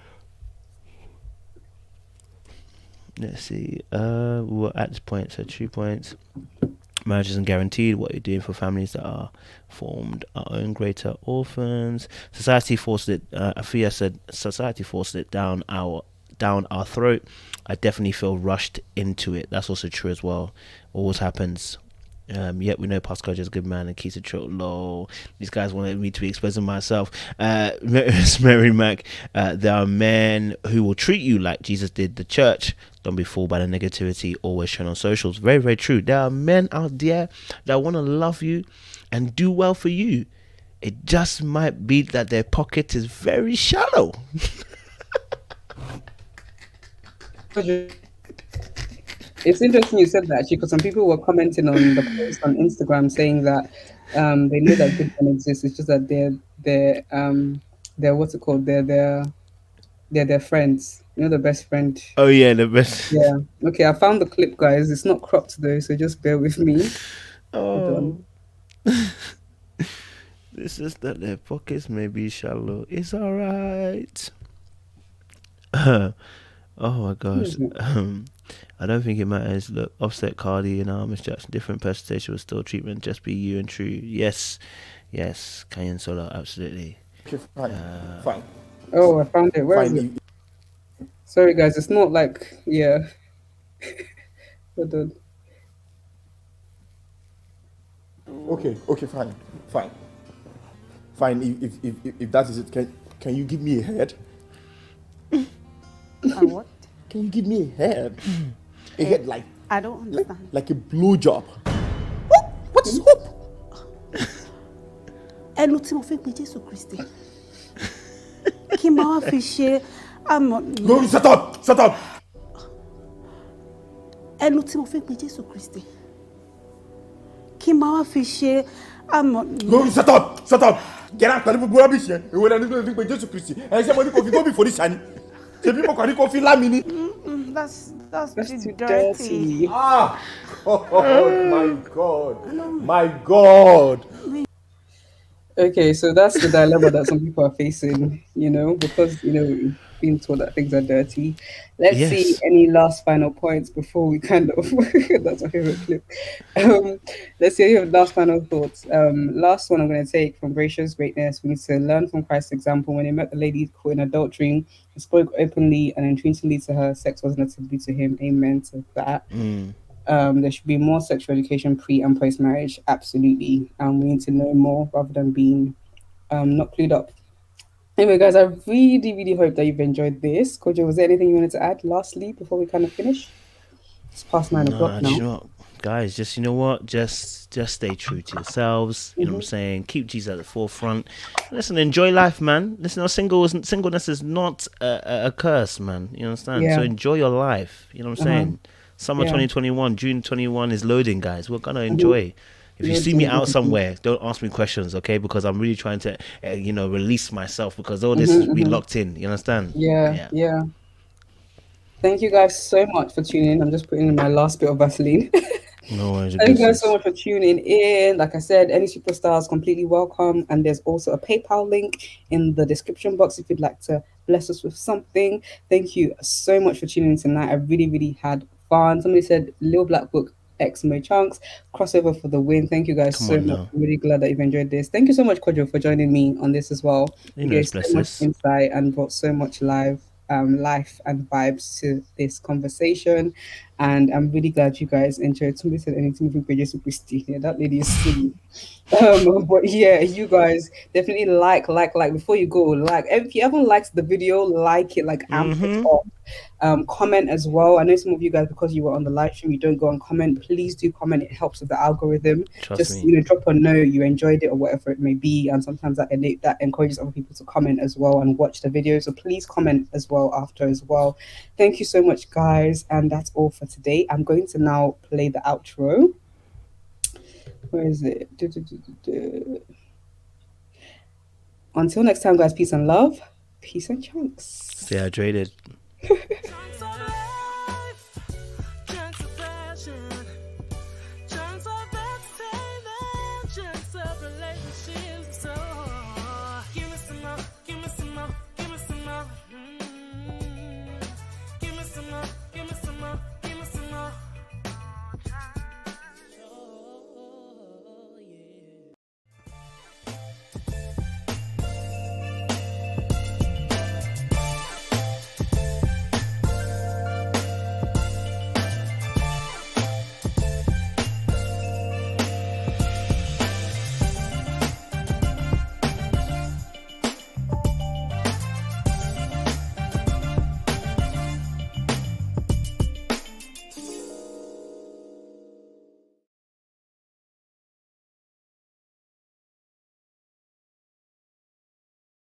Let's see. We're at this point, so 2 points. Marriage isn't guaranteed. What are you doing for families that are formed our own greater orphans? Society forced it. Afia said, society forced it down our throat. I definitely feel rushed into it. That's also true as well. Always happens. Yet we know Pascal is a good man and keeps it true. Lol. These guys wanted me to be expressing myself. Mary Mac, there are men who will treat you like Jesus did the church. Don't be fooled by the negativity always shown on socials. Very, very true. There are men out there that want to love you and do well for you. It just might be that their pocket is very shallow. It's interesting you said that, actually, because some people were commenting on the post on Instagram saying that they know that good men exist. It's just that they're what's it called? They're their friends. The best friend. Oh yeah, the best. Yeah. Okay, I found the clip, guys. It's not cropped though, so just bear with me. Oh. This is that their pockets may be shallow. It's alright. Oh my gosh. I don't think it matters. Look, Offset, Cardi, and Miss Jackson, different presentation with still treatment. Just be you and true. Yes, Kayan Solo, absolutely. Okay, fine. Oh, I found it. Where is it? Sorry, guys. It's not like Hold on. Okay, fine. If that is it, can you give me a head? What? Can you give me a head? A head like I don't understand. like a blowjob. What is hope? Ẹnu tí mo fi pe Jésù Kristi. Kí n máa wá fi ṣe àmọ́. No, shut up. Ẹnu tí mo fi pe Jésù Kristi. Kí n máa wá fi ṣe àmọ́. No, shut up. Get out pẹ̀lú gbogbo rubbish yẹn. Ìwé ẹni tó fi pe Jésù Kristi. Ẹ ṣe mo ní kò fi gómìn forí ṣani. Ṣé bí mo kàn ní kò fi lámi ni? That's too dirty. Oh my God. Okay, so that's the dilemma that some people are facing, because being told that things are dirty. Let's see Yes. any last final points before we kind of that's my favorite clip. Let's see your last final thoughts. Last one I'm going to take from Gracious Greatness. We need to learn from Christ's example. When he met the lady caught in adultery, he spoke openly and entreatingly to her. Sex wasn't a taboo to him. Amen to that. There should be more sexual education pre and post marriage. Absolutely. We need to know more rather than being not clued up. Anyway, guys, I really, really hope that you've enjoyed this. Kojo, was there anything you wanted to add lastly before we kind of finish? It's past 9 o'clock Do now. you know what, guys? Just you know what? Just stay true to yourselves. You know what I'm saying? Keep Jesus at the forefront. Listen, enjoy life, man. Listen, singleness is not a curse, man. You understand? Yeah. So enjoy your life. You know what I'm saying? Summer Yeah. 2021, June 21 is loading, guys. We're gonna enjoy. If you see me out somewhere, don't ask me questions, okay? Because I'm really trying to, release myself because all this is be locked in. You understand? Yeah. Thank you guys so much for tuning in. I'm just putting in my last bit of Vaseline. No worries. Thank you guys so much for tuning in. Like I said, any superstars completely welcome. And there's also a PayPal link in the description box if you'd like to bless us with something. Thank you so much for tuning in tonight. I really, really had fun. Somebody said Lil Black Book X Mochunkstv crossover for the win. Thank you guys so much. I'm really glad that you've enjoyed this. Thank you so much, Kojo, for joining me on this as well. You gave so much insight and brought so much life and vibes to this conversation, and I'm really glad you guys enjoyed. Somebody said anything with Kojo Christy. Yeah, that lady is silly. But yeah, you guys definitely like before you go. Like, if you haven't liked the video, like it, like amp it up. Comment as well. I know some of you guys, because you were on the live stream, you don't go and comment. Please do comment. It helps with the algorithm. Just drop a note you enjoyed it or whatever it may be, and sometimes that encourages other people to comment as well and watch the video. So please comment as well after as well. Thank you so much, guys, and that's all for today. I'm going to now play the outro. Where is it? Until next time, guys, peace and love. Peace and chunks. Stay hydrated. Chunks of life, chunks of passion, chunks of entertainment, chunks of relationships. So give me some more, give me some more.